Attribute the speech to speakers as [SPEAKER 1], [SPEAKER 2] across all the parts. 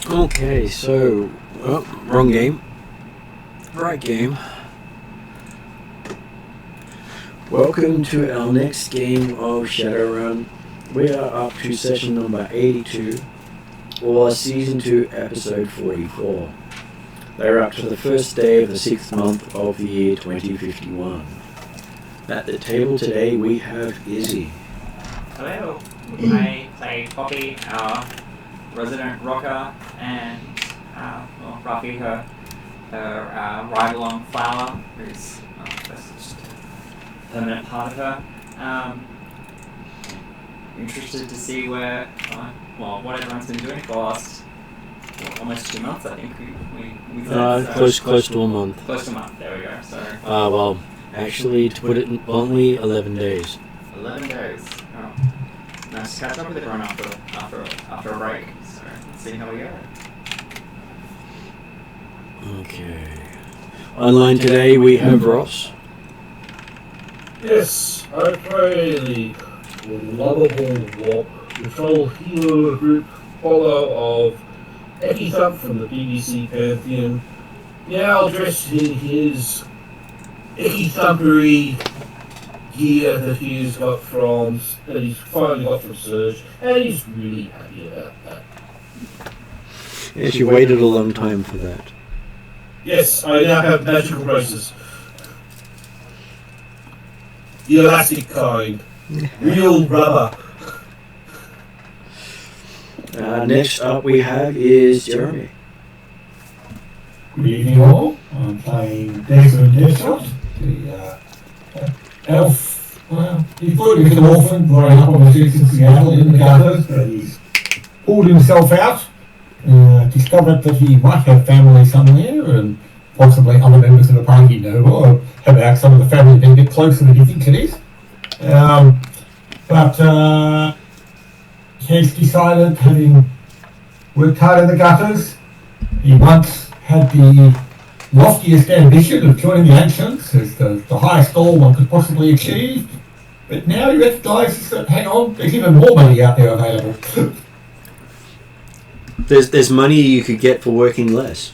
[SPEAKER 1] Okay, so... Oh, wrong game. Right game. Welcome to our next game of Shadowrun. We are up to session number 82, or season 2, episode 44. They're up to the first day of the 6th month of the year 2051. At the table today we have Izzy.
[SPEAKER 2] Hello, I play Poppy, our resident rocker, and Ruffy, her ride-along flower, who's just a permanent part of her. Interested to see what everyone's been doing for the last almost 2 months, I think. We said,
[SPEAKER 1] Close to a month.
[SPEAKER 2] Close to a month, there we go. So.
[SPEAKER 1] Well, actually, to put it bluntly, 11 days.
[SPEAKER 2] 11 days. Oh. Nice to catch up with everyone after a break. So let's see how we go.
[SPEAKER 1] Okay. Online today we have Ross.
[SPEAKER 3] Yes, I play the lovable Wop, the troll hero group, follower of Ecky Thump from the BBC Pantheon, now dressed in his Ecky Thumpery gear that he's finally got from Surge, and he's really happy about that.
[SPEAKER 1] Yes, you waited a long time for that.
[SPEAKER 3] Yes, I now have magical braces. The elastic kind. Real rubber.
[SPEAKER 1] Next up we have is Jeremy.
[SPEAKER 4] Good evening all. I'm playing Desmond Deathshot, the elf. Well, he thought he was an orphan growing up on the streets of Seattle in the gutters, but he's pulled himself out, discovered that he might have family somewhere, and possibly other members of the party know, or about some of the family being a bit closer than he thinks it is. But he's decided, having worked hard in the gutters, he once had the loftiest ambition of joining the Ancients as the highest goal one could possibly achieve, but now he recognises that, hang on, there's even more money out there available.
[SPEAKER 1] There's money you could get for working less.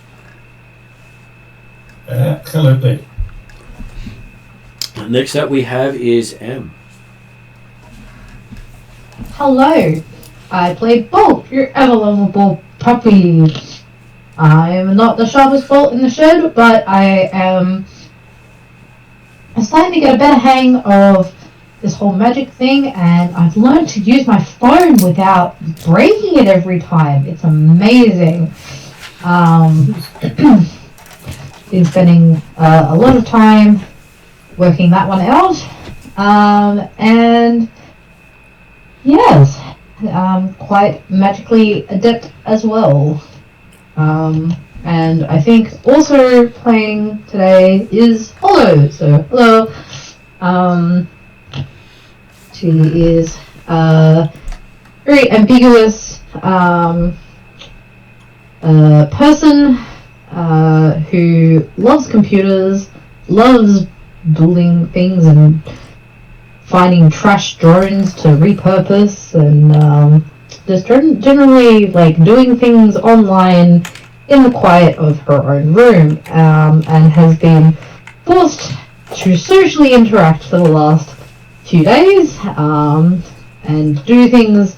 [SPEAKER 4] Absolutely.
[SPEAKER 1] Next up we have is M.
[SPEAKER 5] Hello, I play Bolt, your ever-lovable puppy. I'm not the sharpest bolt in the shed, but I am starting to get a better hang of this whole magic thing, and I've learned to use my phone without breaking it every time. It's amazing. Been spending a lot of time working that one out, and yes, quite magically adept as well. And I think also playing today is Hollow. So hello. She is a very ambiguous person who loves computers, loves building things and finding trash drones to repurpose, and just generally like doing things online in the quiet of her own room, and has been forced to socially interact for the last few days, and do things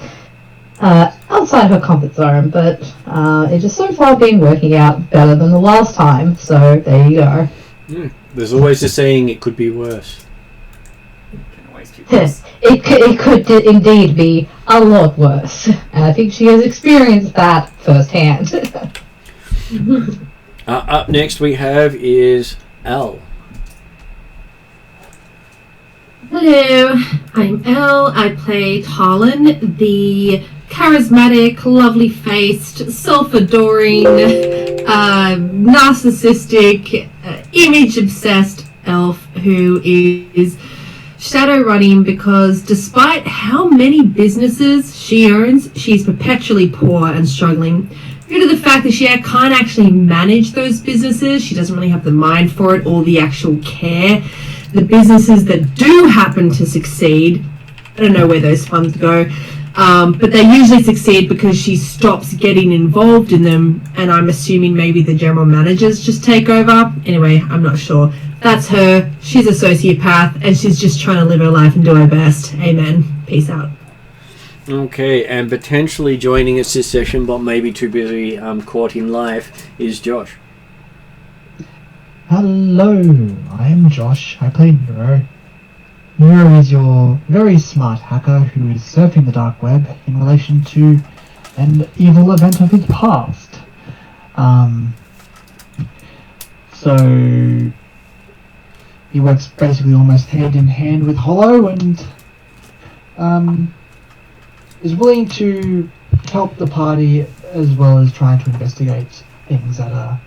[SPEAKER 5] outside her comfort zone, but it has so far been working out better than the last time, so there you go.
[SPEAKER 1] There's always a saying it could be worse.
[SPEAKER 5] It could indeed be a lot worse, and I think she has experienced that firsthand.
[SPEAKER 1] Up next we have is Al.
[SPEAKER 6] Hello, I'm Elle. I play Tarlin, the charismatic, lovely-faced, self-adoring, narcissistic, image-obsessed elf who is shadowrunning because despite how many businesses she owns, she's perpetually poor and struggling. Due to the fact that she can't actually manage those businesses, she doesn't really have the mind for it or the actual care. The businesses that do happen to succeed, I don't know where those funds go, But they usually succeed because she stops getting involved in them, and I'm assuming maybe the general managers just take over. Anyway, I'm not sure. That's her. She's a sociopath, and she's just trying to live her life and do her best. Amen. Peace out.
[SPEAKER 1] Okay, and potentially joining us this session, but maybe too busy courting life, is Josh.
[SPEAKER 7] Hello, I am Josh. I play Nero. Nero is your very smart hacker who is surfing the dark web in relation to an evil event of his past. So he works basically almost hand in hand with Hollow and is willing to help the party as well as trying to investigate things that are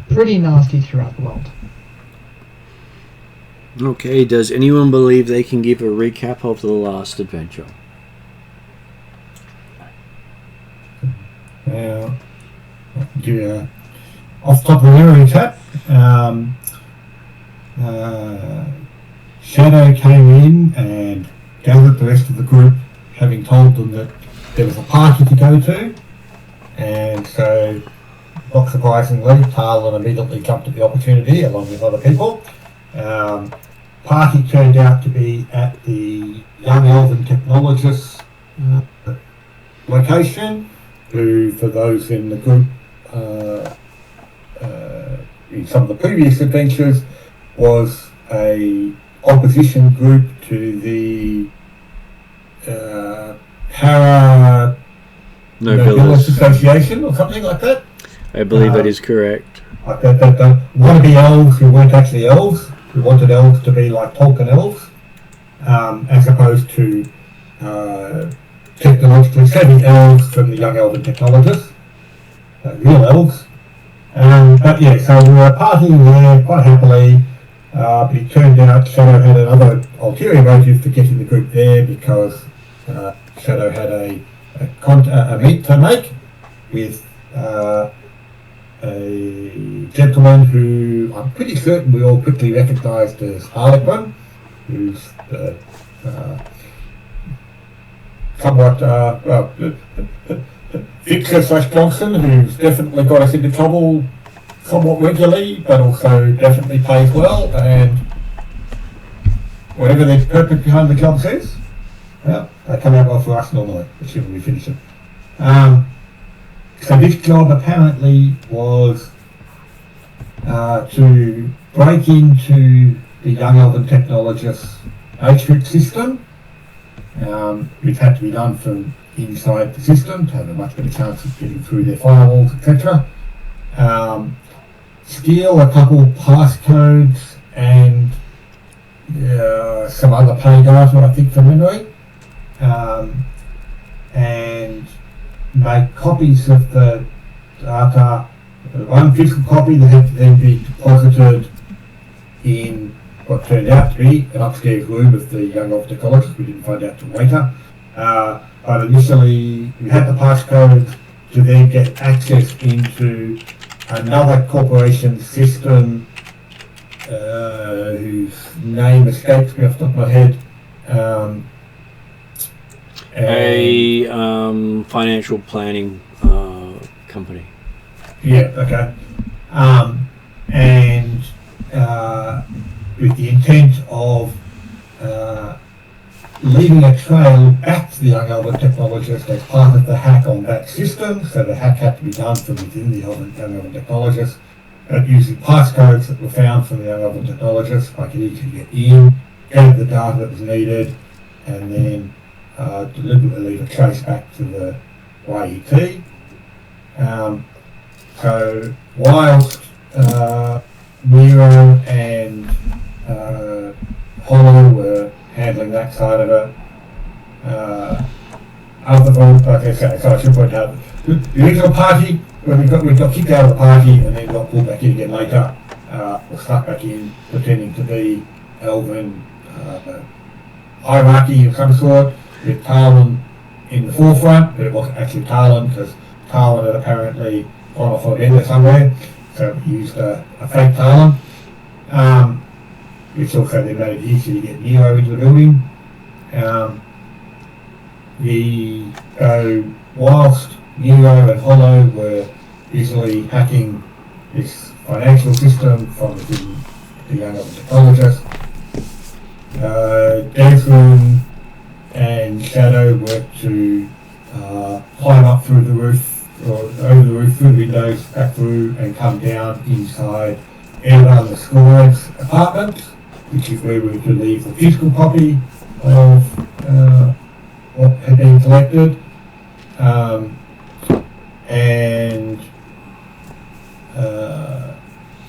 [SPEAKER 7] pretty nasty throughout the world.
[SPEAKER 1] Okay, does anyone believe they can give a recap of the last adventure?
[SPEAKER 4] Off the top of the memory tap, Shadow came in and gathered the rest of the group, having told them that there was a party to go to, and so, not surprisingly, Talon immediately jumped at the opportunity along with other people. Party turned out to be at the Young Elven Technologists location, who, for those in the group, in some of the previous adventures, was a opposition group to the Para Nobilis Association or something like that.
[SPEAKER 1] I believe that is correct.
[SPEAKER 4] Like that wannabe elves who weren't actually elves, who wanted elves to be like Tolkien elves, as opposed to technologically savvy elves from the Young Elven Technologists, real elves. But yeah, so we were partying there quite happily, but it turned out Shadow had another ulterior motive for getting the group there because Shadow had a meet to make with a gentleman who I'm pretty certain we all quickly recognised as Harlequin, who's somewhat Victor / Johnson, who's definitely got us into trouble somewhat regularly, but also definitely pays well, and whatever the purpose behind the job says, well, they come out well for us normally, assuming we finish it. So this job apparently was to break into the Young Elven Technologists matrix system, which had to be done from inside the system to have a much better chance of getting through their firewalls, etc. Steal a couple passcodes and some other pay data, I think, from memory, and make copies of the data, one physical copy that had to then be deposited in what turned out to be an upstairs room of the Young Elven Technologists. We didn't find out till later. But initially we had the passcode to then get access into another corporation system whose name escapes me off the top of my head.
[SPEAKER 1] A financial planning company.
[SPEAKER 4] Yeah, okay. And with the intent of leaving a trail back to the Young Elven Technologists as part of the hack on that system, so the hack had to be done from within the Young Elven Technologists, but using passcodes that were found from the Young Elven Technologists, I could easily get in, gather the data that was needed, and then deliberately leave a trace back to the YET. So whilst Nero and Hollow were handling that side of it, so I should point out the original party, when we got kicked out of the party and then got pulled back in again later, or stuck back in pretending to be Elven hierarchy of some sort, with Talon in the forefront, but it wasn't actually Talon because Talon had apparently gone off on Ender somewhere, so we used a fake Talon, which also then made it easier to get Nero into the building. whilst Nero and Hollow were easily hacking this financial system from the young technologist, Desmond and Shadow worked to climb up through the roof, or over the roof, through the windows, back through, and come down inside Eva the Score's apartment, which is where we could leave the physical copy of what had been collected.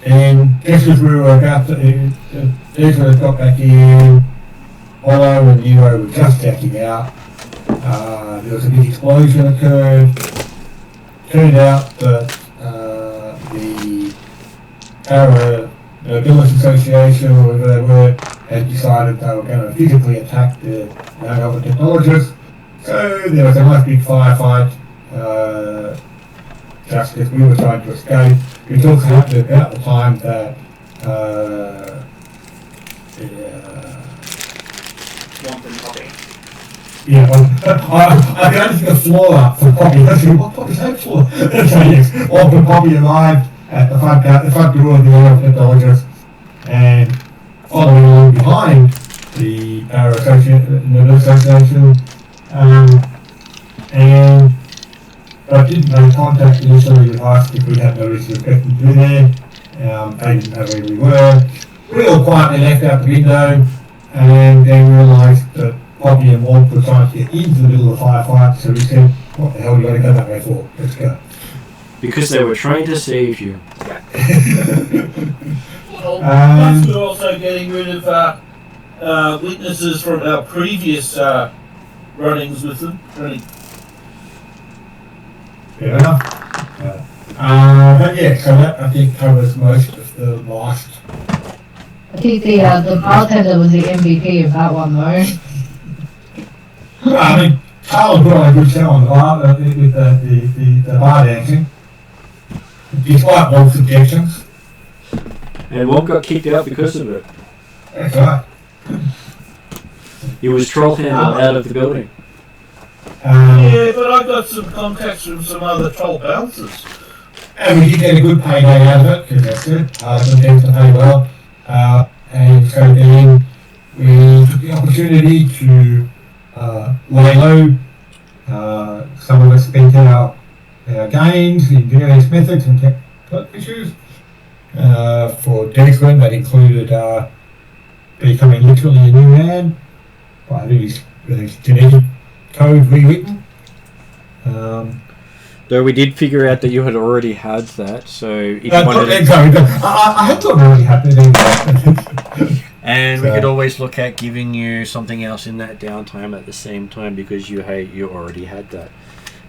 [SPEAKER 4] And just as we were about to, Desmond got back in, Hollow and Nero were just checking out. There was a big explosion occurred. Turned out that the Para Nobility Association, or whatever they were, had decided they were going to physically attack the young other technologists. So there was a nice big firefight, just as we were trying to escape. It also happened about the time that yeah, I can only think of floor up for Poppy. What Poppy's that for? So yes, Walton Poppy arrived at the front door of the ornithologist, and following along behind the Para Association, and I didn't make contact initially with us if we had no reason to expect them to be there. They didn't know where we were. We all quietly left out the window, and then realised that Poppy and Walt were trying to get into the middle of the firefight, so we said, what the hell are you going to go that way for? Let's go.
[SPEAKER 1] Because they were trying to save you.
[SPEAKER 3] Well, plus we're also getting rid of witnesses from our previous runnings with them.
[SPEAKER 4] Fair enough. But yeah, so that I think covers most of the last.
[SPEAKER 5] I think the bartender was the MVP of that one though.
[SPEAKER 4] I mean, Carl put on a good show on the bar with the bar dancing, despite Walt's objections.
[SPEAKER 1] And Walt got kicked out because of it.
[SPEAKER 4] That's right.
[SPEAKER 1] He was troll handled out of the building.
[SPEAKER 3] Yeah, but I got some contacts from some other troll bouncers.
[SPEAKER 4] And we did get a good payday out of it, because that's good. Some tends to pay well. And so then we took the opportunity to lay low. Some of us spent our gains in various methods and tech issues. For Desmond, that included becoming literally a new man by having his genetic code rewritten.
[SPEAKER 1] Though we did figure out that you had already had that, so if you
[SPEAKER 4] I had thought I already had that.
[SPEAKER 1] And we could always look at giving you something else in that downtime at the same time because you already had that.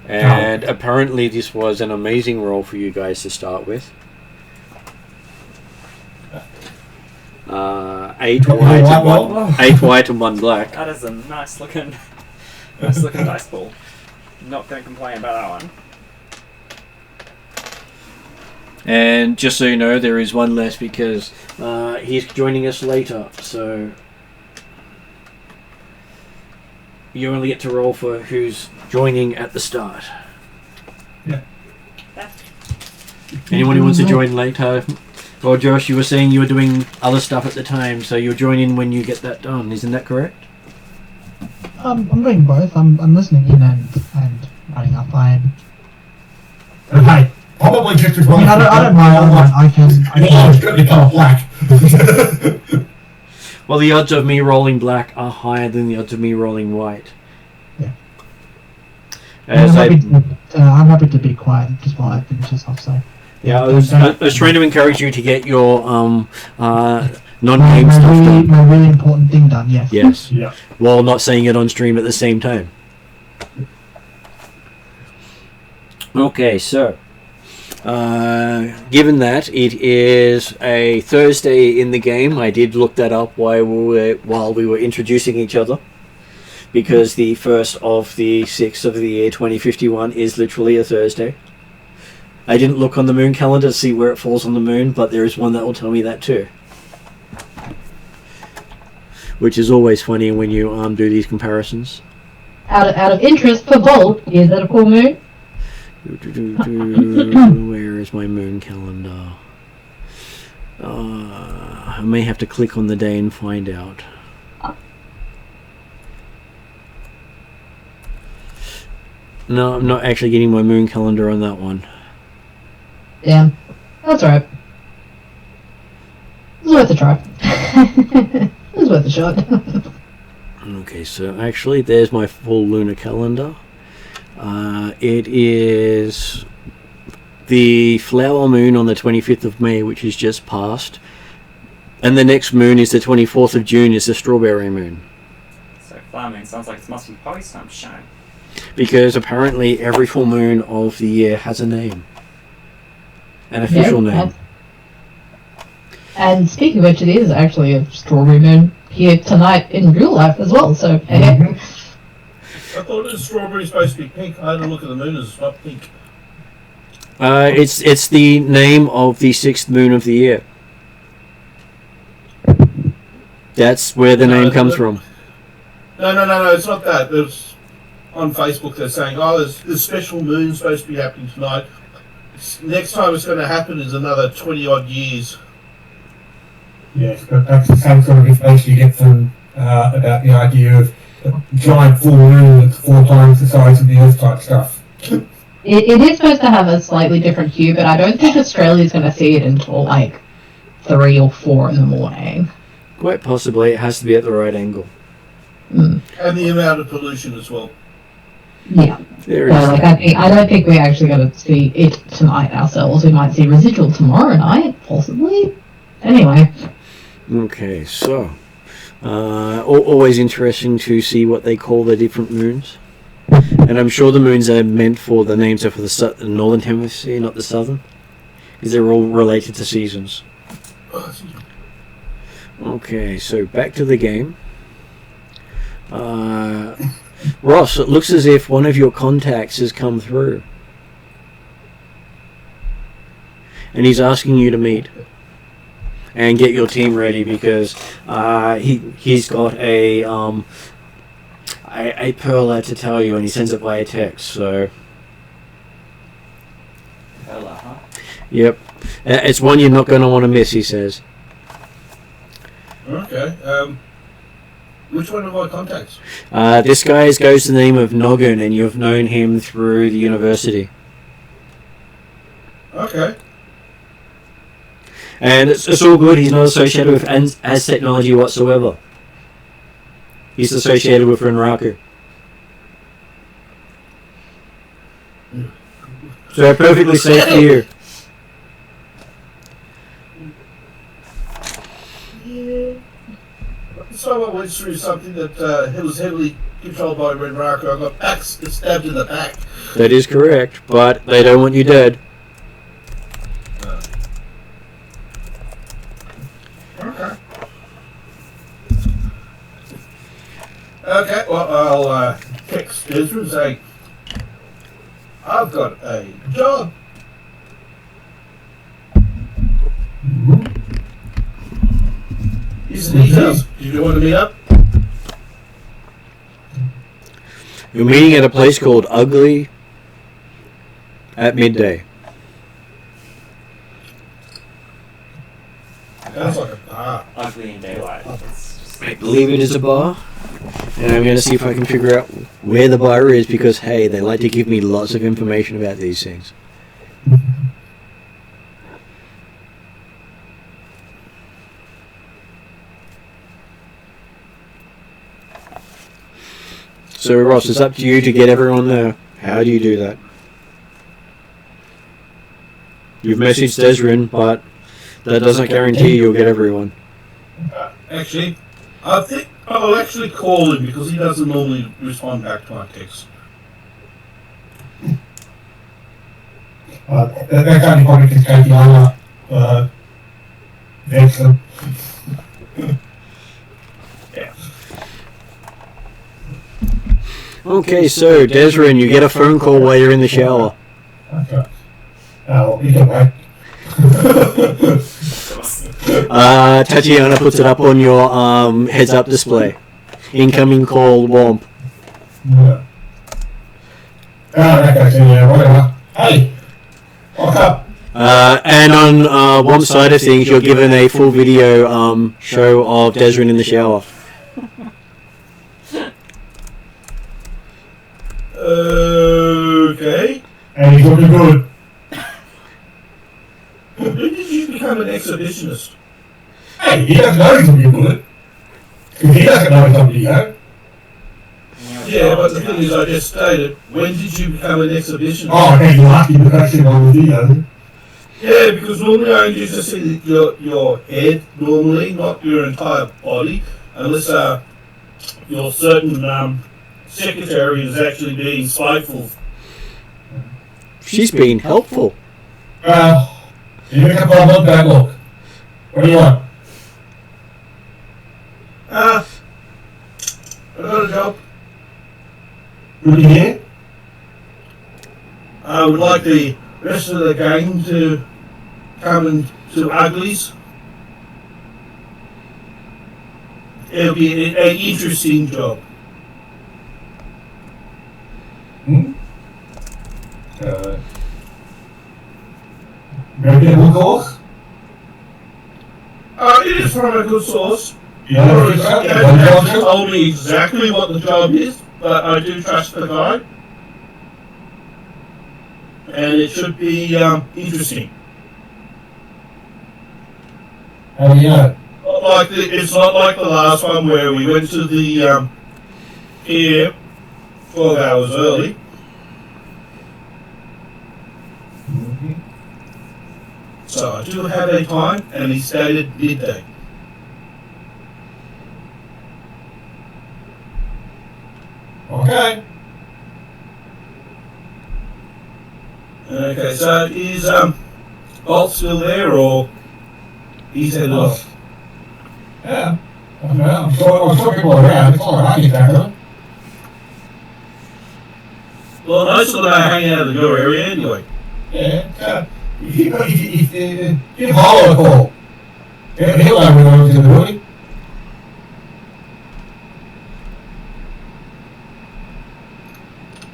[SPEAKER 1] And apparently this was an amazing role for you guys to start with. 8 white and 1 black.
[SPEAKER 2] That is a nice looking dice ball. Not going to complain about that one.
[SPEAKER 1] And just so you know, there is one less because he's joining us later, so you only get to roll for who's joining at the start.
[SPEAKER 4] Yeah.
[SPEAKER 1] Anyone who wants to join later? Well, Josh, you were saying you were doing other stuff at the time, so you'll join in when you get that done. Isn't that correct?
[SPEAKER 7] I'm doing both. I'm listening in and writing up.
[SPEAKER 4] Hey, probably just as well.
[SPEAKER 7] I don't mind. I can.
[SPEAKER 4] It's going to become black.
[SPEAKER 1] Well, the odds of me rolling black are higher than the odds of me rolling white.
[SPEAKER 7] Yeah.
[SPEAKER 1] I'm
[SPEAKER 7] happy to be quiet just while I finish this off. So.
[SPEAKER 1] Yeah, I was trying to encourage you to get your non-game stuff done.
[SPEAKER 7] My really important thing done. Yes.
[SPEAKER 1] Yes.
[SPEAKER 4] Yeah.
[SPEAKER 1] While not saying it on stream at the same time. Okay, so given that it is a Thursday in the game, I did look that up while we were introducing each other, because the 1st of the 6th of the year 2051 is literally a Thursday. I didn't look on the moon calendar to see where it falls on the moon, but there is one that will tell me that too. Which is always funny when you do these comparisons.
[SPEAKER 5] out of interest for Bolt, is it a full moon?
[SPEAKER 1] Where is my moon calendar? I may have to click on the day and find out. No, I'm not actually getting my moon calendar on that one.
[SPEAKER 5] Damn. That's alright. It was worth a try. It was worth a shot.
[SPEAKER 1] Okay, so actually there's my full lunar calendar. It is the flower moon on the 25th of May, which is just past. And the next moon is the 24th of June, is the strawberry moon.
[SPEAKER 2] So flower moon sounds like it must be probably sunshine.
[SPEAKER 1] Because apparently every full moon of the year has a name. An official name.
[SPEAKER 5] And speaking of which, it is actually a strawberry moon here tonight in real life as well, so hey.
[SPEAKER 3] I thought the strawberry's supposed to be pink. I had a look at the moon, it's not pink.
[SPEAKER 1] It's the name of the 6th moon of the year. That's where the name comes from.
[SPEAKER 3] No, it's not that. There's on Facebook they're saying, there's this special moon supposed to be happening tonight. Next time it's going to happen is another 20 odd years.
[SPEAKER 4] Yes, but that's the same sort of information you get from about the idea of a giant full moon that's 4 times the size of the Earth type stuff.
[SPEAKER 5] It is supposed to have a slightly different hue, but I don't think Australia's going to see it until like 3 or 4 in the morning.
[SPEAKER 1] Quite possibly, it has to be at the right angle.
[SPEAKER 5] Mm.
[SPEAKER 3] And the amount of pollution as well.
[SPEAKER 5] Yeah.
[SPEAKER 1] There
[SPEAKER 5] So,
[SPEAKER 1] is.
[SPEAKER 5] like, I don't think we're actually going to see it tonight ourselves. We might see residual tomorrow night, possibly. Anyway.
[SPEAKER 1] Okay, so always interesting to see what they call the different moons, and I'm sure the moons are meant for the names are for the northern hemisphere, not the southern, because they're all related to seasons. Okay, so back to the game. Ross, it looks as if one of your contacts has come through, and he's asking you to meet and get your team ready, because he's got a perla to tell you, and he sends it via text. So
[SPEAKER 2] Perla, huh?
[SPEAKER 1] yep, it's one you're not going to want to miss, he says.
[SPEAKER 3] Okay. Which one of my contacts?
[SPEAKER 1] This guy goes to the name of Noggin, and you've known him through the university.
[SPEAKER 3] Okay.
[SPEAKER 1] And it's all good. He's not associated with as technology whatsoever. He's associated with Renraku. So perfectly safe for you.
[SPEAKER 3] So I went through something that was heavily controlled by Renraku. I got stabbed in the back.
[SPEAKER 1] That is correct, but they don't want you dead.
[SPEAKER 3] Okay. Okay, well, I'll text Ezra and say, I've got a job. Here's the details. Do you want to meet up?
[SPEAKER 1] You're meeting at a place called Ugly at midday.
[SPEAKER 3] Sounds like a bar.
[SPEAKER 2] Ugly in daylight.
[SPEAKER 1] I believe it is a bar, and I'm going to see if I can figure out where the bar is, because hey, they like to give me lots of information about these things. So Ross, it's up to you to get everyone there. How do you do that? You've messaged Desrin, but that doesn't guarantee you'll get everyone.
[SPEAKER 3] Actually, I think I'll actually call him because he doesn't normally respond back to my texts.
[SPEAKER 4] That's only probably because Tatiana vexed them.
[SPEAKER 3] Yeah.
[SPEAKER 1] Okay, so Desrin, you get a phone call while you're in the shower.
[SPEAKER 4] Okay. Either way.
[SPEAKER 1] Tatiana puts it up on your heads-up display. Incoming call, Womp.
[SPEAKER 4] Yeah. That guy's in there, whatever. Hey! What's up?
[SPEAKER 1] And on one side of things, you're given a full video show of Desrin in the shower.
[SPEAKER 3] Okay.
[SPEAKER 4] And he's looking good.
[SPEAKER 3] When did you become an exhibitionist?
[SPEAKER 4] Hey, he doesn't know he's looking good. Because he doesn't know it's on video.
[SPEAKER 3] Yeah, but the thing is, I just stated, when did you become an exhibitionist?
[SPEAKER 4] Oh, okay, you're lucky to actually on the video.
[SPEAKER 3] Yeah, because normally I used to see your head, normally, not your entire body, unless your certain secretary is actually being spiteful.
[SPEAKER 1] She's been helpful.
[SPEAKER 4] You make a problem, don't look. What do you want?
[SPEAKER 3] I got a job.
[SPEAKER 4] Good to hear.
[SPEAKER 3] I would like the rest of the gang to come into Uglies. It'll be an interesting job.
[SPEAKER 4] Maybe a good course?
[SPEAKER 3] It is from a good source. He
[SPEAKER 4] Yeah,
[SPEAKER 3] hasn't told me exactly what the job is, but I do trust the guy. And it should be interesting.
[SPEAKER 4] How do you know?
[SPEAKER 3] It's not like the last one where we went to the pier 12 hours early. So I do have a time, and he stated midday.
[SPEAKER 4] Okay.
[SPEAKER 3] Okay, so is Bolt still there, or he's headed off?
[SPEAKER 4] Yeah. I'm sure people are around. It's all right, exactly.
[SPEAKER 3] Well, most of them are hanging out in your area anyway.
[SPEAKER 4] Yeah. Give Hollow a call. He'll know when I'm in the building.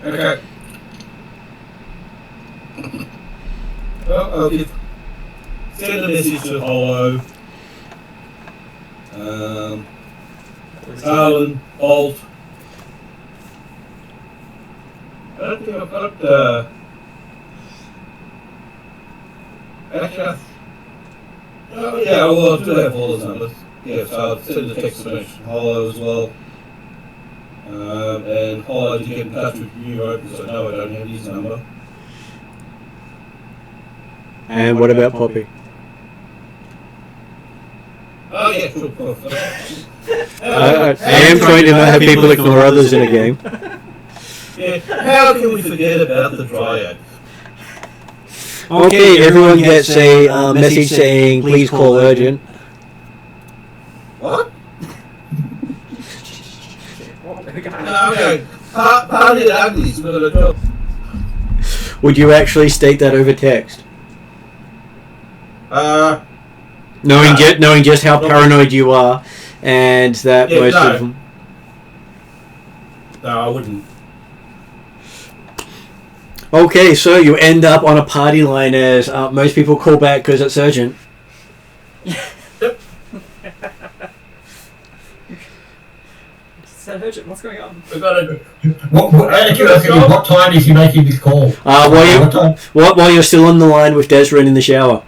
[SPEAKER 3] Okay. Well, I'll send a message to Hollow. Alan, Bolt. I don't think I've got actually, oh yeah, well, I do have all those numbers. Yeah, so I'll send a text message to Hollow as well. And Hollow to get in touch with you, right, because I know I don't have his number.
[SPEAKER 1] And what about Poppy?
[SPEAKER 3] Oh yeah, sure.
[SPEAKER 1] I am trying to not have people ignore others in a game.
[SPEAKER 3] Yeah, how can we forget about the Dryad?
[SPEAKER 1] Okay, everyone gets a message saying, please call urgent.
[SPEAKER 3] What?
[SPEAKER 2] Oh,
[SPEAKER 3] Okay, party at Uglies, we've got a job.
[SPEAKER 1] Would you actually state that over text? Knowing just how paranoid you are, and that most of them...
[SPEAKER 3] No, I wouldn't.
[SPEAKER 1] Okay, so you end up on a party line as most people call back because it's urgent.
[SPEAKER 2] So urgent, what's going on?
[SPEAKER 3] We've got a...
[SPEAKER 4] What time is he making this call?
[SPEAKER 1] While you're still on the line with Desrin in the shower.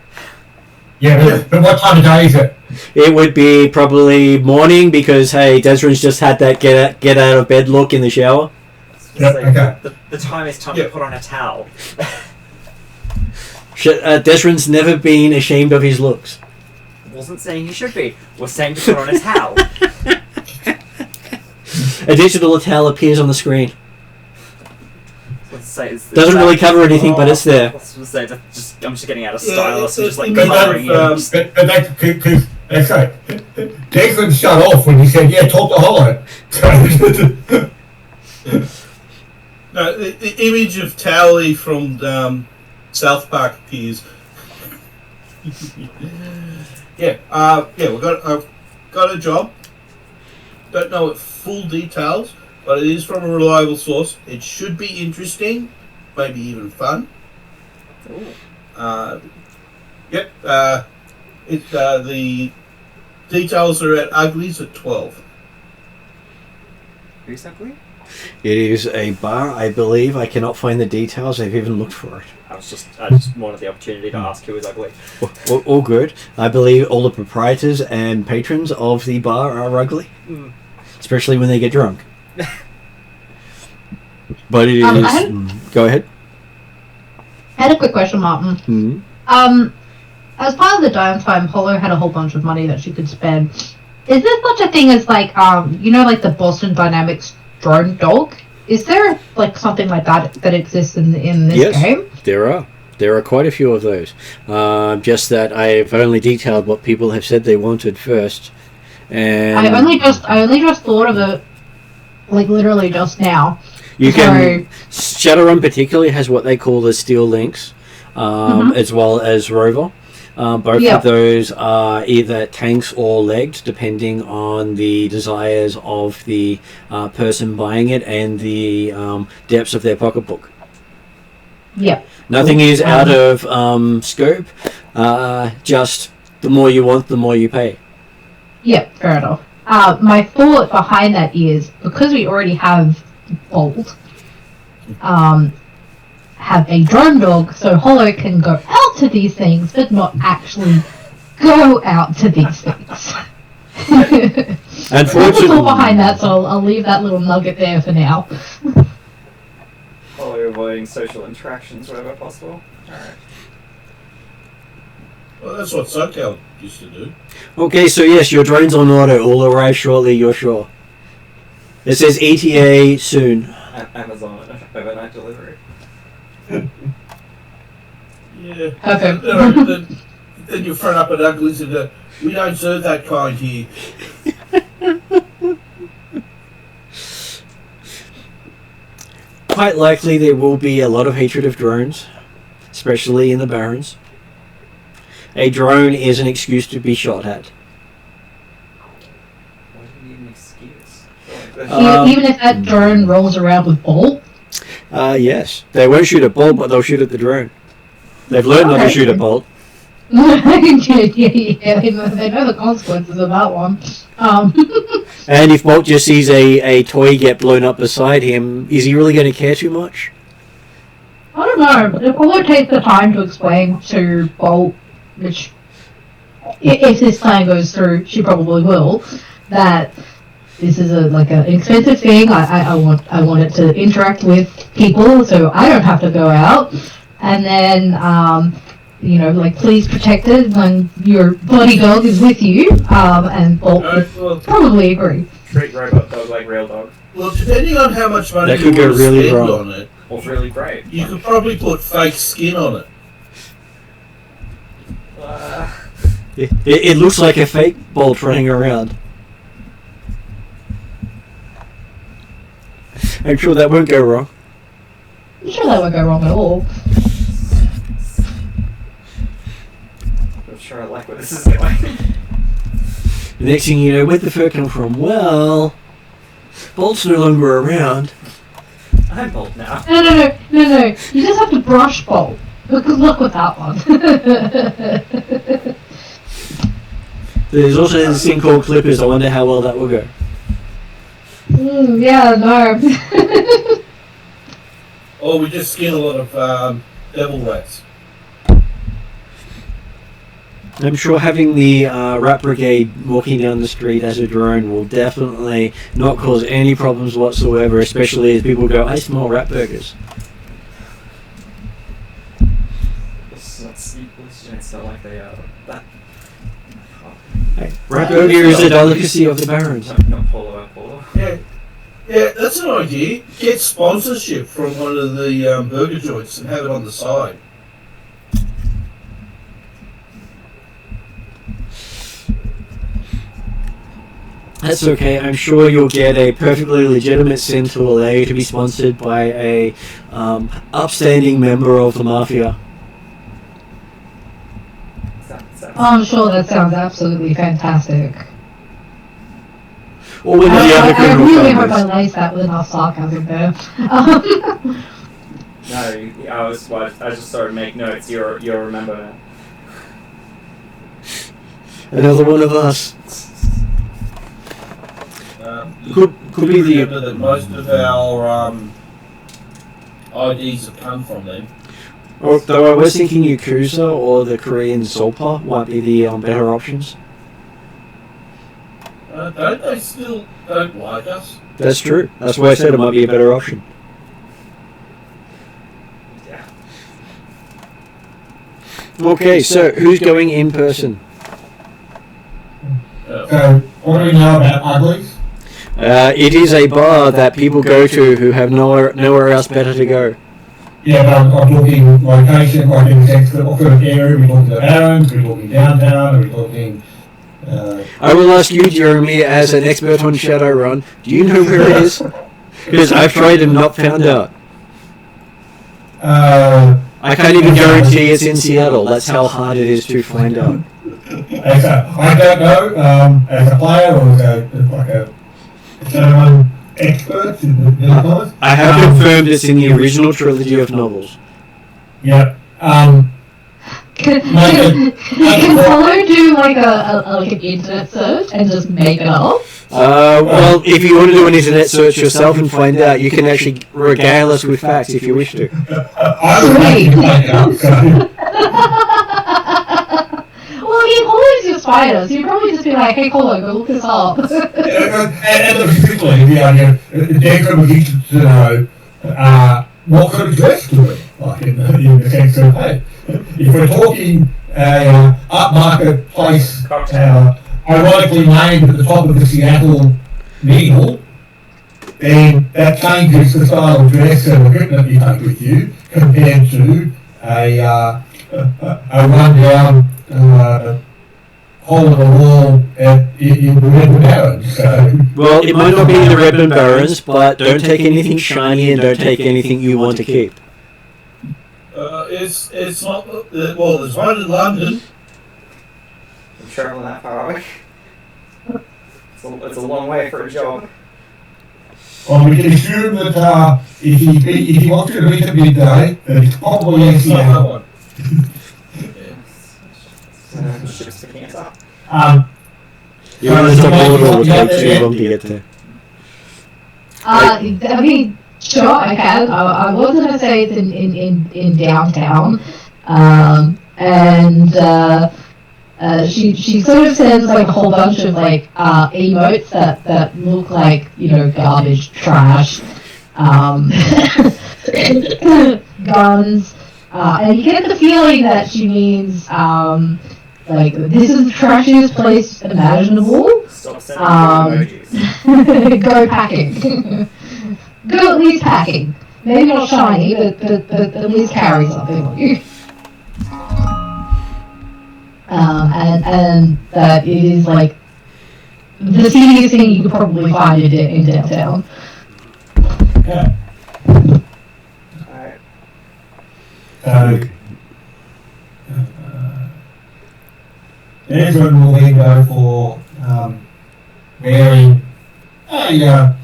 [SPEAKER 4] Yeah, but what time of day is it?
[SPEAKER 1] It would be probably morning because, hey, Desrin's just had that get out of bed look in the shower.
[SPEAKER 4] Yep, okay.
[SPEAKER 2] The time is time to put on a towel.
[SPEAKER 1] Desrin's never been ashamed of his looks.
[SPEAKER 2] Wasn't saying he should be. Was saying to put on a towel.
[SPEAKER 1] A digital towel appears on the screen.
[SPEAKER 2] Doesn't
[SPEAKER 1] Doesn't really cover anything, but it's there.
[SPEAKER 2] I'm just getting out of style, so just like
[SPEAKER 3] but
[SPEAKER 2] covering
[SPEAKER 3] that,
[SPEAKER 2] it.
[SPEAKER 4] But that's right. Declan shut off when he said, yeah, talk to Hollow.
[SPEAKER 3] No, the image of Towley from South Park appears. I've got a job. Don't know it full details, but it is from a reliable source. It should be interesting, maybe even fun. Yep. The details are at Uglies at 12.
[SPEAKER 2] Who's ugly?
[SPEAKER 1] It is a bar, I believe. I cannot find the details. I've even looked for it.
[SPEAKER 8] I just wanted the opportunity to ask who is ugly.
[SPEAKER 1] All good. I believe all the proprietors and patrons of the bar are ugly, especially when they get drunk. But it is. Go ahead.
[SPEAKER 5] I had a quick question, Martin.
[SPEAKER 1] Mm-hmm.
[SPEAKER 5] As part of the downtime, Polo had a whole bunch of money that she could spend. Is there such a thing as like like the Boston Dynamics drone dog? Is there like something like that exists in this game?
[SPEAKER 1] There are quite a few of those. Just that I've only detailed what people have said they wanted first, and
[SPEAKER 5] I only just thought of it, like literally just now.
[SPEAKER 1] Shadowrun particularly has what they call the Steel Lynx, as well as Rover. Both of those are either tanks or legged, depending on the desires of the person buying it and the depths of their pocketbook.
[SPEAKER 5] Yep.
[SPEAKER 1] Nothing is out of scope. Just the more you want, the more you pay.
[SPEAKER 5] Yep, fair enough. My thought behind that is, because we already have Bolt, have a drone dog, so Hollow can go out to these things, but not actually go out to these things.
[SPEAKER 1] Unfortunately,
[SPEAKER 5] the thought behind that, so I'll leave that little nugget there for now.
[SPEAKER 8] While avoiding social interactions wherever possible. Alright.
[SPEAKER 3] Well, that's what SoCal used to do.
[SPEAKER 1] Okay, so yes, your drone's on auto. Will arrive shortly, you're sure. It says ETA soon.
[SPEAKER 8] Amazon overnight delivery.
[SPEAKER 3] Yeah.
[SPEAKER 5] Okay.
[SPEAKER 3] Then you front up at Uglies and go, we don't serve that kind here.
[SPEAKER 1] Quite likely there will be a lot of hatred of drones, especially in the Barrens. A drone is an excuse to be shot at.
[SPEAKER 8] Why do you need an excuse?
[SPEAKER 5] Even if that drone rolls around with Bolt?
[SPEAKER 1] Yes. They won't shoot at Bolt, but they'll shoot at the drone. They've learned not to shoot at Bolt.
[SPEAKER 5] yeah, they know the consequences of that one.
[SPEAKER 1] And if Bolt just sees a toy get blown up beside him, is he really going to care too much?
[SPEAKER 5] I don't know. If Polo takes the time to explain to Bolt, which, if this plan goes through, she probably will, that this is an expensive thing. I want it to interact with people, so I don't have to go out. And then, please protect it when your bloody dog is with you. And Bolt would probably agree.
[SPEAKER 8] Treat robot dog like real dog.
[SPEAKER 3] Well, depending on how much money
[SPEAKER 1] That
[SPEAKER 3] you
[SPEAKER 1] could go
[SPEAKER 3] want to
[SPEAKER 1] really
[SPEAKER 3] spend
[SPEAKER 1] wrong.
[SPEAKER 3] on it,
[SPEAKER 8] Or really great.
[SPEAKER 3] you could probably put fake skin on it.
[SPEAKER 1] It looks like a fake Bolt running around. I'm sure that won't go wrong.
[SPEAKER 5] I'm sure that won't go wrong at all.
[SPEAKER 8] I'm sure I like where this is going.
[SPEAKER 1] The next thing you know, where'd the fur come from? Well, Bolt's no longer around.
[SPEAKER 8] I'm bold now.
[SPEAKER 5] No. You just have to brush Bolt. But good luck with that one.
[SPEAKER 1] There's also this thing called clippers. I wonder how well that will go.
[SPEAKER 5] Yeah, no.
[SPEAKER 3] Or we just skin a lot of devil rats.
[SPEAKER 1] I'm sure having the rat brigade walking down the street as a drone will definitely not cause any problems whatsoever, especially as people go, I smell rat burgers.
[SPEAKER 8] It's not like they are that.
[SPEAKER 1] Hey, rat burger is a delicacy of the Barrens.
[SPEAKER 8] Not Polo.
[SPEAKER 3] Yeah, that's an idea. Get sponsorship from one of the burger joints and have it on the side.
[SPEAKER 1] That's okay. I'm sure you'll get a perfectly legitimate sin to allow you to be sponsored by a upstanding member of the mafia.
[SPEAKER 5] I'm sure that sounds absolutely fantastic.
[SPEAKER 1] Or when the other
[SPEAKER 5] I
[SPEAKER 1] criminal
[SPEAKER 5] really hope I
[SPEAKER 1] families.
[SPEAKER 5] laced that with enough sarcasm there.
[SPEAKER 2] No, I just sort of make notes. You'll remember now.
[SPEAKER 1] Another one of us. Could be the-
[SPEAKER 3] remember that most of our IDs have come from them.
[SPEAKER 1] Though I was thinking Yakuza or the Korean Zolpa might be the better options.
[SPEAKER 3] Don't they still don't like us?
[SPEAKER 1] That's true. That's why I said it might be a better option.
[SPEAKER 2] Yeah.
[SPEAKER 1] Okay, so who's going in person?
[SPEAKER 4] So, what do we know about Uglies?
[SPEAKER 1] It is a bar that people go to who have nowhere else better to go.
[SPEAKER 4] Yeah, but I'm talking location, like in the sense that what sort of area? Are we talking the Barrens? Are we talking downtown? Are we talking...
[SPEAKER 1] I will ask you, Jeremy, as an expert on Shadowrun, do you know where it is? Because I've tried and not found out. I can't even guarantee it's in Seattle. That's how hard it is to find out.
[SPEAKER 4] I don't know, as a player or as a Shadowrun expert in the novels.
[SPEAKER 1] I have confirmed it's in the original trilogy of novels.
[SPEAKER 4] Yeah.
[SPEAKER 5] Can Follow do like an internet search and just make it up?
[SPEAKER 1] Well, if you want to do an internet search yourself and find out, you can actually regale us with facts if you wish to.
[SPEAKER 4] I was happy to make it up, so...
[SPEAKER 5] Well, he follows your spider, so you'd probably just be like, hey, Colo, go look this up.
[SPEAKER 4] and particularly the idea, Declan was interested to know what sort of dress to wear, like in the sense of, hey, if we're talking upmarket place, ironically named at the top of the Seattle Needle, then that changes the style of dress and equipment you take with you compared to a rundown hole in the wall in the Redmond Barrens. So.
[SPEAKER 1] Well, it might not be the Redmond Barrens, but don't take anything shiny and don't take anything you want to keep.
[SPEAKER 3] It's not. Well, there's one in London.
[SPEAKER 8] I'm traveling that far away. It's a long way for a job.
[SPEAKER 4] Well, we can assume that if he wants to meet at midday, that it's probably in Seattle.
[SPEAKER 8] Ships to Kansas.
[SPEAKER 1] You're on the top order, it would take too long to get there.
[SPEAKER 5] I mean, sure, I can. I was going to say it's in downtown. She sort of sends like a whole bunch of like emotes that look like, you know, garbage, trash, guns, and you get the feeling that she means like this is the trashiest place imaginable.
[SPEAKER 8] Stop sending emojis.
[SPEAKER 5] Go packing. Go at least packing. Maybe not shiny, but at least carry something with you. And that it is like the seediest thing you could probably find in downtown.
[SPEAKER 4] Yeah.
[SPEAKER 8] Alright.
[SPEAKER 4] Everyone will then go for wearing a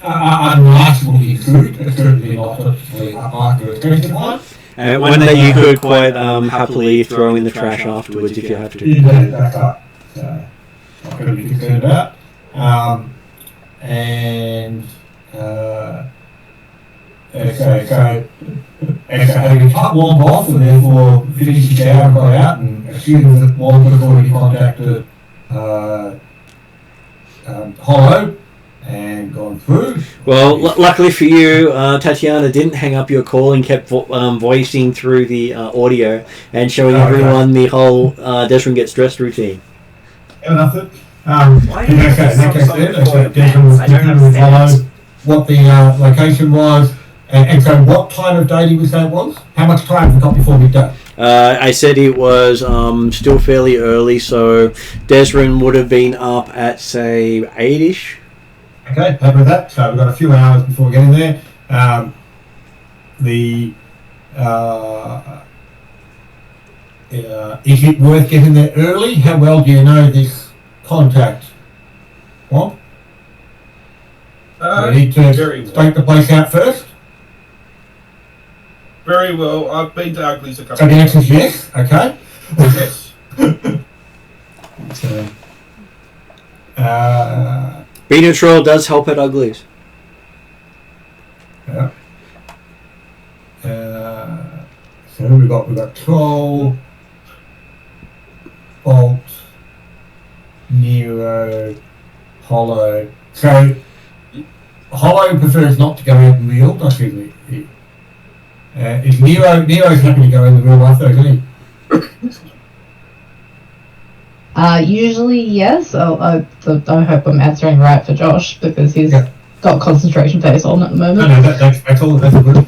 [SPEAKER 4] nice looking suit, certainly not particularly upmarket or expensive one.
[SPEAKER 1] And one that you could quite happily throw in the trash afterwards if you have to.
[SPEAKER 4] Yeah, that's right. So, not going to be concerned about. So having cut Womp off and therefore finished his shower and got out and assumed that Womp had already contacted Hollow and gone through.
[SPEAKER 1] Well, luckily for you, Tatiana didn't hang up your call and kept voicing through the audio and showing everyone the whole Desmond Gets Dressed routine.
[SPEAKER 4] Enough of
[SPEAKER 8] Why do you have to stop before events? I don't understand.
[SPEAKER 4] What the location was, and so what time of day did we say it was? How much time have we got before midday?
[SPEAKER 1] I said it was still fairly early, so Desmond would have been up at, say, 8-ish.
[SPEAKER 4] Okay, happy with that. So we've got a few hours before getting there. Is it worth getting there early? How well do you know this contact We need to
[SPEAKER 3] Very well.
[SPEAKER 4] stake the place out first.
[SPEAKER 3] Very well. I've been to Uglies a
[SPEAKER 4] So
[SPEAKER 3] couple
[SPEAKER 4] the
[SPEAKER 3] of
[SPEAKER 4] answer is yes. Okay.
[SPEAKER 3] Yes.
[SPEAKER 4] So,
[SPEAKER 1] Being a troll does help at Uglies.
[SPEAKER 4] yeah. So we've got Troll, Bolt, Nero, Hollow. So Hollow prefers not to go out in the field. I think is Nero's happy to go in the real life though, isn't he?
[SPEAKER 5] Usually yes. I hope I'm answering right for Josh because he's got concentration face on at the moment.
[SPEAKER 4] No, that's all. That's all good.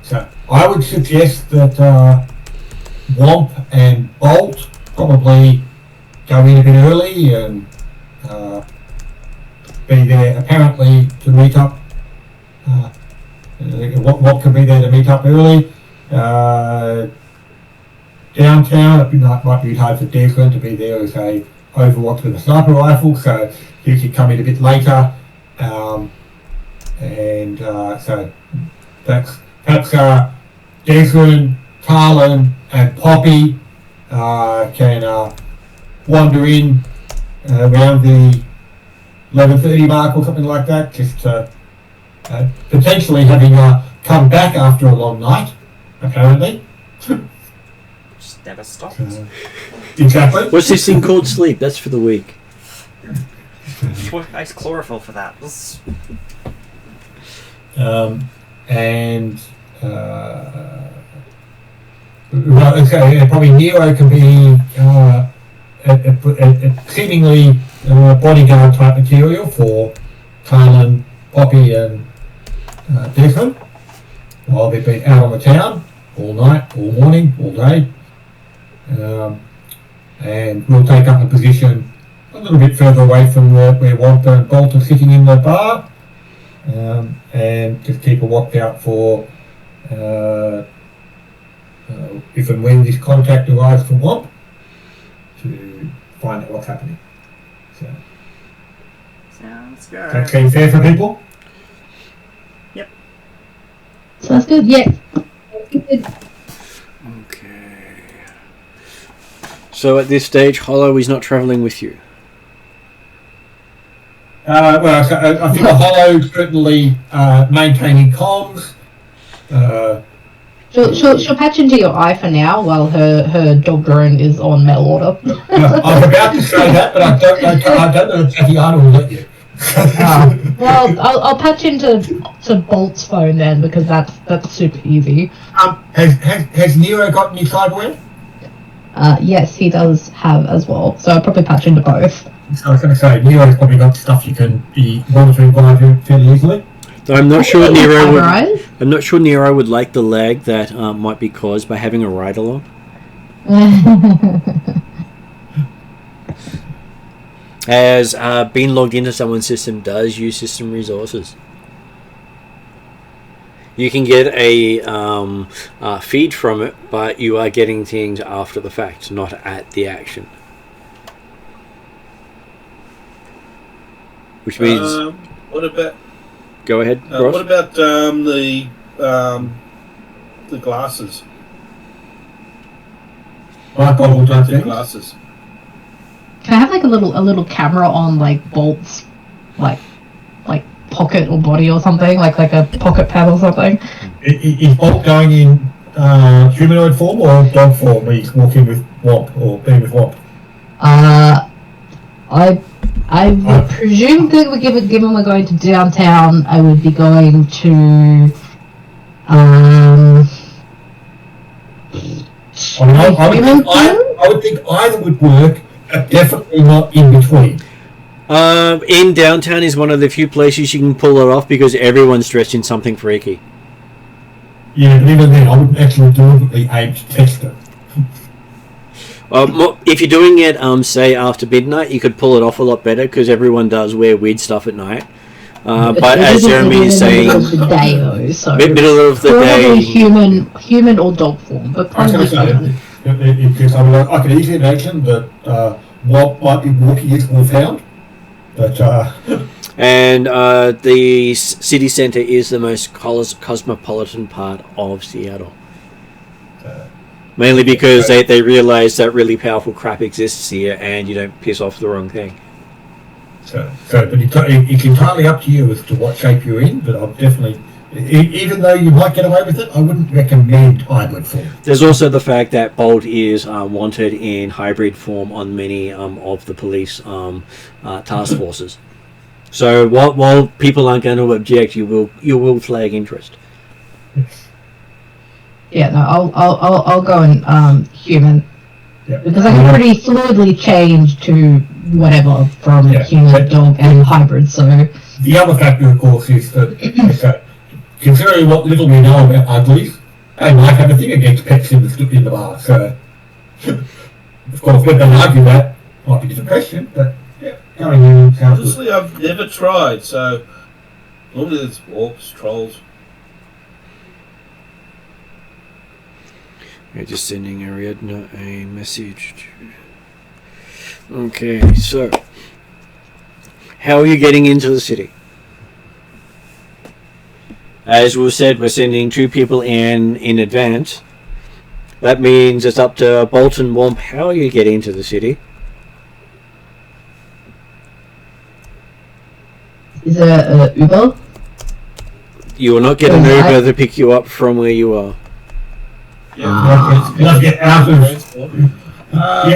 [SPEAKER 4] So I would suggest that Womp and Bolt probably go in a bit early and be there apparently to meet up. Womp can be there to meet up early. Downtown, it might be hard for Declan to be there as a overwatch with a sniper rifle, so he could come in a bit later. So perhaps Declan, Carlin, and Poppy can wander in around the 11:30 mark or something like that, just potentially having come back after a long night, apparently.
[SPEAKER 8] Just never stopped.
[SPEAKER 4] Exactly.
[SPEAKER 1] What's this thing called? Sleep. That's for the weak.
[SPEAKER 8] Nice chlorophyll for that.
[SPEAKER 4] Probably Nero can be seemingly bodyguard type material for Carlin, Poppy, and Declan while they've been out on the town all night, all morning, all day. And we'll take up a position a little bit further away from where Womp and Bolt are sitting in the bar, and just keep a watch out for if and when this contact arrives from Womp to find out what's happening. So,
[SPEAKER 8] sounds good.
[SPEAKER 4] that seems fair for people?
[SPEAKER 5] Sounds good. Yeah.
[SPEAKER 1] Okay. So at this stage, Hollow is not travelling with you.
[SPEAKER 4] I think the Hollow certainly maintaining comms.
[SPEAKER 5] She'll patch into your eye for now while her dog drone is on mail order.
[SPEAKER 4] I was about to say that, but I don't know if Tatiana will let you.
[SPEAKER 5] Well, I'll patch into Bolt's phone then because that's super easy.
[SPEAKER 4] Has Nero got any cyberware?
[SPEAKER 5] Yes, he does have as well. So I'll probably patch into both.
[SPEAKER 4] I was going to say Nero's probably got stuff you can be monitoring by fairly easily.
[SPEAKER 1] I'm not sure Nero would.
[SPEAKER 5] Right?
[SPEAKER 1] I'm not sure Nero would like the lag that might be caused by having a ride along. As being logged into someone's system does use system resources. You can get a feed from it, but you are getting things after the fact, not at the action. Which means...
[SPEAKER 3] what about...
[SPEAKER 1] Go ahead, Ross.
[SPEAKER 3] What about the glasses?
[SPEAKER 4] The
[SPEAKER 3] glasses.
[SPEAKER 5] Can I have like a little camera on like Bolt's like pocket or body or something, like a pocket pad or something?
[SPEAKER 4] Is Bolt going in humanoid form or dog form when he's walking with Womp or being with Womp?
[SPEAKER 5] I would presume that given we're going to downtown, I would be going to
[SPEAKER 4] I would think either would work, but definitely not in between.
[SPEAKER 1] In downtown is one of the few places you can pull it off because everyone's dressed in something freaky.
[SPEAKER 4] Yeah, but even then, I wouldn't actually deliberately aim to test it.
[SPEAKER 1] If you're doing it, say after midnight, you could pull it off a lot better because everyone does wear weird stuff at night. But as Jeremy is saying,
[SPEAKER 5] middle of the day though, so
[SPEAKER 1] middle of the day,
[SPEAKER 5] human or dog form, but
[SPEAKER 4] I was going
[SPEAKER 5] probably
[SPEAKER 4] to say, I can easily imagine that Womp might be walking into Wolfhound, but
[SPEAKER 1] And the city centre is the most cosmopolitan part of Seattle. Mainly because they realise that really powerful crap exists here and you don't piss off the wrong thing.
[SPEAKER 4] but it's entirely up to you as to what shape you're in, but I'm definitely, even though you might get away with it, I wouldn't recommend hybrid form.
[SPEAKER 1] There's also the fact that Bolt is wanted in hybrid form on many of the police task forces. So while people aren't going to object, you will flag interest.
[SPEAKER 5] Yeah, no, I'll go in human.
[SPEAKER 4] Yeah.
[SPEAKER 5] Because I can pretty fluidly change to whatever from human, dog, and hybrid, so...
[SPEAKER 4] The other factor, of course, is that considering what little we know about uglies, they might have a thing against pets in the bar, so... Of course, when they argue that, might be a different question, but yeah, going in sounds good.
[SPEAKER 3] Honestly, I've never tried, so... Normally it's orcs, trolls.
[SPEAKER 1] We're just sending Ariadna a message. Okay, so how are you getting into the city? As we said, we're sending 2 people in advance. That means it's up to Bolt and Womp. How are you getting into the city?
[SPEAKER 5] Is there an Uber?
[SPEAKER 1] You will not get an Uber to pick you up from where you are.
[SPEAKER 3] Yeah,
[SPEAKER 4] You have to get out of...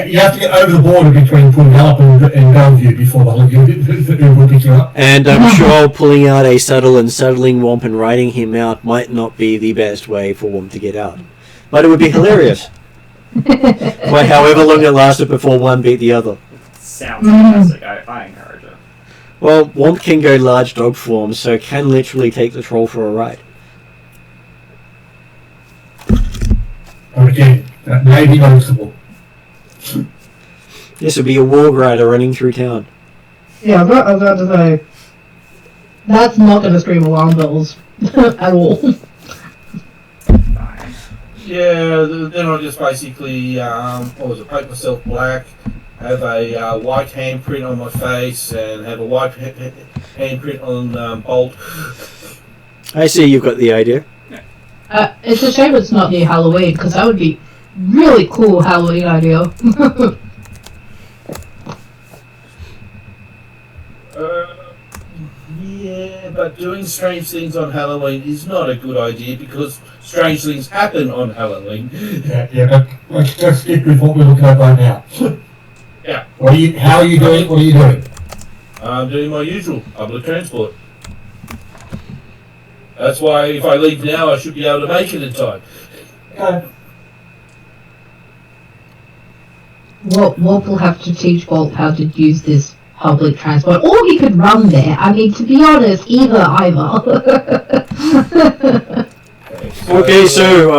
[SPEAKER 4] you have to get over the border between Punjab and Bellevue before the Uber will pick you up.
[SPEAKER 1] And I'm sure pulling out a saddle and saddling Womp and riding him out might not be the best way for Womp to get out. But it would be hilarious. For however long it lasted before one beat the other.
[SPEAKER 2] Sounds fantastic. I encourage it.
[SPEAKER 1] Well, Womp can go large dog form, so can literally take the troll for a ride.
[SPEAKER 4] Okay, that may be noticeable.
[SPEAKER 1] This would be a warg rider running through town.
[SPEAKER 5] Yeah, I was about to say, that's not going to scream alarm bells at all.
[SPEAKER 2] Fine.
[SPEAKER 3] Yeah, then I'll just basically, paint myself black, have a white handprint on my face, and have a white handprint on Bolt.
[SPEAKER 1] I see you've got the idea.
[SPEAKER 5] It's a shame it's not near Halloween, because that would be really cool Halloween idea.
[SPEAKER 3] Yeah, but doing strange things on Halloween is not a good idea because strange things happen on Halloween.
[SPEAKER 4] Yeah, but let's just stick with what we're looking at right now.
[SPEAKER 3] Yeah.
[SPEAKER 4] How are you doing? What are you doing?
[SPEAKER 3] I'm doing my usual public transport. That's why if I leave now, I should be able to make it in time.
[SPEAKER 5] Wolf will have to teach Bolt how to use this public transport, or he could run there. I mean, to be honest, either.
[SPEAKER 1] Okay, so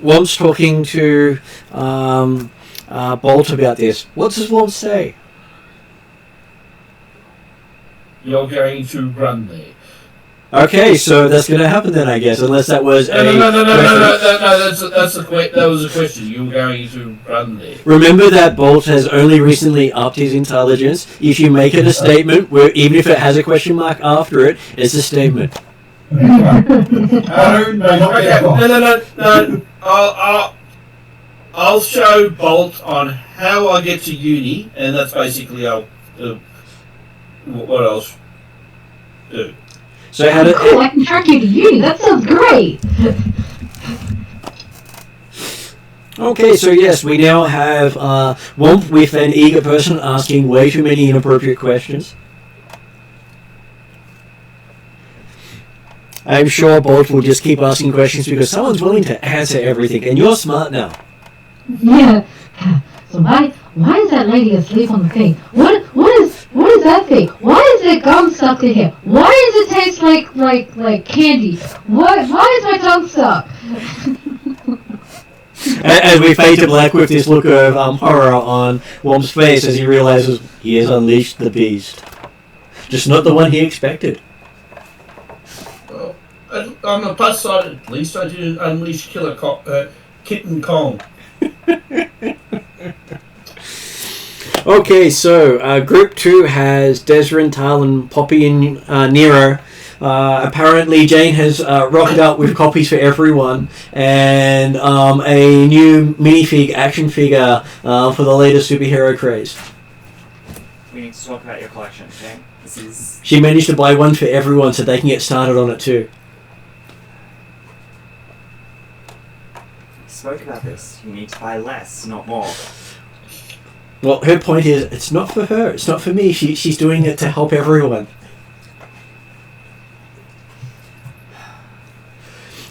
[SPEAKER 1] Womp's talking to Bolt about this. What does Womp say?
[SPEAKER 3] You're going to run there.
[SPEAKER 1] Okay, so that's going to happen then, I guess, unless that was
[SPEAKER 3] No, that was a question. You're going to run there.
[SPEAKER 1] Remember that Bolt has only recently upped his intelligence. If you make it a statement, even if it has a question mark after it, it's a statement.
[SPEAKER 3] I'll show Bolt on how I get to uni, and that's basically what else do.
[SPEAKER 1] So how did
[SPEAKER 5] cool, I can track you to uni. That sounds great.
[SPEAKER 1] Okay, so yes, we now have Womp with an eager person asking way too many inappropriate questions. I'm sure Bolt will just keep asking questions because someone's willing to answer everything, and you're smart now.
[SPEAKER 5] Yeah. So why is that lady asleep on the thing? What is that thing? Why is there gum stuck in here? Why does it taste like candy? Why is my tongue stuck?
[SPEAKER 1] As we fade to black with this look of horror on Womp's face as he realizes he has unleashed the beast. Just not the one he expected.
[SPEAKER 3] Well, on the plus side, at least I didn't unleash Kitten Kong.
[SPEAKER 1] Okay, so Group 2 has Desrin, Talon, Poppy, and Nero. Apparently, Jane has rocked up with copies for everyone and a new minifig action figure for the latest superhero craze.
[SPEAKER 8] We need to talk about your collection, okay? This is...
[SPEAKER 1] She managed to buy one for everyone so they can get started on it too.
[SPEAKER 8] We spoke about this. You need to buy less, not more.
[SPEAKER 1] Well, her point is, it's not for her, it's not for me, she's doing it to help everyone.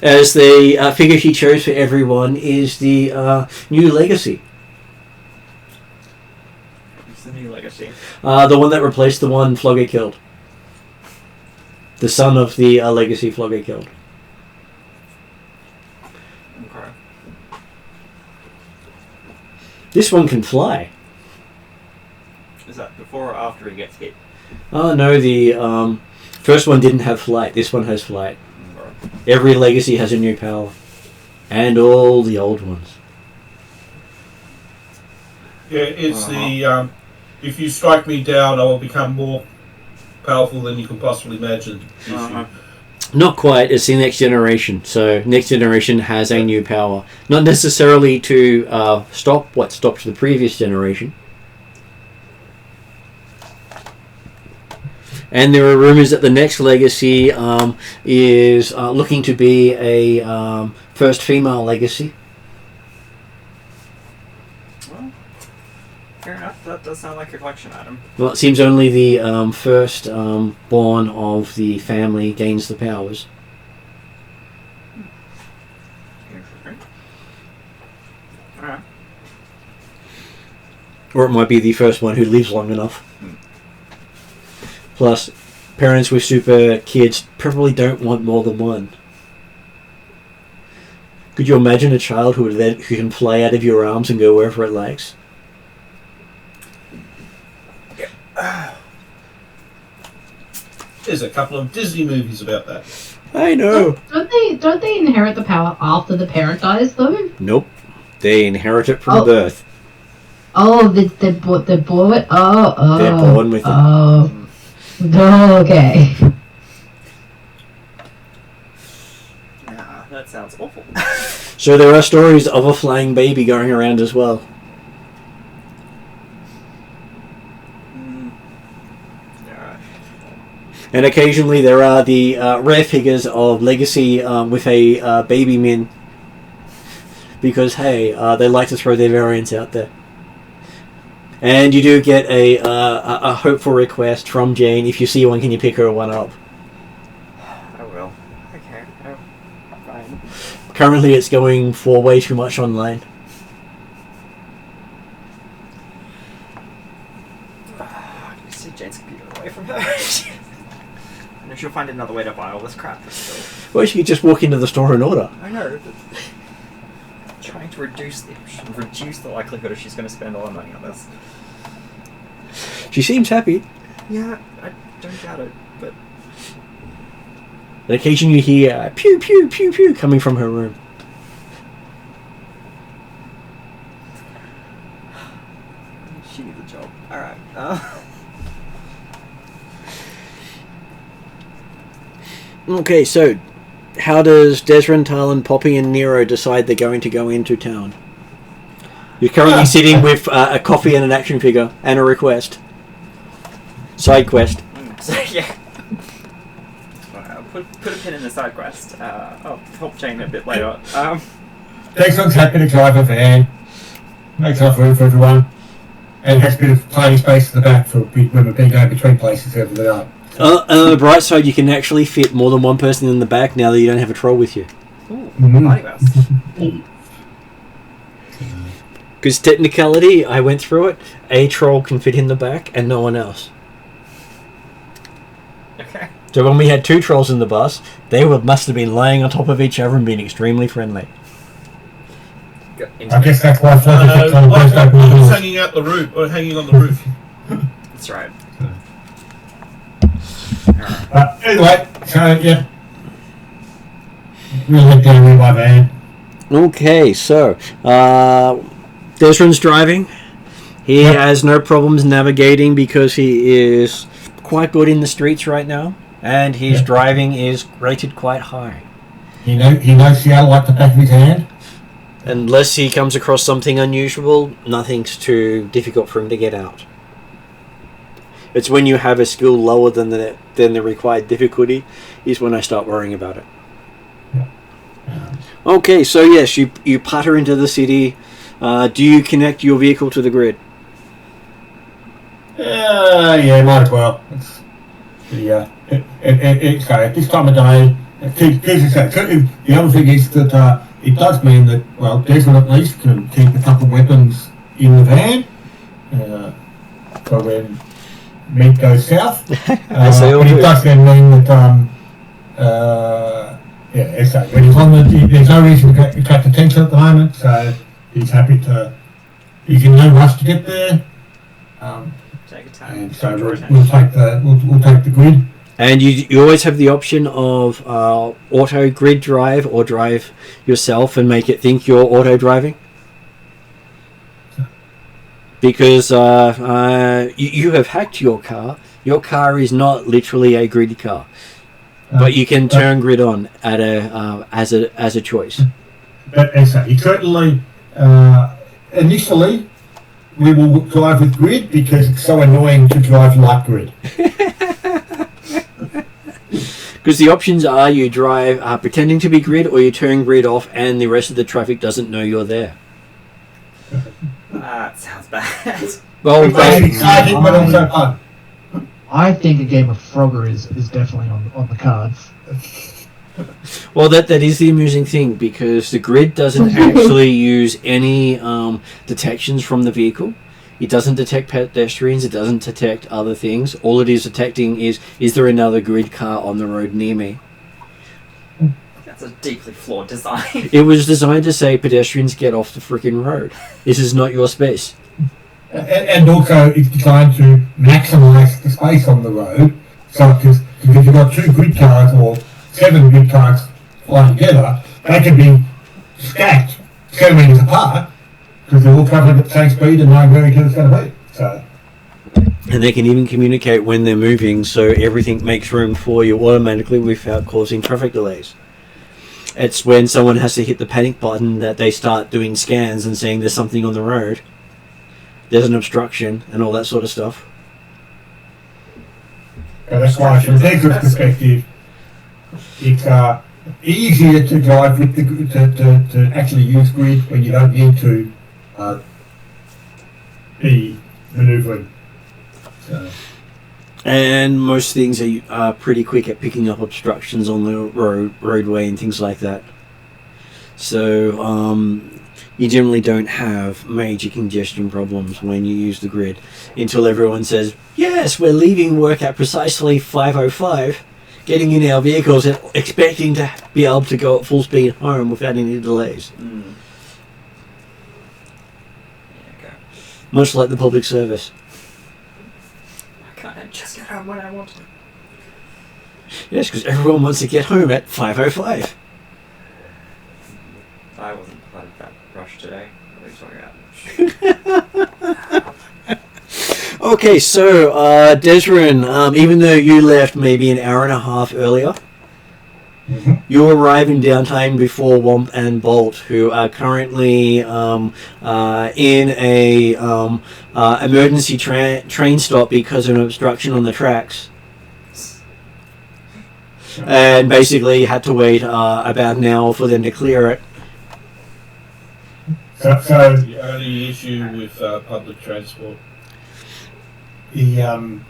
[SPEAKER 1] As the figure she chose for everyone is the new Legacy.
[SPEAKER 8] It's the new Legacy.
[SPEAKER 1] The one that replaced the one Flogger killed. The son of the Legacy Flogger killed.
[SPEAKER 8] Okay.
[SPEAKER 1] This one can fly.
[SPEAKER 8] Is that before or after he gets hit?
[SPEAKER 1] Oh no, the first one didn't have flight. This one has flight. Every Legacy has a new power. And all the old ones.
[SPEAKER 3] Yeah, it's the if you strike me down, I will become more powerful than you can possibly imagine.
[SPEAKER 1] Not quite. It's the next generation. So next generation has a new power. Not necessarily to stop what stopped the previous generation. And there are rumors that the next Legacy is looking to be a first female Legacy.
[SPEAKER 8] Well, fair enough. That does sound like your collection item.
[SPEAKER 1] Well, it seems only the first born of the family gains the powers.
[SPEAKER 8] Interesting. Alright.
[SPEAKER 1] Or it might be the first one who lives long enough. Plus, parents with super kids probably don't want more than one. Could you imagine a child who can fly out of your arms and go wherever it likes?
[SPEAKER 3] There's a couple of Disney movies about that.
[SPEAKER 1] I know.
[SPEAKER 5] Don't they inherit the power after the parent dies though?
[SPEAKER 1] Nope. They inherit it from birth.
[SPEAKER 5] Oh, they're born with. Oh.
[SPEAKER 1] They're born with it.
[SPEAKER 5] Oh. Okay.
[SPEAKER 8] Nah, that sounds awful.
[SPEAKER 1] So there are stories of a flying baby going around as well.
[SPEAKER 8] Alright.
[SPEAKER 1] And occasionally there are the rare figures of Legacy with a baby min. Because, hey, they like to throw their variants out there. And you do get a hopeful request from Jane. If you see one, can you pick her one up?
[SPEAKER 8] I will. Okay. Oh, fine.
[SPEAKER 1] Currently it's going for way too much online.
[SPEAKER 8] I see Jane's computer away from her. I know she'll find another way to buy all this crap. But still.
[SPEAKER 1] Well, she could just walk into the store and order.
[SPEAKER 8] I know. But trying to reduce the likelihood of she's going to spend all her money on this.
[SPEAKER 1] She seems happy.
[SPEAKER 8] Yeah, I don't doubt it, but...
[SPEAKER 1] And occasionally you hear pew pew pew pew coming from her room.
[SPEAKER 8] She needs a job. Alright.
[SPEAKER 1] Okay, so how does Desrin, Talon, Poppy and Nero decide they're going to go into town? You're currently sitting with a coffee and an action figure and a request. Side quest.
[SPEAKER 8] So, yeah. Put a pin in the side quest. I'll help Jane a bit later.
[SPEAKER 4] Dexon's happy to drive a van. Makes enough room for everyone. And has a bit of playing space in the back for when we're going between places every day.
[SPEAKER 1] On the bright side, you can actually fit more than one person in the back now that you don't have a troll with you.
[SPEAKER 8] Ooh, party bus.
[SPEAKER 1] Because technicality, I went through it, a troll can fit in the back and no one else.
[SPEAKER 8] Okay.
[SPEAKER 1] So when we had two trolls in the bus, they must have been laying on top of each other and being extremely friendly.
[SPEAKER 4] I guess that's why
[SPEAKER 3] It's hanging out the roof, or hanging on the roof.
[SPEAKER 8] That's right.
[SPEAKER 4] Anyway, so yeah. We'll head down with my van.
[SPEAKER 1] Okay, so Desrin's driving. He has no problems navigating because he is quite good in the streets right now, and his driving is rated quite high.
[SPEAKER 4] He knows Seattle like the back of his hand.
[SPEAKER 1] Unless he comes across something unusual, nothing's too difficult for him to get out. It's when you have a skill lower than the required difficulty is when I start worrying about it. Okay, so yes, you putter into the city. Do you connect your vehicle to the grid?
[SPEAKER 4] Yeah, might as well. It's at this time of day. The other thing is that it does mean that, well, Desmond at least can keep a couple of weapons in the van for when meat goes south. But it does then mean that, when he's on there's no reason to attract attention at the moment, so he's happy to, he's in no rush to get there.
[SPEAKER 8] Take a time.
[SPEAKER 4] And so we'll take the grid.
[SPEAKER 1] And you always have the option of auto grid drive or drive yourself and make it think you're auto driving. Because you have hacked your car. Your car is not literally a grid car, but you can turn grid on at as a choice.
[SPEAKER 4] But exactly, certainly initially we will drive with grid because it's so annoying to drive like grid.
[SPEAKER 1] Because the options are you drive pretending to be grid, or you turn grid off and the rest of the traffic doesn't know you're there.
[SPEAKER 8] That sounds bad.
[SPEAKER 1] Well,
[SPEAKER 4] exciting, but also fun.
[SPEAKER 7] I think a game of Frogger is definitely on the cards.
[SPEAKER 1] Well, that is the amusing thing, because the grid doesn't actually use any detections from the vehicle. It doesn't detect pedestrians, it doesn't detect other things. All it is detecting is there another grid car on the road near me?
[SPEAKER 8] That's a deeply flawed design.
[SPEAKER 1] It was designed to say pedestrians get off the freaking road. This is not your space.
[SPEAKER 4] And also it's designed to maximise the space on the road. So because if you've got 2 grid cars or 7 grid cars flying together, they can be stacked 7 metres apart because they're all travelling at the same speed and knowing where each other's going to be. So.
[SPEAKER 1] And they can even communicate when they're moving, so everything makes room for you automatically without causing traffic delays. It's when someone has to hit the panic button that they start doing scans and saying there's something on the road, there's an obstruction, and all that sort of stuff.
[SPEAKER 4] That's why, from Tegra's perspective, it's easier to drive with to actually use grid when you don't need to be manoeuvring. So.
[SPEAKER 1] And most things are pretty quick at picking up obstructions on the roadway and things like that. So you generally don't have major congestion problems when you use the grid until everyone says, yes, we're leaving work at precisely 5:05, getting in our vehicles and expecting to be able to go at full speed home without any delays.
[SPEAKER 8] Yeah, okay.
[SPEAKER 1] Much like the public service.
[SPEAKER 8] Can't I just get home when I want to?
[SPEAKER 1] Yes, because everyone wants to get home at 5:05.
[SPEAKER 8] I wasn't part of that rush today. What are you talking about?
[SPEAKER 1] Okay, so Desrin, even though you left maybe an hour and a half earlier, you arrive in downtime before Womp and Bolt, who are currently in a emergency train stop because of an obstruction on the tracks, and basically had to wait about an hour for them to clear it.
[SPEAKER 3] So the only issue with public transport.
[SPEAKER 4] So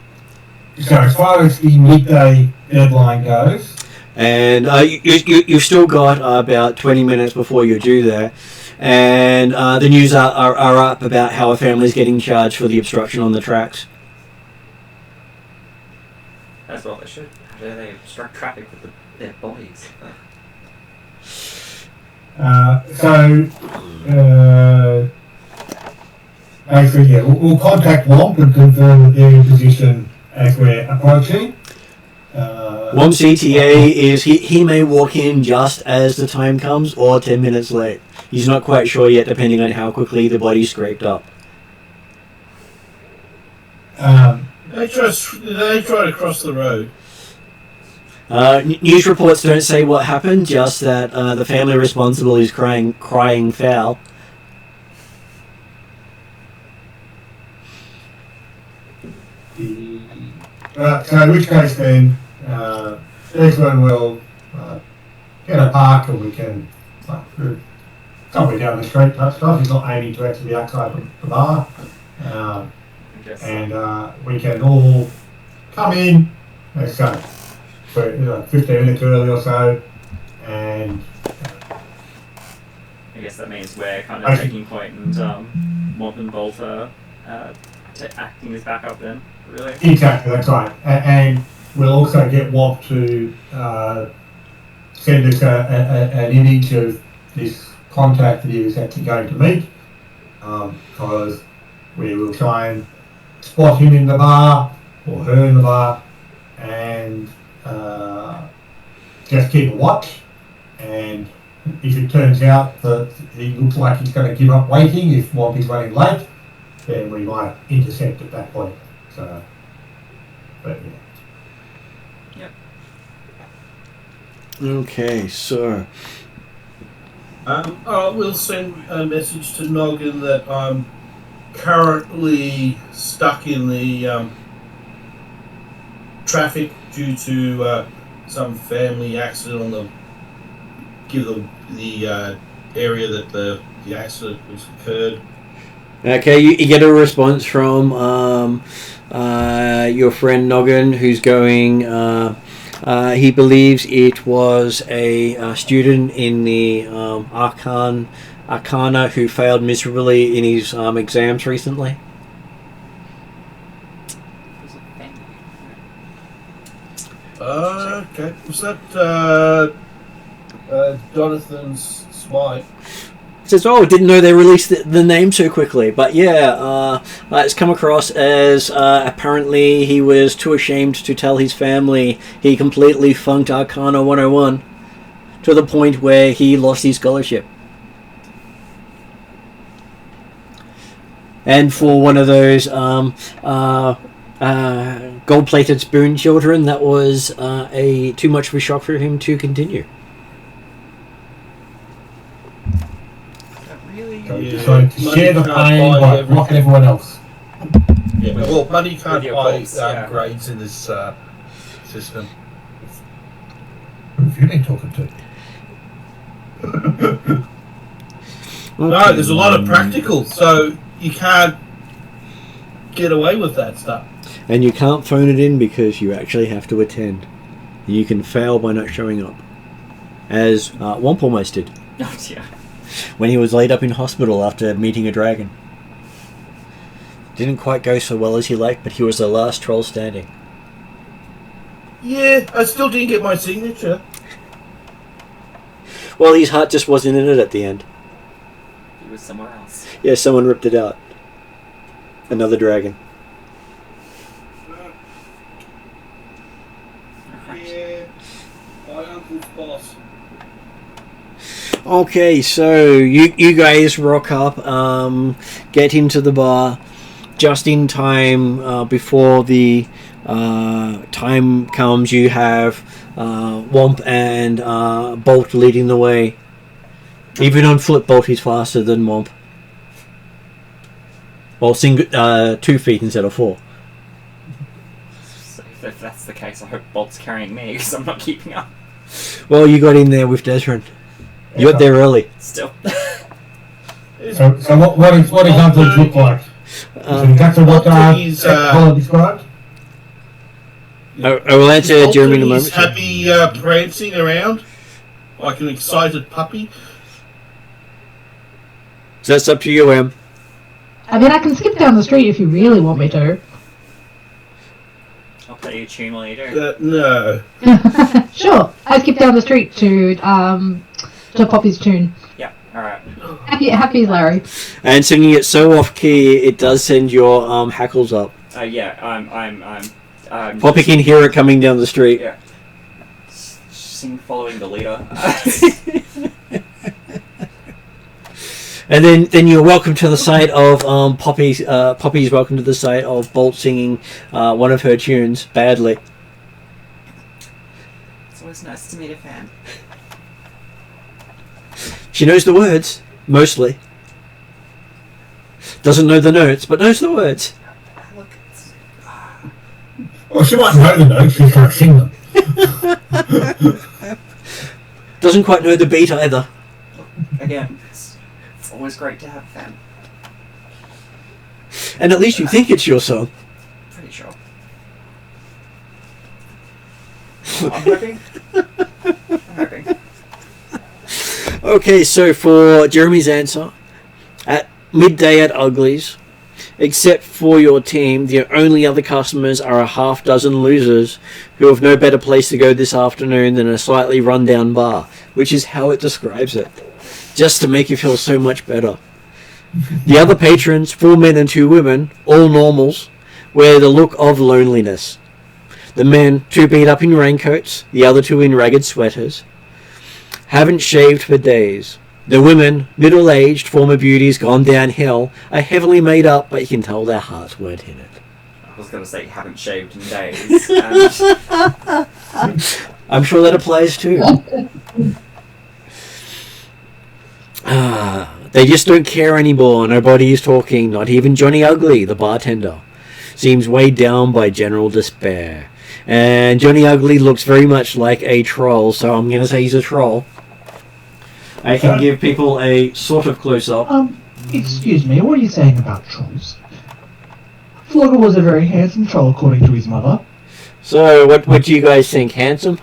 [SPEAKER 4] as far as the midday deadline goes,
[SPEAKER 1] and you've still got about 20 minutes before you're due there, and the news are up about how a family's getting charged for the obstruction on the tracks.
[SPEAKER 8] As well they should. How do they obstruct traffic with their bodies?
[SPEAKER 4] Basically, yeah, we'll contact Womp and confirm that they're in position as we're approaching.
[SPEAKER 1] Womp's ETA is he may walk in just as the time comes or 10 minutes late. He's not quite sure yet, depending on how quickly the body's scraped up.
[SPEAKER 3] They try to cross the road.
[SPEAKER 1] News reports don't say what happened, just that the family responsible is crying foul.
[SPEAKER 4] So in which case then, Declan will get a park and we can somewhere down the street type stuff. He's not aiming to actually be outside the bar. And we can all come in, let's go, for 15 minutes early or so, and
[SPEAKER 2] I guess that means we're kind of taking point and Womp and Bolt are acting as backup then, really?
[SPEAKER 4] Exactly, that's right. And we'll also get Womp to send us an image of this contact that he was actually going to meet, because we will try and spot him in the bar, or her in the bar, and just keep a watch. And if it turns out that he looks like he's going to give up waiting, if Womp is running late, then we might intercept at that point. So, but yeah.
[SPEAKER 2] Yep.
[SPEAKER 1] Okay, so
[SPEAKER 3] We'll send a message to Noggin that I'm currently stuck in the traffic due to some family accident on the area that the accident was occurred.
[SPEAKER 1] okay, you get a response from your friend Noggin, who's going. He believes it was a student in the Arcana who failed miserably in his exams recently.
[SPEAKER 3] Okay. Was that Jonathan's Smite?
[SPEAKER 1] Says, oh, didn't know they released the name so quickly. But yeah, it's come across as apparently he was too ashamed to tell his family he completely funked Arcana 101 to the point where he lost his scholarship. And for one of those gold-plated spoon children, that was too much of a shock for him to continue.
[SPEAKER 4] So to share the pain but not everyone else.
[SPEAKER 3] Yeah, well, money can't
[SPEAKER 2] With your
[SPEAKER 3] buy
[SPEAKER 2] goals, yeah.
[SPEAKER 3] grades in this system.
[SPEAKER 4] Who've you been talking to?
[SPEAKER 3] No, there's a lot of practical, so you can't get away with that stuff.
[SPEAKER 1] And you can't phone it in because you actually have to attend. You can fail by not showing up. As Womp almost did.
[SPEAKER 2] Oh dear.
[SPEAKER 1] When he was laid up in hospital after meeting a dragon. Didn't quite go so well as he liked, but he was the last troll standing.
[SPEAKER 3] Yeah, I still didn't get my signature.
[SPEAKER 1] Well, his heart just wasn't in it at the end.
[SPEAKER 2] He was somewhere else.
[SPEAKER 1] Yeah, someone ripped it out. Another dragon.
[SPEAKER 3] Yeah, my uncle's boss.
[SPEAKER 1] Okay, so you guys rock up, get into the bar just in time before the time comes. You have Womp and Bolt leading the way. Even on foot, Bolt is faster than Womp. Well, 2 feet instead of 4.
[SPEAKER 2] So if that's the case, I hope Bolt's carrying me because I'm not keeping up.
[SPEAKER 1] Well, you got in there with Desmond. You got there early.
[SPEAKER 2] Still.
[SPEAKER 4] So what does Hunters look like? Exactly what Colin described?
[SPEAKER 1] I will answer Jeremy in a moment.
[SPEAKER 3] He's happy prancing around like an excited puppy.
[SPEAKER 1] So that's up to you, Em.
[SPEAKER 5] I mean, I can skip down the street if you really want me to.
[SPEAKER 2] I'll play you a tune while you do.
[SPEAKER 3] No.
[SPEAKER 5] Sure, I skip down the street to Poppy's tune.
[SPEAKER 2] Yeah, alright.
[SPEAKER 5] Happy Larry.
[SPEAKER 1] And singing it so off key, it does send your hackles up.
[SPEAKER 2] Yeah, I'm
[SPEAKER 1] Poppy can hear it coming down the street.
[SPEAKER 2] Yeah. Sing following the leader.
[SPEAKER 1] And then you're welcome to the site of Poppy's welcome to the site of Bolt singing one of her tunes badly.
[SPEAKER 8] It's always nice to meet a fan.
[SPEAKER 1] She knows the words, mostly. Doesn't know the notes, but knows the words.
[SPEAKER 8] Look, it's...
[SPEAKER 4] Well, she might know the notes, she can't sing them.
[SPEAKER 1] Doesn't quite know the beat either.
[SPEAKER 8] Again, it's always great to have a fan.
[SPEAKER 1] And at least you think it's your song.
[SPEAKER 8] Pretty sure. I'm hoping. I'm hoping.
[SPEAKER 1] Okay, so for Jeremy's answer, at midday at Ugly's, except for your team, the only other customers are a half dozen losers who have no better place to go this afternoon than a slightly run-down bar, which is how it describes it, just to make you feel so much better. The other patrons, 4 men and 2 women, all normals, wear the look of loneliness. The men, 2 beat up in raincoats, the other 2 in ragged sweaters, haven't shaved for days. The women, middle-aged, former beauties gone downhill, are heavily made up, but you can tell their hearts weren't in it.
[SPEAKER 8] I was going to say haven't shaved in days. And...
[SPEAKER 1] I'm sure that applies too. They just don't care anymore. Nobody is talking, not even Johnny Ugly, the bartender. Seems weighed down by general despair. And Johnny Ugly looks very much like a troll, so I'm going to say he's a troll. I can give people a sort of close-up.
[SPEAKER 7] Excuse me, what are you saying about trolls? Flogger was a very handsome troll, according to his mother.
[SPEAKER 1] So, what do you guys think? Handsome?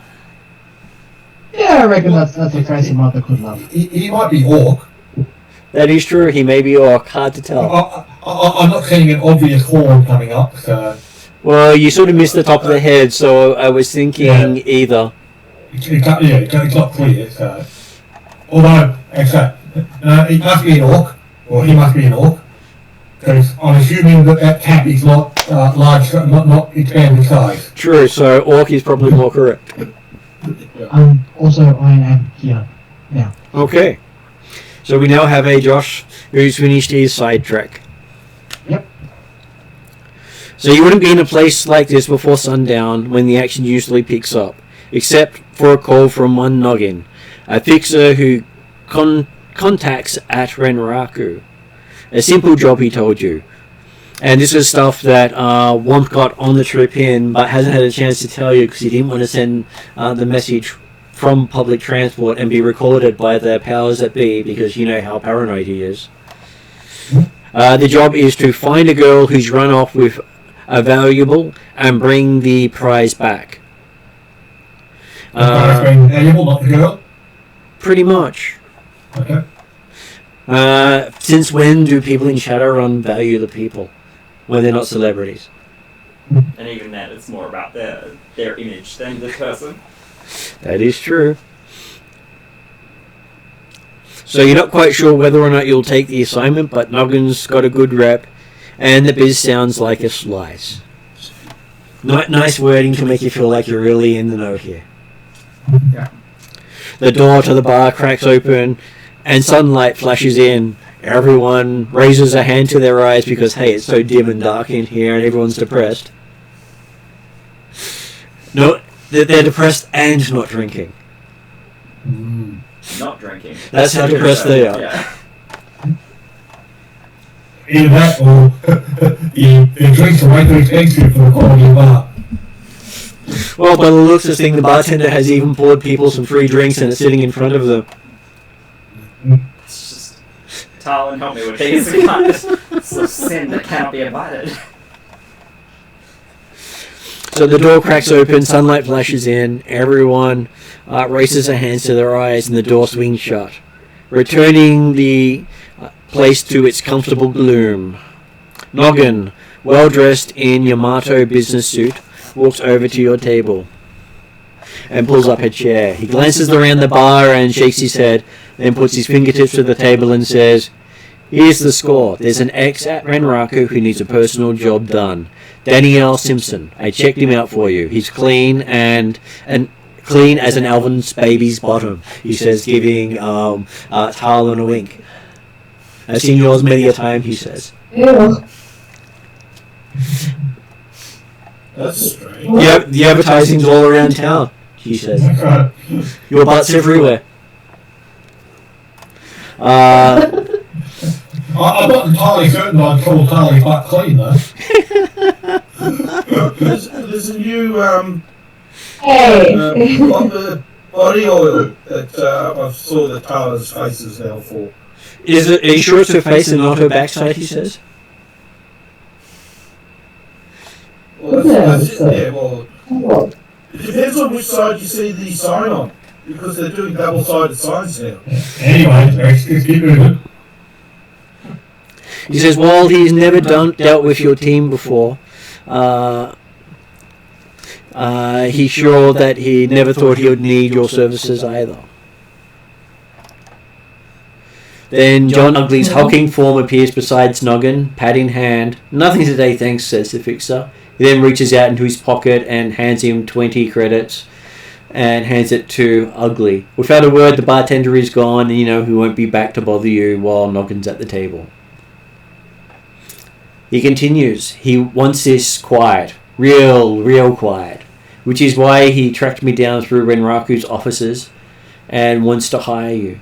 [SPEAKER 7] Yeah, I reckon that's a crazy mother could love.
[SPEAKER 4] He might be orc.
[SPEAKER 1] That is true, he may be orc, hard to tell.
[SPEAKER 4] I'm not seeing an obvious horn coming up, so...
[SPEAKER 1] Well, you sort of missed the top of the head, so I was thinking either.
[SPEAKER 4] It's not clear, so... Although, it must be an orc, or he must be an orc, because I'm assuming that cat is not large, not expanded size.
[SPEAKER 1] True, so orc is probably more correct.
[SPEAKER 7] Also, I am here now.
[SPEAKER 1] Okay. So we now have a Josh who's finished his side trek.
[SPEAKER 7] Yep.
[SPEAKER 1] So you wouldn't be in a place like this before sundown when the action usually picks up, except for a call from one noggin, a fixer who contacts at Renraku. A simple job, he told you. And this is stuff that Womp got on the trip in, but hasn't had a chance to tell you because he didn't want to send the message from public transport and be recorded by the powers that be, because you know how paranoid he is. The job is to find a girl who's run off with a valuable and bring the prize back.
[SPEAKER 4] Valuable, not the girl?
[SPEAKER 1] Pretty much.
[SPEAKER 4] Okay.
[SPEAKER 1] Since when do people in Shadowrun value the people when they're not celebrities?
[SPEAKER 2] And even then, it's more about their image than the person.
[SPEAKER 1] That is true. So you're not quite sure whether or not you'll take the assignment, but Noggin's got a good rep, and the biz sounds like a slice. Nice wording to make you feel like you're really in the know here.
[SPEAKER 8] Yeah.
[SPEAKER 1] The door to the bar cracks open, and sunlight flashes in. Everyone raises a hand to their eyes because, hey, it's so dim and dark in here and everyone's depressed. No, they're depressed and not drinking.
[SPEAKER 2] Not drinking.
[SPEAKER 1] That's how depressed they are.
[SPEAKER 2] Yeah.
[SPEAKER 4] Either that or the drinks are way too expensive for the quality of bar.
[SPEAKER 1] Well, by the looks of this thing, the bartender has even poured people some free drinks and it's sitting in front of them.
[SPEAKER 2] It's just... Talon, help me with these. It's a sin that cannot be abided.
[SPEAKER 1] So the door cracks open, sunlight flashes in, everyone races their hands to their eyes, and the door swings shut, returning the place to its comfortable gloom. Noggin, well dressed in Yamato business suit, walks over to your table and pulls up a chair. He glances around the bar and shakes his head, then puts his fingertips to the table and says, "Here's the score. There's an ex at Renraku who needs a personal job done. Danielle Simpson. I checked him out for you. He's clean and clean as an elven's baby's bottom," he says, giving Harlan a wink. I've seen yours many a time, he says.
[SPEAKER 5] Ew.
[SPEAKER 3] That's strange.
[SPEAKER 1] Yeah, the advertising's all around town, he says. Your butt's everywhere.
[SPEAKER 4] I'm not entirely certain I'd call Harley quite clean though.
[SPEAKER 3] There's a new
[SPEAKER 5] Hey.
[SPEAKER 3] body oil that I saw the Tara's faces now for.
[SPEAKER 1] Are you sure it's her face and not her backside, he says?
[SPEAKER 3] Well, that's it. Yeah, well, it depends on which side you see the sign on, because they're doing double-sided signs now.
[SPEAKER 4] Anyway, let's keep moving.
[SPEAKER 1] He says, while he's never dealt with your team before, he's sure that he never thought he would need your services either. Then John Ugly's hulking form appears beside Noggin, pad in hand. Nothing today, thanks, says the fixer. He then reaches out into his pocket and hands him 20 credits and hands it to Ugly. Without a word, the bartender is gone, and you know he won't be back to bother you while Noggin's at the table. He continues, he wants this quiet, real quiet, which is why he tracked me down through Renraku's offices and wants to hire you.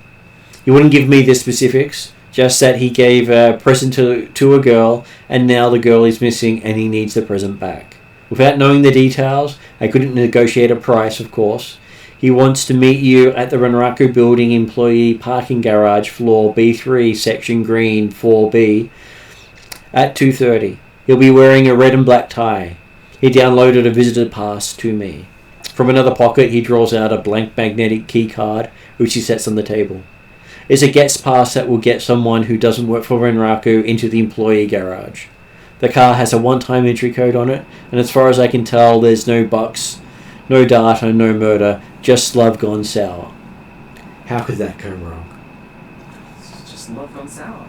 [SPEAKER 1] He wouldn't give me the specifics, just that he gave a present to a girl, and now the girl is missing and he needs the present back. Without knowing the details, I couldn't negotiate a price, of course. He wants to meet you at the Renraku Building Employee Parking Garage, floor B3, section green, 4B, at 2:30. He'll be wearing a red and black tie. He downloaded a visitor pass to me. From another pocket, he draws out a blank magnetic key card, which he sets on the table. It's a guest pass that will get someone who doesn't work for Renraku into the employee garage. The car has a one-time entry code on it, and as far as I can tell, there's no bucks, no data, no murder, just love gone sour. How could that go wrong?
[SPEAKER 2] It's just love gone sour.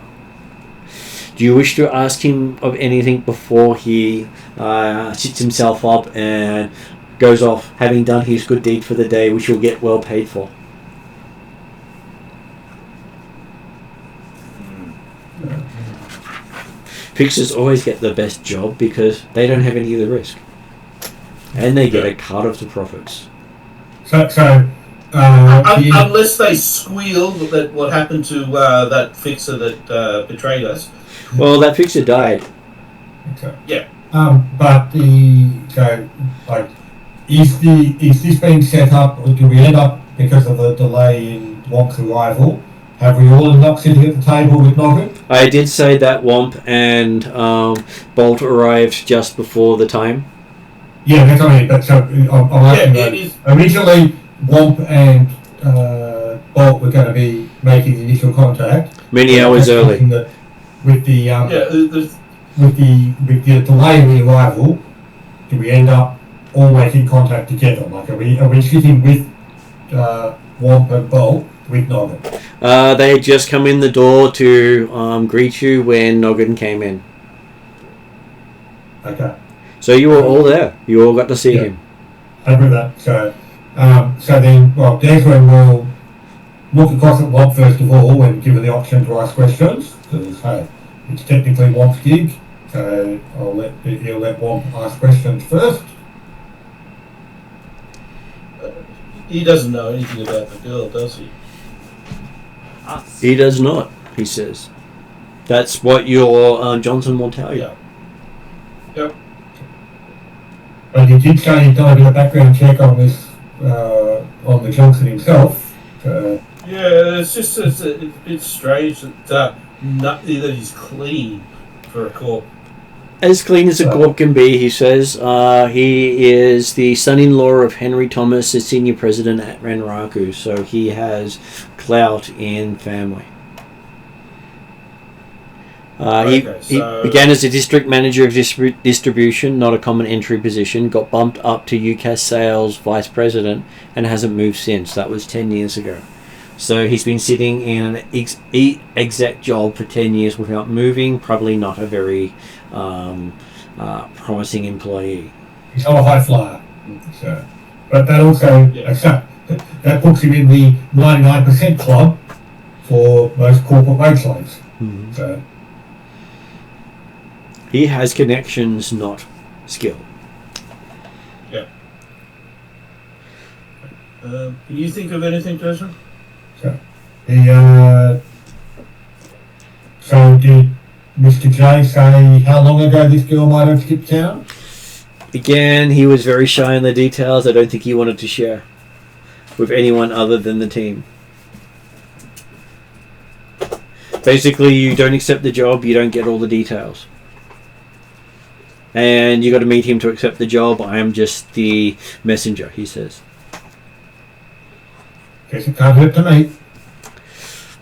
[SPEAKER 1] Do you wish to ask him of anything before he sits himself up and goes off, having done his good deed for the day, which he'll get well paid for? Fixers always get the best job because they don't have any of the risk. And they get a cut of the profits.
[SPEAKER 3] Unless they squeal that what happened to that fixer that betrayed us.
[SPEAKER 1] Well, that fixer died.
[SPEAKER 4] Okay.
[SPEAKER 3] Yeah.
[SPEAKER 4] But is this being set up, or do we end up, because of the delay in Wonk's arrival, have we all ended up sitting at the table with Noggin?
[SPEAKER 1] I did say that Womp and Bolt arrived just before the time.
[SPEAKER 4] Yeah, that's what I mean. But so I'm asking originally, Womp and Bolt were going to be making the initial contact.
[SPEAKER 1] Many hours early.
[SPEAKER 4] With the delay in the arrival, do we end up all making contact together? Like, are we sitting with Womp and Bolt with Noggin?
[SPEAKER 1] They had just come in the door to greet you when Noggin came in.
[SPEAKER 4] Okay.
[SPEAKER 1] So you were all there. You all got to see him.
[SPEAKER 4] I agree with that. So then, Desmond will look across at Womp first of all and give her the option to ask questions, because it's technically Womp's gig. So he'll let Womp ask questions first.
[SPEAKER 3] He doesn't know anything about the girl, does he?
[SPEAKER 2] Us.
[SPEAKER 1] He does not, he says. That's what your Johnson will tell you.
[SPEAKER 3] Yep.
[SPEAKER 4] But he did say he'd done a bit of background check on this, on the Johnson himself.
[SPEAKER 3] Yeah, it's just it's a bit strange that he's clean for a corp.
[SPEAKER 1] As clean as a corp can be, he says. He is the son-in-law of Henry Thomas, the senior president at Renraku, so he has clout in family. He began as a district manager of distribution, not a common entry position, got bumped up to UCAS sales vice president, and hasn't moved since. That was 10 years ago. So he's been sitting in an exec job for 10 years without moving, probably not a very promising employee.
[SPEAKER 4] He's not a high flyer. So, but that also that puts him in the 99% club for most corporate wage slaves.
[SPEAKER 1] Mhm.
[SPEAKER 4] So,
[SPEAKER 1] He has connections, not skill.
[SPEAKER 3] Can you think of anything, Jason?
[SPEAKER 4] So did Mr. J say how long ago this girl might have skipped town?
[SPEAKER 1] Again, he was very shy in the details. I don't think he wanted to share with anyone other than the team. Basically, you don't accept the job, you don't get all the details. And you got to meet him to accept the job. I am just the messenger, he says.
[SPEAKER 4] Guess it can't hurt to meet.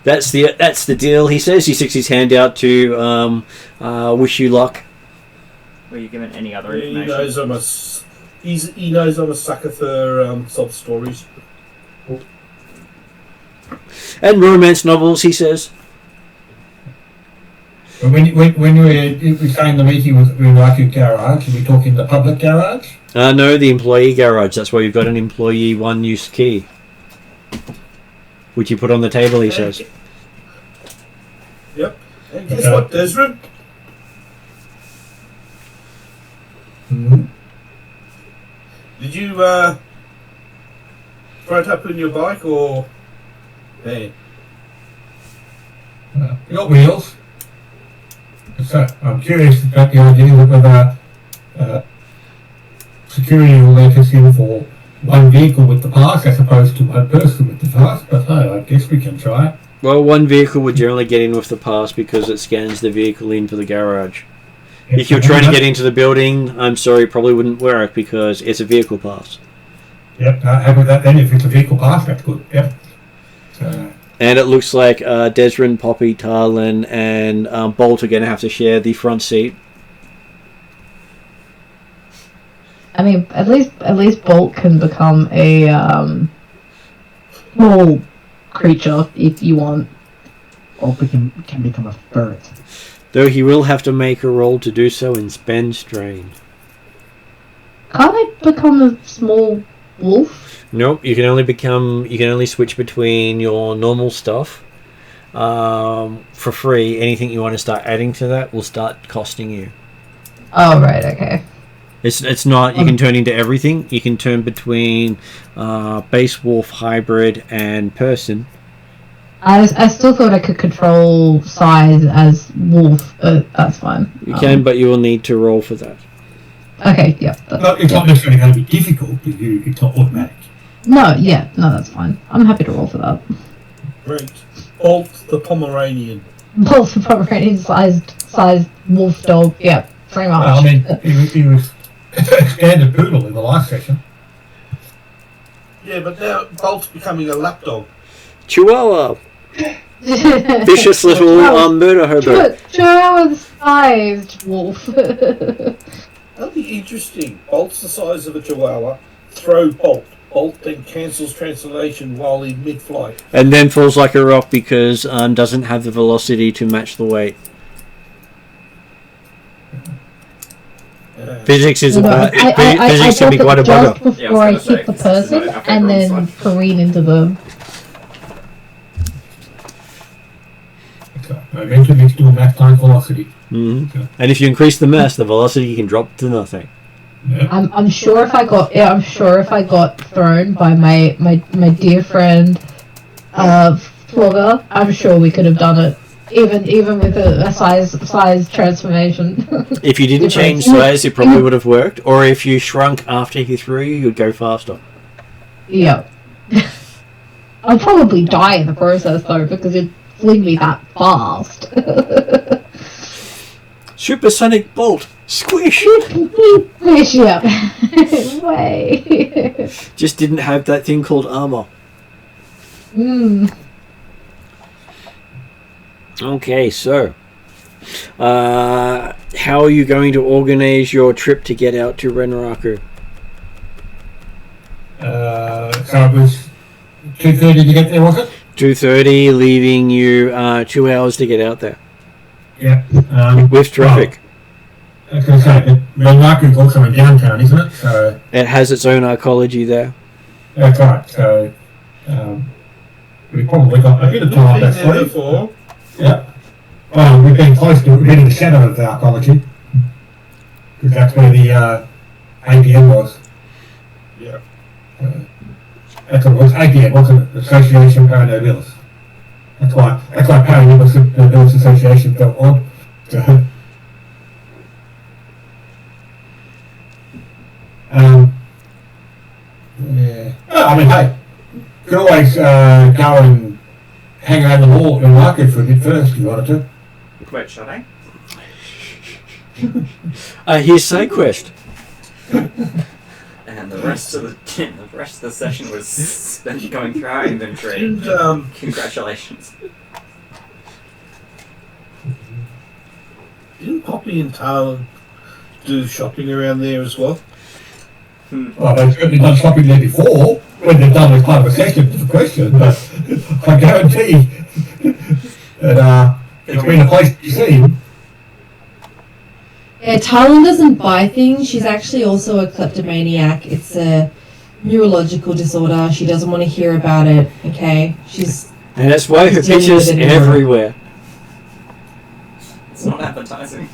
[SPEAKER 1] That's the deal, he says. He sticks his hand out to wish you luck.
[SPEAKER 8] Were you given any other
[SPEAKER 3] He
[SPEAKER 8] information?
[SPEAKER 3] knows he knows I'm a sucker for sob stories.
[SPEAKER 1] And romance novels, he says.
[SPEAKER 4] But when we were saying the meeting was we like your garage, are we talking the public garage?
[SPEAKER 1] No, the employee garage. That's why you've got an employee one-use key. Which you put on the table, he says.
[SPEAKER 3] Yep. And guess what, Desmond?
[SPEAKER 4] Mm-hmm.
[SPEAKER 3] Did you throw it up in your bike or? Hey.
[SPEAKER 4] You got wheels. So I'm curious about the idea that whether security will let us in for one vehicle with the pass as opposed to one person with the pass, but hey, I guess we can try.
[SPEAKER 1] Well, one vehicle would generally get in with the pass because it scans the vehicle in for the garage. If you're trying to get into the building, I'm sorry, probably wouldn't work because it's a vehicle pass.
[SPEAKER 4] Yep, how about that then? If it's a vehicle pass, that's good. Yep. So,
[SPEAKER 1] And it looks like Desrin, Poppy, Tarlin, and Bolt are going to have to share the front seat.
[SPEAKER 5] I mean, at least Bolt can become a small creature if you want.
[SPEAKER 7] Or we can become a ferret.
[SPEAKER 1] Though he will have to make a roll to do so in spend strain.
[SPEAKER 5] Can't I become a small wolf?
[SPEAKER 1] Nope, you can only switch between your normal stuff for free. Anything you want to start adding to that will start costing you.
[SPEAKER 5] Oh right, okay.
[SPEAKER 1] It's not. You can turn into everything. You can turn between base wolf, hybrid, and person.
[SPEAKER 5] I still thought I could control size as wolf, but that's fine.
[SPEAKER 1] You can, but you will need to roll for that.
[SPEAKER 5] Okay, yep.
[SPEAKER 4] it's not necessarily going to be difficult, but it's not automatic.
[SPEAKER 5] No, that's fine. I'm happy to roll for that.
[SPEAKER 3] Great. Bolt the Pomeranian.
[SPEAKER 5] Bolt the Pomeranian sized wolf dog. Yeah, pretty much.
[SPEAKER 4] Well, I mean, he was a standard poodle in the last session.
[SPEAKER 3] Yeah, but now Bolt's becoming a lapdog.
[SPEAKER 1] Chihuahua. Vicious little murder hobo.
[SPEAKER 5] Chihuahua-sized wolf.
[SPEAKER 3] That'll be interesting. Bolt's the size of a chihuahua. Throw Bolt. Bolt then cancels translation while in mid-flight.
[SPEAKER 1] And then falls like a rock because doesn't have the velocity to match the weight. Physics is physics can be quite a bugger.
[SPEAKER 5] Just before I hit the person and then careen into them.
[SPEAKER 4] Momentum is still max times velocity.
[SPEAKER 1] Mm-hmm. And if you increase the mass, the velocity can drop to nothing.
[SPEAKER 4] Yeah.
[SPEAKER 5] I'm sure if I got thrown by my dear friend Flogger, I'm sure we could have done it. Even with a size transformation.
[SPEAKER 1] If you didn't change size, it probably would have worked. Or if you shrunk after he threw you, you'd go faster.
[SPEAKER 5] Yeah. I'll probably die in the process though because it'd fling me that fast.
[SPEAKER 1] Supersonic bolt, squish.
[SPEAKER 5] Squish, yeah. Way.
[SPEAKER 1] Just didn't have that thing called armor. Okay, so how are you going to organize your trip to get out to Renraku?
[SPEAKER 4] So it was 2:30 to get there, was it?
[SPEAKER 1] 2:30, leaving you 2 hours to get out there.
[SPEAKER 4] Yeah.
[SPEAKER 1] With traffic.
[SPEAKER 4] Well, I was going to say, Renraku is also in downtown, isn't it? So
[SPEAKER 1] It has its own arcology there.
[SPEAKER 4] that's right. So We probably got a bit of time
[SPEAKER 3] Been
[SPEAKER 4] that
[SPEAKER 3] there
[SPEAKER 4] sleep.
[SPEAKER 3] before.
[SPEAKER 4] Yeah. Well, we've been close to hitting the shadow of the archaeology. Because that's where the APM was.
[SPEAKER 3] Yeah.
[SPEAKER 4] That's what it was. APM wasn't it? Association Paranobilis. That's why Paranobilis Association felt odd. So, yeah. Well, I mean, hey, you could always go and hang around the mall in market for a bit first if you wanted to.
[SPEAKER 2] Wait, should I?
[SPEAKER 1] Here's side quest.
[SPEAKER 2] And the rest of the session was spent going through our inventory.
[SPEAKER 3] Didn't
[SPEAKER 2] Congratulations.
[SPEAKER 3] Poppy and Tyler do shopping around there as well?
[SPEAKER 4] Well, they've certainly done shopping there before, when they've done as part of a session, it's a question, but I guarantee that it's been a place to be seen.
[SPEAKER 6] Yeah, Talon doesn't buy things. She's actually also a kleptomaniac. It's a neurological disorder. She doesn't want to hear about it, okay?
[SPEAKER 1] And that's why her picture's everywhere.
[SPEAKER 2] It's not advertising.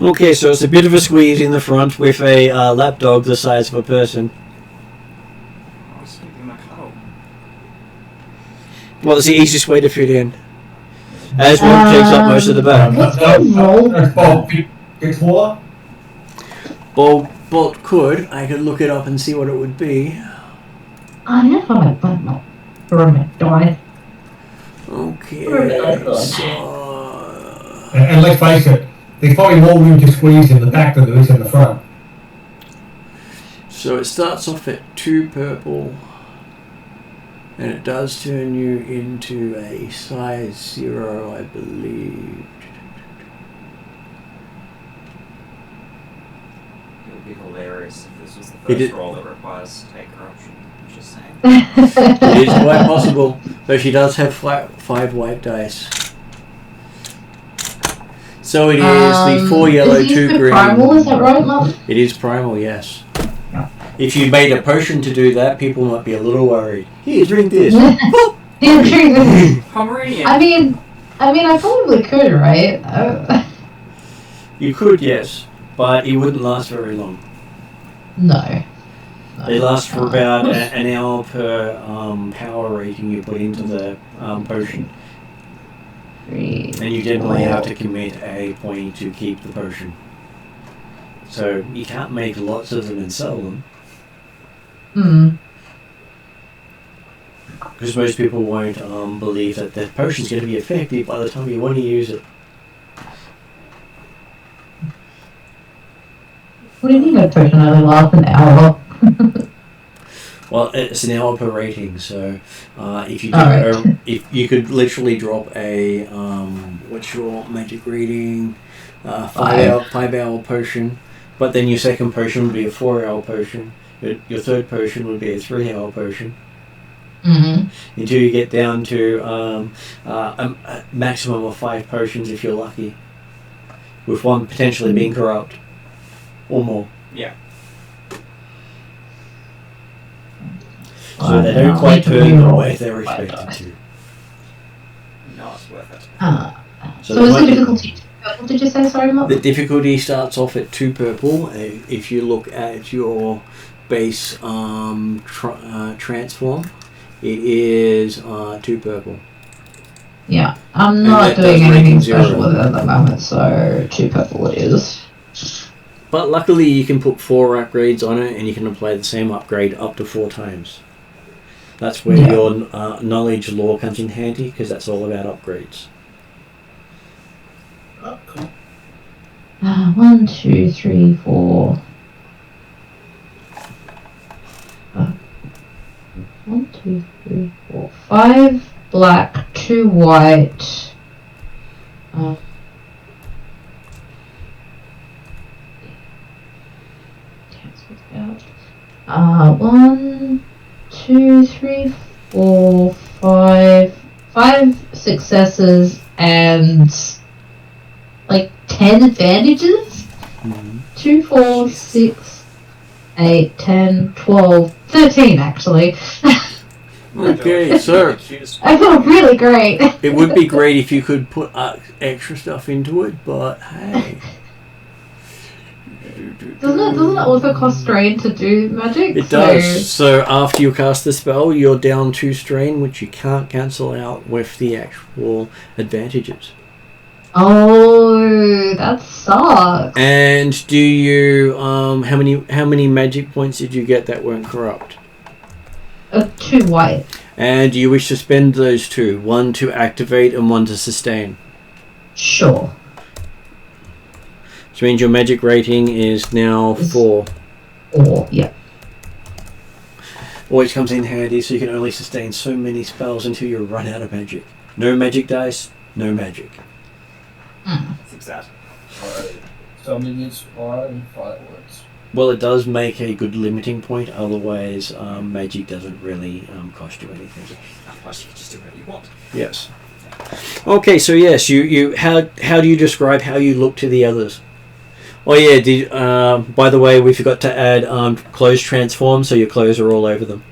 [SPEAKER 1] Okay, so it's a bit of a squeeze in the front with a lapdog the size of a person.
[SPEAKER 2] I was thinking my cuddle.
[SPEAKER 1] Well, it's the easiest way to fit in. As one takes up most of the back.
[SPEAKER 4] It's smaller.
[SPEAKER 1] Bolt could. I could look it up and see what it would be.
[SPEAKER 5] I have a button for a die.
[SPEAKER 1] Okay, so...
[SPEAKER 4] And let's face it, there's probably more room to squeeze in the back than there is in the front.
[SPEAKER 1] So it starts off at 2 purple, and it does turn you into a size 0, I believe.
[SPEAKER 2] It would be hilarious if this was the
[SPEAKER 1] It
[SPEAKER 2] first
[SPEAKER 1] is-
[SPEAKER 2] roll that requires take corruption. I'm just saying.
[SPEAKER 1] It is quite possible, though she does have 5 white dice. So it is the 4 yellow,
[SPEAKER 5] is
[SPEAKER 1] 2
[SPEAKER 5] the
[SPEAKER 1] green.
[SPEAKER 5] primal, is that right, love?
[SPEAKER 1] It is primal, yes. If you made a potion to do that, people might be a little worried. Here, drink this.
[SPEAKER 5] Yeah, true.
[SPEAKER 2] Pomeranian.
[SPEAKER 5] I mean, I probably could, right?
[SPEAKER 1] You could, yes, but it wouldn't last very long.
[SPEAKER 5] No.
[SPEAKER 1] They last for about an hour per power rating you put into the potion.
[SPEAKER 5] 3,
[SPEAKER 1] And you generally have to commit a point to keep the potion. So you can't make lots of them and sell them. Because most people won't believe that the potion's going to be effective by the time you want to use it.
[SPEAKER 5] What do you mean a potion only lasts an hour?
[SPEAKER 1] Well, it's an hour per rating, so if you do,
[SPEAKER 5] Alright.
[SPEAKER 1] if you could literally drop a what's your magic rating? 5-hour potion, but then your second potion would be a 4-hour potion. Your third potion would be a 3-hour potion. Until you get down to a maximum of 5 potions if you're lucky, with one potentially being corrupt or more.
[SPEAKER 2] Yeah.
[SPEAKER 1] So they don't quite turn the way they're expected to.
[SPEAKER 2] No, it's worth it.
[SPEAKER 5] So is the difficulty 2 purple, did you say? Sorry, Mark?
[SPEAKER 1] The difficulty starts off at 2 purple. If you look at your base transform, it is 2 purple.
[SPEAKER 5] Yeah, I'm
[SPEAKER 1] And
[SPEAKER 5] not
[SPEAKER 1] that
[SPEAKER 5] doing
[SPEAKER 1] does make
[SPEAKER 5] anything
[SPEAKER 1] it 0.
[SPEAKER 5] special with it at the moment, so 2 purple it is.
[SPEAKER 1] But luckily you can put 4 upgrades on it and you can apply the same upgrade up to 4 times. That's where your knowledge lore comes in handy, because that's all about upgrades.
[SPEAKER 3] Oh, cool.
[SPEAKER 5] 1, 2, 3, 4. 1, 2, 3, 4, 5 black, 2 white. Cancel out. 1, 2, 3, 4, 5. 5 successes and like 10 advantages. 2, 4, 6, 8, 10, 12, 13 actually.
[SPEAKER 1] Okay, so
[SPEAKER 5] I feel really great.
[SPEAKER 1] it would be great if you could put extra stuff into it, but hey.
[SPEAKER 5] Doesn't it also cost strain to do magic?
[SPEAKER 1] It does. So after you cast the spell, you're down 2 strain, which you can't cancel out with the actual advantages.
[SPEAKER 5] Oh, that sucks.
[SPEAKER 1] And do you how many magic points did you get that weren't corrupt?
[SPEAKER 5] 2 white.
[SPEAKER 1] And do you wish to spend those 2? 1 to activate and 1 to sustain.
[SPEAKER 5] Sure.
[SPEAKER 1] Which means your magic rating is now 4.
[SPEAKER 5] 4, yeah.
[SPEAKER 1] Always comes in handy, so you can only sustain so many spells until you run out of magic. No magic dice, no magic.
[SPEAKER 8] Seems sad.
[SPEAKER 3] Alright. So minions supply and fireworks.
[SPEAKER 1] Well, it does make a good limiting point, otherwise magic doesn't really cost you anything.
[SPEAKER 8] Otherwise, you can just do whatever you want.
[SPEAKER 1] Yes. Okay, so yes, you how do you describe how you look to the others? Oh yeah, by the way, we forgot to add clothes transform, so your clothes are all over them.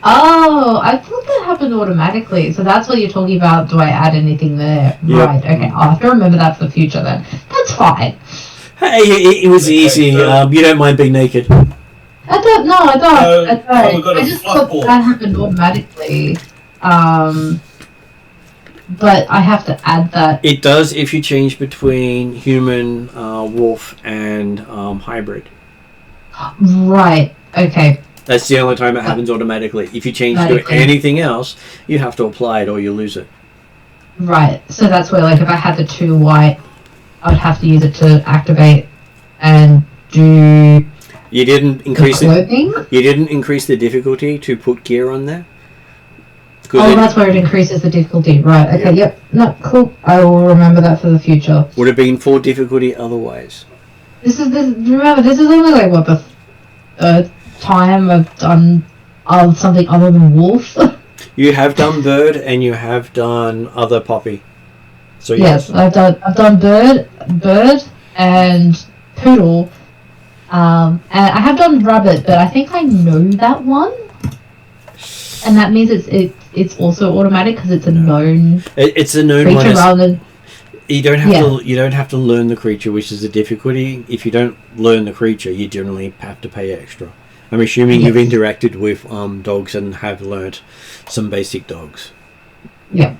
[SPEAKER 5] Oh, I thought that happened automatically. So that's what you're talking about. Do I add anything there?
[SPEAKER 1] Yep.
[SPEAKER 5] Right, okay. I'll have to remember that for the future then. That's fine.
[SPEAKER 1] Hey, it was easy. You don't mind being naked.
[SPEAKER 5] I don't.
[SPEAKER 3] we've got
[SPEAKER 5] I
[SPEAKER 3] a
[SPEAKER 5] just thought
[SPEAKER 3] fluffball.
[SPEAKER 5] that happened automatically. But I have to add that.
[SPEAKER 1] It does if you change between human, wolf, and hybrid.
[SPEAKER 5] Right, okay.
[SPEAKER 1] That's the only time it happens automatically. If you change to
[SPEAKER 5] Automatically.
[SPEAKER 1] anything else, you have to apply it or you lose it.
[SPEAKER 5] Right, so that's where, like, if I had the 2 white, I would have to use it to activate and do
[SPEAKER 1] You didn't
[SPEAKER 5] the
[SPEAKER 1] increase it.
[SPEAKER 5] clothing.
[SPEAKER 1] You didn't increase the difficulty to put gear on there.
[SPEAKER 5] Oh, that's where it increases the difficulty. Right, okay, yep. No, cool. I will remember that for the future.
[SPEAKER 1] Would have been full difficulty otherwise.
[SPEAKER 5] Remember, this is only, like, what, the third time I've done something other than wolf?
[SPEAKER 1] You have done bird and you have done other poppy. So
[SPEAKER 5] Yes, I've done bird and poodle, and I have done rabbit, but I think I know that one, and that means it's also automatic because it's a known
[SPEAKER 1] it's a known
[SPEAKER 5] creature
[SPEAKER 1] one.
[SPEAKER 5] rather than
[SPEAKER 1] You don't have to learn the creature, which is the difficulty. If you don't learn the creature, you generally have to pay extra. I'm assuming you've interacted with dogs and have learnt some basic dogs.
[SPEAKER 5] Yeah.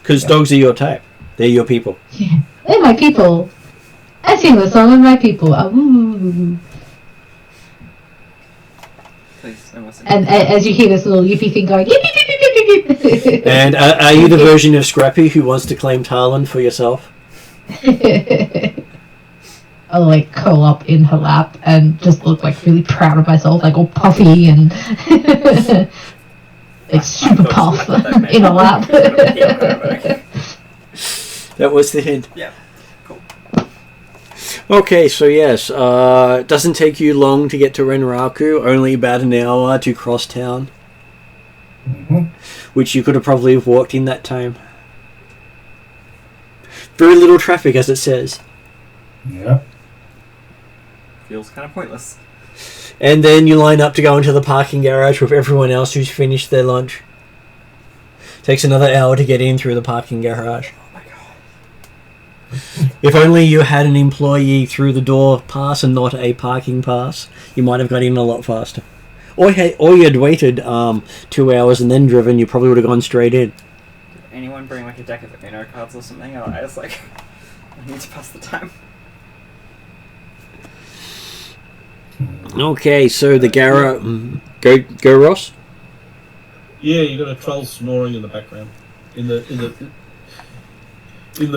[SPEAKER 1] Because dogs are your type. They're your people.
[SPEAKER 5] Yeah. They're my people. I sing the song of my people. Ooh.
[SPEAKER 8] Please, no more singing.
[SPEAKER 5] And as you hear this little yippy thing going, yip, yip, yip, yip, yip, yip.
[SPEAKER 1] And are you the version of Scrappy who wants to claim Talon for yourself?
[SPEAKER 5] I'll like curl up in her lap and just look like really proud of myself, like all puffy and like super puff in a lap.
[SPEAKER 1] That was the hint.
[SPEAKER 8] Yeah, cool.
[SPEAKER 1] Okay, so yes, it doesn't take you long to get to Renraku, only about an hour to cross town. Which you could have probably walked in that time. Very little traffic, as it says.
[SPEAKER 4] Yeah.
[SPEAKER 8] Feels kind of pointless.
[SPEAKER 1] And then you line up to go into the parking garage with everyone else who's finished their lunch. Takes another hour to get in through the parking garage.
[SPEAKER 8] Oh my god.
[SPEAKER 1] If only you had an employee through the door pass and not a parking pass, you might have got in a lot faster. Or you had waited 2 hours and then driven, you probably would have gone straight in.
[SPEAKER 8] Did anyone bring like a deck of Uno cards or something? I was like, I need to pass the time.
[SPEAKER 1] Okay, so the Gara... Go Ross?
[SPEAKER 3] Yeah, you got a troll snoring in the background. In the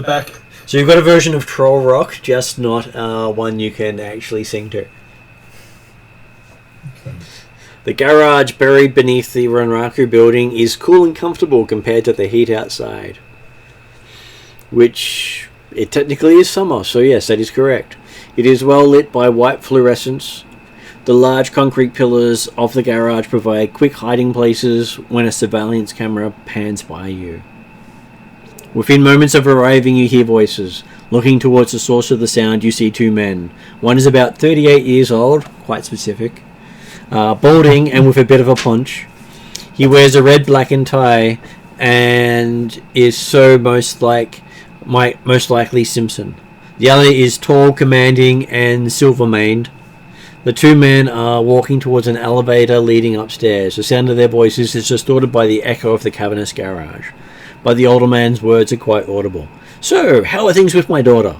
[SPEAKER 3] back.
[SPEAKER 1] So you've got a version of Troll Rock, just not one you can actually sing to. The garage buried beneath the Renraku building is cool and comfortable compared to the heat outside. Which, it technically is summer, so yes, that is correct. It is well lit by white fluorescence. The large concrete pillars of the garage provide quick hiding places when a surveillance camera pans by you. Within moments of arriving, you hear voices. Looking towards the source of the sound, you see two men. One is about 38 years old, quite specific, balding and with a bit of a punch. He wears a red, black and tie and is so most likely Simpson. The other is tall, commanding and silver-maned. The two men are walking towards an elevator leading upstairs. The sound of their voices is distorted by the echo of the cavernous garage, but the older man's words are quite audible. So, how are things with my daughter?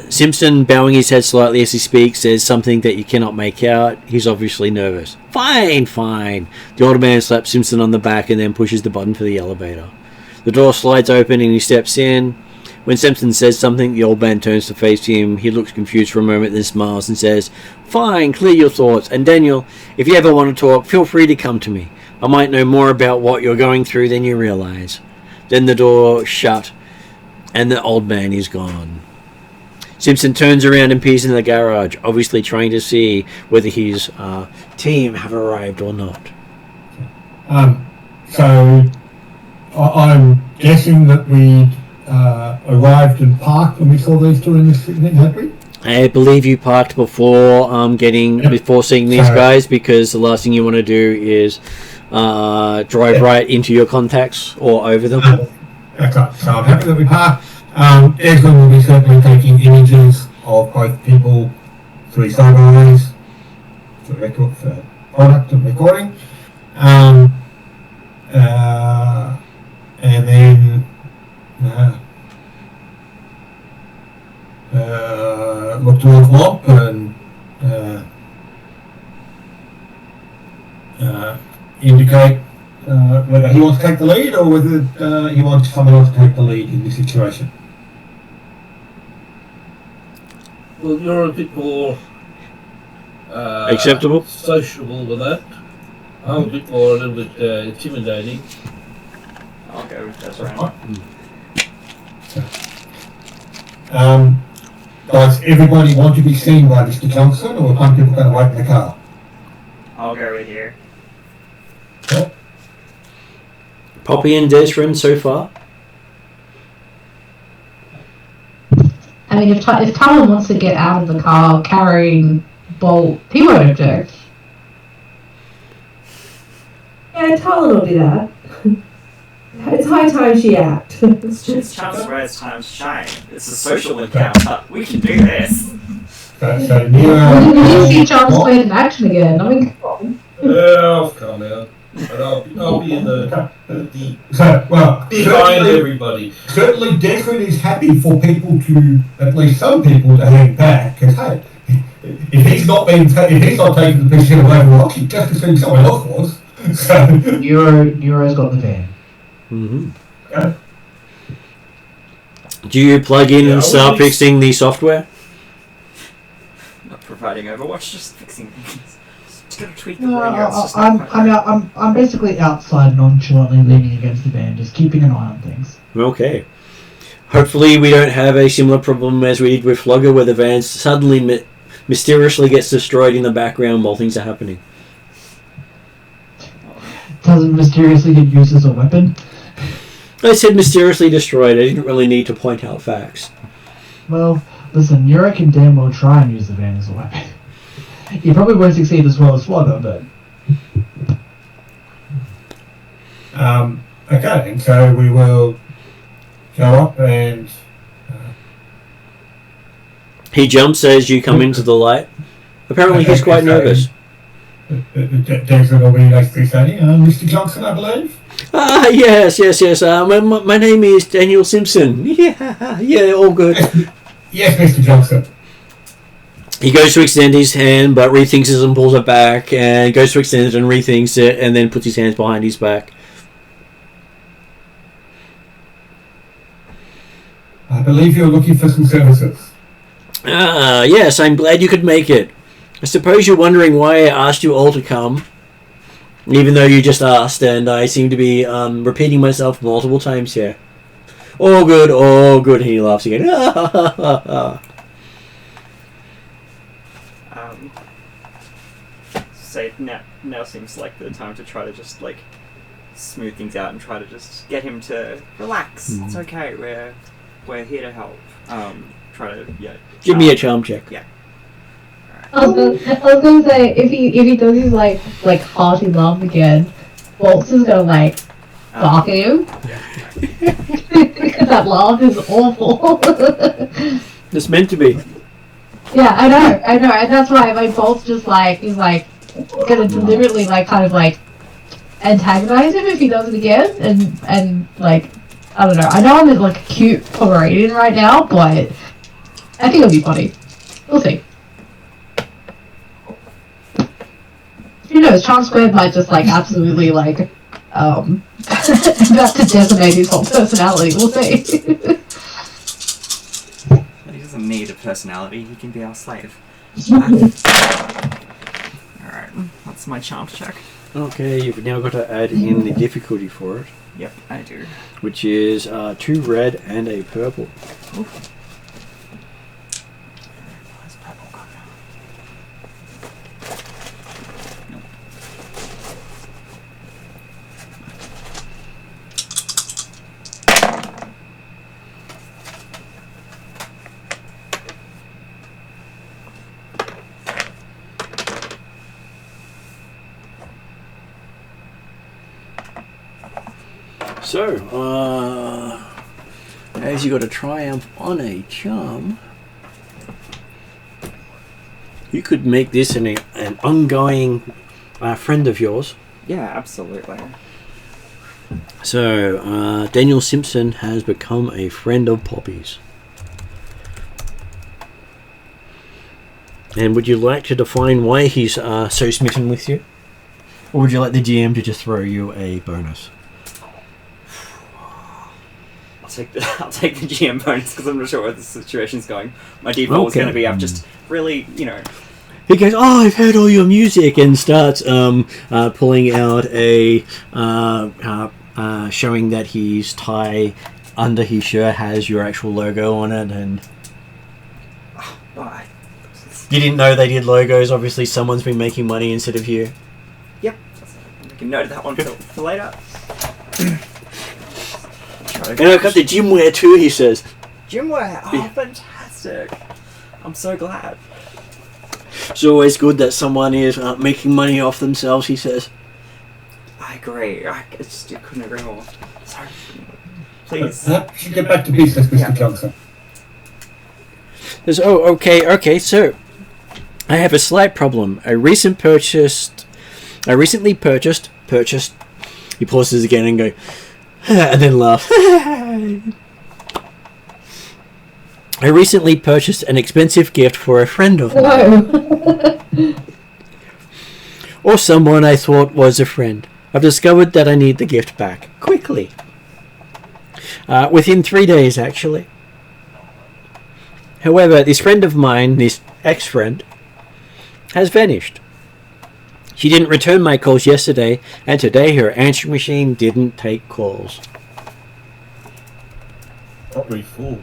[SPEAKER 1] Simpson, bowing his head slightly as he speaks, says something that you cannot make out. He's obviously nervous. Fine, fine. The older man slaps Simpson on the back and then pushes the button for the elevator. The door slides open and he steps in. When Simpson says something, the old man turns to face him. He looks confused for a moment, then smiles and says, Fine, clear your thoughts. And Daniel, if you ever want to talk, feel free to come to me. I might know more about what you're going through than you realize. Then the door shut and the old man is gone. Simpson turns around and peers into the garage, obviously trying to see whether his team have arrived or not.
[SPEAKER 4] So I'm guessing that we arrived and parked when we saw these two in this thing, had we?
[SPEAKER 1] I believe you parked before before seeing these guys, because the last thing you want to do is drive right into your contacts or over them.
[SPEAKER 4] Okay, so I'm happy that we parked. Desmond will be certainly taking images of both people through his eyes for record for product and recording. And then look to a clock and indicate whether he wants to take the lead or whether he wants someone else to take the lead in this situation.
[SPEAKER 3] Well, you're a bit more
[SPEAKER 1] acceptable,
[SPEAKER 3] sociable with that. I'm a bit more, a little bit intimidating.
[SPEAKER 2] I'll go with that's right.
[SPEAKER 4] Does everybody want to be seen by Mr. Johnson, or are some people going to wait in the car?
[SPEAKER 2] I'll go with here.
[SPEAKER 4] Okay.
[SPEAKER 1] Poppy and Desrin so far.
[SPEAKER 5] I mean, if Talon wants to get out of the car carrying Bolt, he won't object.
[SPEAKER 6] Yeah, Talon will do that. It's high time she act.
[SPEAKER 2] It's just chance where it's time to shine. It's a social encounter. We can do this.
[SPEAKER 4] So
[SPEAKER 5] We need to see Charles played in action again. I mean, come on.
[SPEAKER 3] Yeah, I'll calm down. But I'll be in the behind everybody.
[SPEAKER 4] Certainly, Desmond is happy for people to, at least some people, to hang back. Because hey, if he's not taking the position away from Rocky, just as soon someone else was. So
[SPEAKER 7] Neuro's got the van.
[SPEAKER 1] Mm-hmm.
[SPEAKER 4] Okay.
[SPEAKER 1] Do you plug in and start fixing the software?
[SPEAKER 2] Not providing Overwatch, just fixing things. Just gotta tweak the radios.
[SPEAKER 7] I'm basically outside nonchalantly leaning against the van, just keeping an eye on things.
[SPEAKER 1] Okay. Hopefully we don't have a similar problem as we did with Flogger, where the van suddenly mysteriously gets destroyed in the background while things are happening.
[SPEAKER 7] Doesn't mysteriously get used as a weapon.
[SPEAKER 1] I said mysteriously destroyed. I didn't really need to point out facts.
[SPEAKER 7] Well, listen, Neuro can damn well try and use the van as a weapon. He probably won't succeed as well as Flogger, but...
[SPEAKER 4] Okay, and so we will go up and...
[SPEAKER 1] He jumps as you come into the light. Apparently he's quite nervous.
[SPEAKER 4] Desmond will be basically saying, Mr. Johnson, I believe?
[SPEAKER 1] Yes. My name is Daniel Simpson. Yeah, all good.
[SPEAKER 4] Yes, Mr. Johnson.
[SPEAKER 1] He goes to extend his hand, but rethinks it and pulls it back, and goes to extend it and rethinks it, and then puts his hands behind his back.
[SPEAKER 4] I believe you're looking for some services.
[SPEAKER 1] Yes, I'm glad you could make it. I suppose you're wondering why I asked you all to come, even though you just asked, and I seem to be repeating myself multiple times here. All good, and he laughs again.
[SPEAKER 2] Say now seems like the time to try to just smooth things out and try to just get him to relax. It's okay.
[SPEAKER 8] We're here to help. Try to
[SPEAKER 1] Give me a charm check.
[SPEAKER 8] Yeah.
[SPEAKER 5] I was gonna say if he does his like hearty laugh again, Bolts is gonna like bark at him. Because that laugh is awful.
[SPEAKER 1] It's meant to be.
[SPEAKER 5] Yeah, I know, and that's why like Bolt's just like he's like gonna deliberately like kind of like antagonize him if he does it again, and like I don't know. I know I'm in like a cute Pomeranian right now, but I think it'll be funny. We'll see. Who knows? Charm Squared might just like absolutely like about to decimate his whole personality. We'll see.
[SPEAKER 8] He doesn't need a personality. He can be our slave. Alright, that's my charm check.
[SPEAKER 1] Okay, you've now got to add in the difficulty for it.
[SPEAKER 8] Yep, I do.
[SPEAKER 1] Which is 2 red and a purple.
[SPEAKER 8] Oof. Where's purple gone now? Nope.
[SPEAKER 1] So, as you got a triumph on a charm, you could make this an ongoing friend of yours.
[SPEAKER 8] Yeah, absolutely.
[SPEAKER 1] So, Daniel Simpson has become a friend of Poppy's. And would you like to define why he's so smitten with you? Or would you like the GM to just throw you a bonus?
[SPEAKER 8] I'll take the GM bonus because I'm not sure where the situation's going. My default was going to be I've just really,
[SPEAKER 1] He goes, "Oh, I've heard all your music," and starts pulling out a showing that his tie under his shirt has your actual logo on it, and
[SPEAKER 8] Bye.
[SPEAKER 1] you didn't know they did logos. Obviously, someone's been making money instead of you.
[SPEAKER 8] Yep. We can note that one for later.
[SPEAKER 1] And I got the gym wear too, he says.
[SPEAKER 8] Gym wear? Oh, fantastic. I'm so glad.
[SPEAKER 1] It's always good that someone is making money off themselves, he says.
[SPEAKER 8] I agree. I couldn't agree more. Sorry. Please.
[SPEAKER 4] Perhaps you get back to business, Mr. Johnson.
[SPEAKER 1] Says, "Oh, okay, so I have a slight problem. I recently purchased. He pauses again and goes, and then laughs. I recently purchased an expensive gift for a friend of mine. Or someone I thought was a friend. I've discovered that I need the gift back. Quickly. Within 3 days, actually. However, this friend of mine, this ex-friend, has vanished. She didn't return my calls yesterday, and today her answering machine didn't take calls."
[SPEAKER 3] Probably full.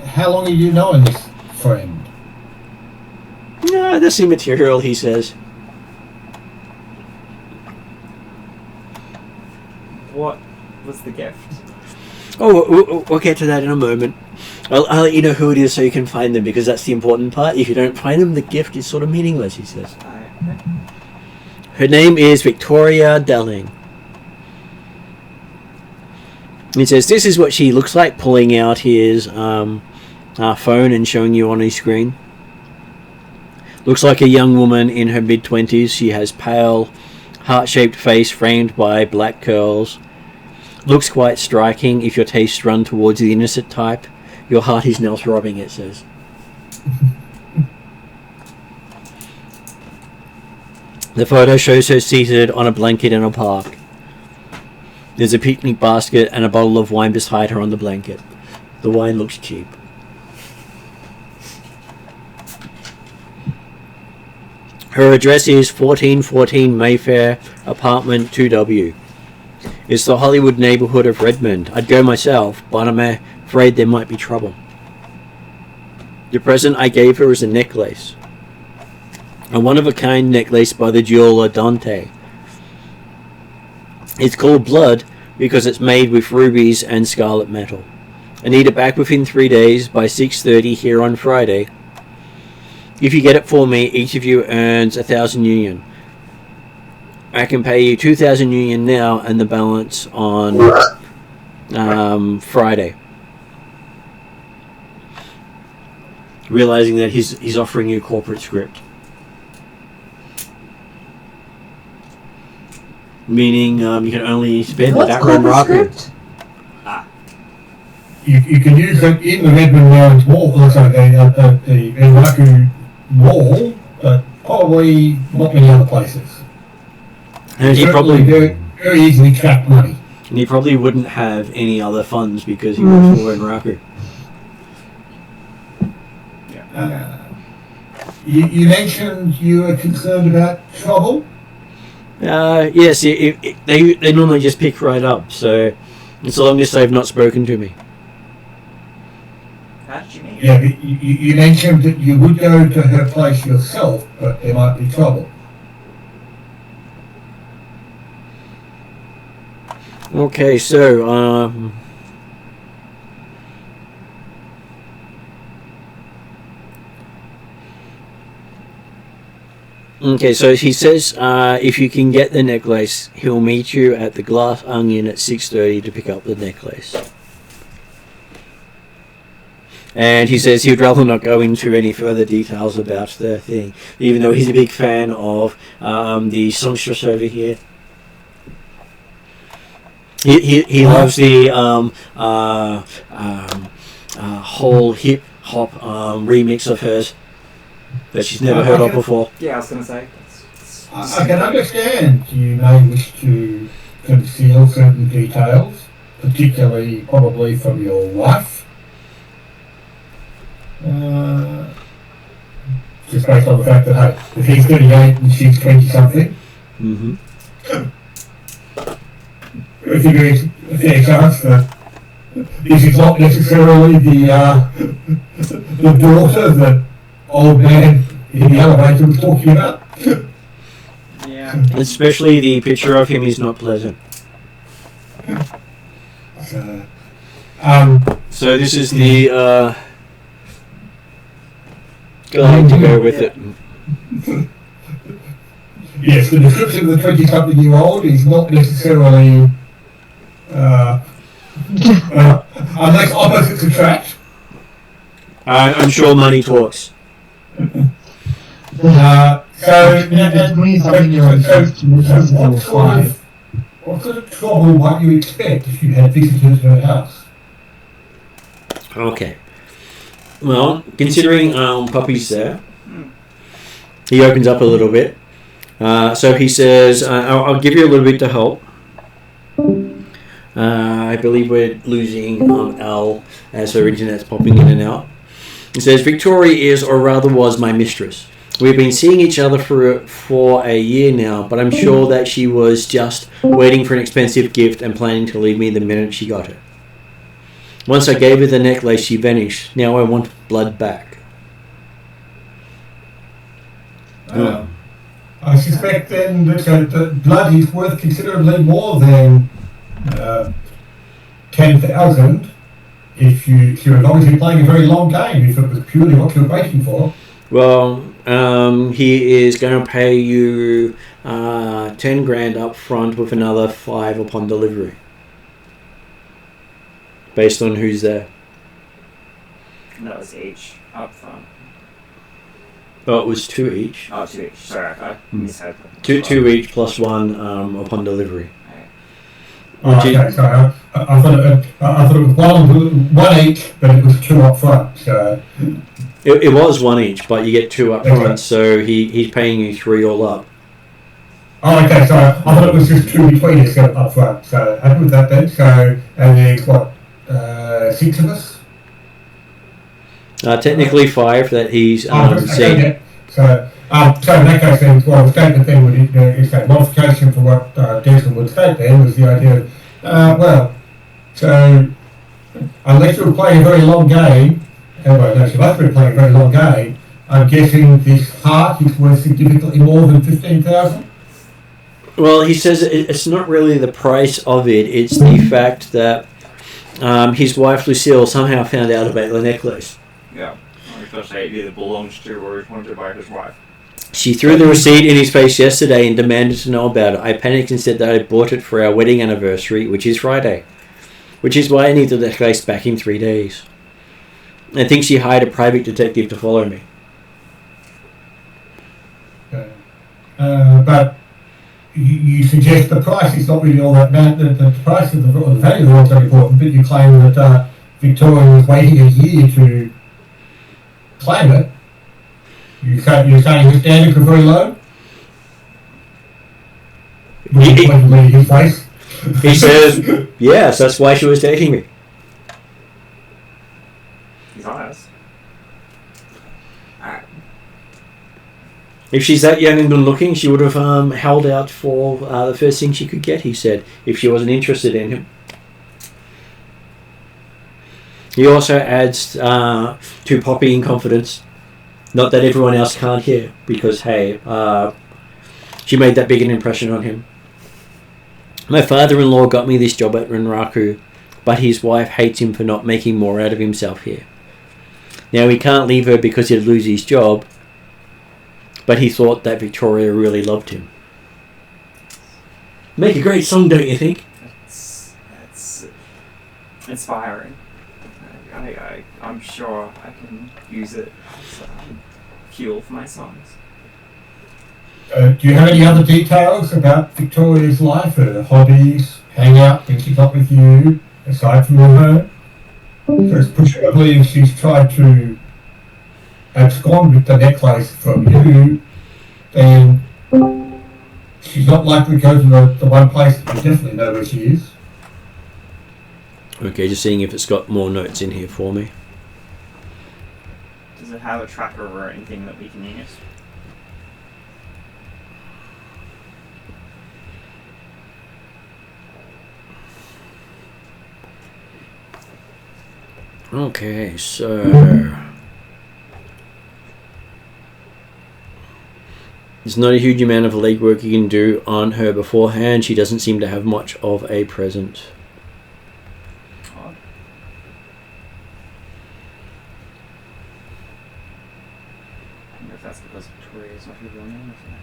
[SPEAKER 4] How long have you known this friend?
[SPEAKER 1] No, that's immaterial, he says.
[SPEAKER 8] What was the gift?
[SPEAKER 1] Oh, we'll get to that in a moment. I'll let you know who it is so you can find them, because that's the important part. If you don't find them, the gift is sort of meaningless, he says. Her name is Victoria Delling. He says, "This is what she looks like," pulling out his phone and showing you on his screen. Looks like a young woman in her mid-20s. She has pale, heart-shaped face framed by black curls. Looks quite striking if your tastes run towards the innocent type. Your heart is now throbbing, it says. The photo shows her seated on a blanket in a park. There's a picnic basket and a bottle of wine beside her on the blanket. The wine looks cheap. Her address is 1414 Mayfair, apartment 2W. It's the Hollywood neighborhood of Redmond. I'd go myself, but I'm afraid there might be trouble. The present I gave her is a necklace. A one-of-a-kind necklace by the jeweler Dante. It's called Blood, because it's made with rubies and scarlet metal. I need it back within 3 days by 6:30 here on Friday. If you get it for me, each of you earns 1,000 union. I can pay you 2,000 union now and the balance on Friday. Realizing that he's offering you corporate script. Meaning you can only spend that run rocket.
[SPEAKER 4] You can use it in the Redmond Barrens wall, also the Enraku wall, but probably not many other places.
[SPEAKER 1] And he probably
[SPEAKER 4] very easily track money.
[SPEAKER 1] And he probably wouldn't have any other funds because he works for Enraku.
[SPEAKER 4] You mentioned you were concerned about trouble?
[SPEAKER 1] Yes, they normally just pick right up, so as long as they've not spoken to me.
[SPEAKER 2] How did you meet?
[SPEAKER 4] Yeah, but you mentioned that you would go to her place yourself, but there might be trouble.
[SPEAKER 1] Okay, so okay, so he says if you can get the necklace, he'll meet you at the Glass Onion at 6:30 to pick up the necklace. And he says he'd rather not go into any further details about the thing, even though he's a big fan of the songstress over here. He loves the whole hip hop remix of hers that she's never heard of before.
[SPEAKER 2] Yeah, I was going to say.
[SPEAKER 4] I can understand you may wish to conceal certain details, particularly probably from your wife. Just based on the fact that, hey, if he's 38 and she's 20-something, I think there's a fair chance that this is not necessarily the daughter that old man in the elevator was talking about.
[SPEAKER 2] Yeah.
[SPEAKER 1] Especially the picture of him is not pleasant. So this is the guide to go with it.
[SPEAKER 4] Yes, the description of the 20-something-year-old is not necessarily, unless opposites attract.
[SPEAKER 1] I'm sure money talks.
[SPEAKER 4] What sort of trouble might you expect if you had visitors to her house?
[SPEAKER 1] Okay. Well, considering Puppy's there, he opens up a little bit. So he says, I'll give you a little bit to help. I believe we're losing Al as her internet's popping in and out. He says, Victoria is, or rather was, my mistress. We've been seeing each other for a year now, but I'm sure that she was just waiting for an expensive gift and planning to leave me the minute she got it. Once I gave her the necklace, she vanished. Now I want blood back.
[SPEAKER 4] I suspect then that blood is worth considerably more than 10,000 if you're obviously playing a very long game, if it was purely what you're waiting for.
[SPEAKER 1] Well, he is going to pay you 10 grand up front with another 5 upon delivery. Based on who's there.
[SPEAKER 2] That was each up front.
[SPEAKER 1] Oh, it was 2 each.
[SPEAKER 2] Oh, 2 each. Sorry, I misheard.
[SPEAKER 1] 2 each plus 1 upon delivery.
[SPEAKER 4] Okay, so I thought it was one each, but it was 2 up front. So
[SPEAKER 1] it was 1 each, but you get 2 up front, so he's paying you 3 all up.
[SPEAKER 4] Oh, okay, so I thought it was just 2 between us up front. So happy with that then. So, and there's what, 6 of us?
[SPEAKER 1] Technically 5 that he's seen.
[SPEAKER 4] Okay. So in that case then, well, the statement then would is that modification for what Desmond would state then was the idea of, so unless you're playing a very long game, she must be playing a very long game, I'm guessing this heart is worth significantly more than 15,000?
[SPEAKER 1] Well, he says it's not really the price of it, it's the fact that his wife Lucille somehow found out about the necklace.
[SPEAKER 2] Yeah. Especially it either belongs to or is wanted by his wife.
[SPEAKER 1] She threw the receipt in his face yesterday and demanded to know about it. I panicked and said that I bought it for our wedding anniversary, which is Friday. Which is why I need the necklace back in 3 days. I think she hired a private detective to follow me.
[SPEAKER 4] But you suggest the price is not really all that bad. The price of the value is not so important, but you claim that Victoria was waiting a year to claim it. You're saying the standards are very low? His face?
[SPEAKER 1] He says, yes, that's why she was dating me.
[SPEAKER 2] He's honest. Alright.
[SPEAKER 1] If she's that young and good looking, she would have held out for the first thing she could get, he said, if she wasn't interested in him. He also adds to Poppy in confidence, not that everyone else can't hear, because, hey, she made that big an impression on him. My father-in-law got me this job at Renraku, but his wife hates him for not making more out of himself here. Now, he can't leave her because he'd lose his job, but he thought that Victoria really loved him. Make a great song, don't you think?
[SPEAKER 2] It's inspiring. I'm sure I can use it as fuel for my songs.
[SPEAKER 4] Do you have any other details about Victoria's life, her hobbies, hang out when she's not with you, aside from your home? Because presumably if she's tried to abscond with the necklace from you, then she's not likely to go to the one place that you definitely know where she is.
[SPEAKER 1] Okay, just seeing if it's got more notes in here for me.
[SPEAKER 2] Does it have a tracker or anything that we can use?
[SPEAKER 1] Okay, so there's not a huge amount of legwork you can do on her beforehand. She doesn't seem to have much of a present.
[SPEAKER 2] I wonder if that's because Victoria's not her real name, isn't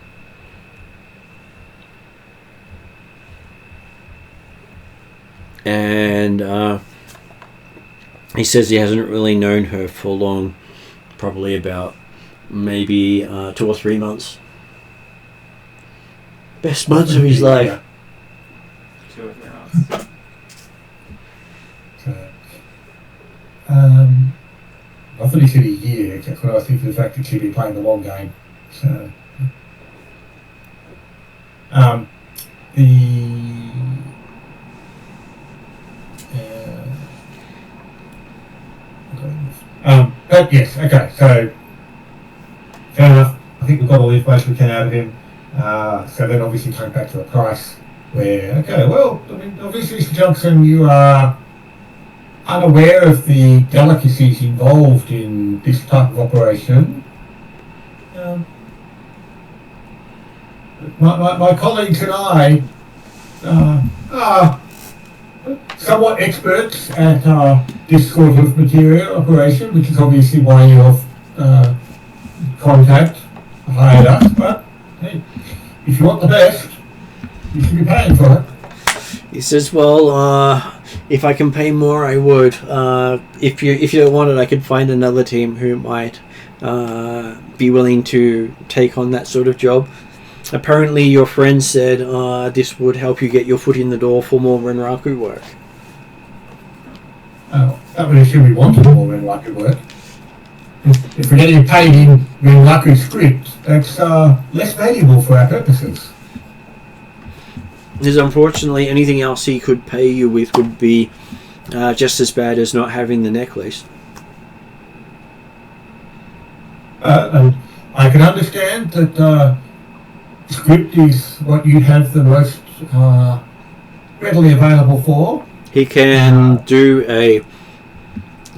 [SPEAKER 2] it?
[SPEAKER 1] And he says he hasn't really known her for long, probably about maybe 2 or 3 months. Best months of his life.
[SPEAKER 2] 2 or 3 months.
[SPEAKER 4] I thought he said a year, except when I was thinking of the fact that she'd be playing the long game. So, but yes, okay, so fair enough. I think we've got all the information we can out of him. So then obviously coming back to the price where, okay, well, I mean, obviously Mr. Johnson, you are unaware of the delicacies involved in this type of operation. My colleagues and I are somewhat experts at this sort of material operation, which is obviously why you've hired us, but hey, if you want the best, you should be paying for it.
[SPEAKER 1] He says, well, if I can pay more, I would. If you don't want it, I could find another team who might be willing to take on that sort of job. Apparently your friend said this would help you get your foot in the door for more Renraku work.
[SPEAKER 4] Oh, that would assume we wanted more Renraku work. If we're getting paid in Renraku script, that's less valuable for our purposes.
[SPEAKER 1] Because unfortunately anything else he could pay you with would be just as bad as not having the necklace.
[SPEAKER 4] And I can understand that script is what you have the most readily available for.
[SPEAKER 1] He can do a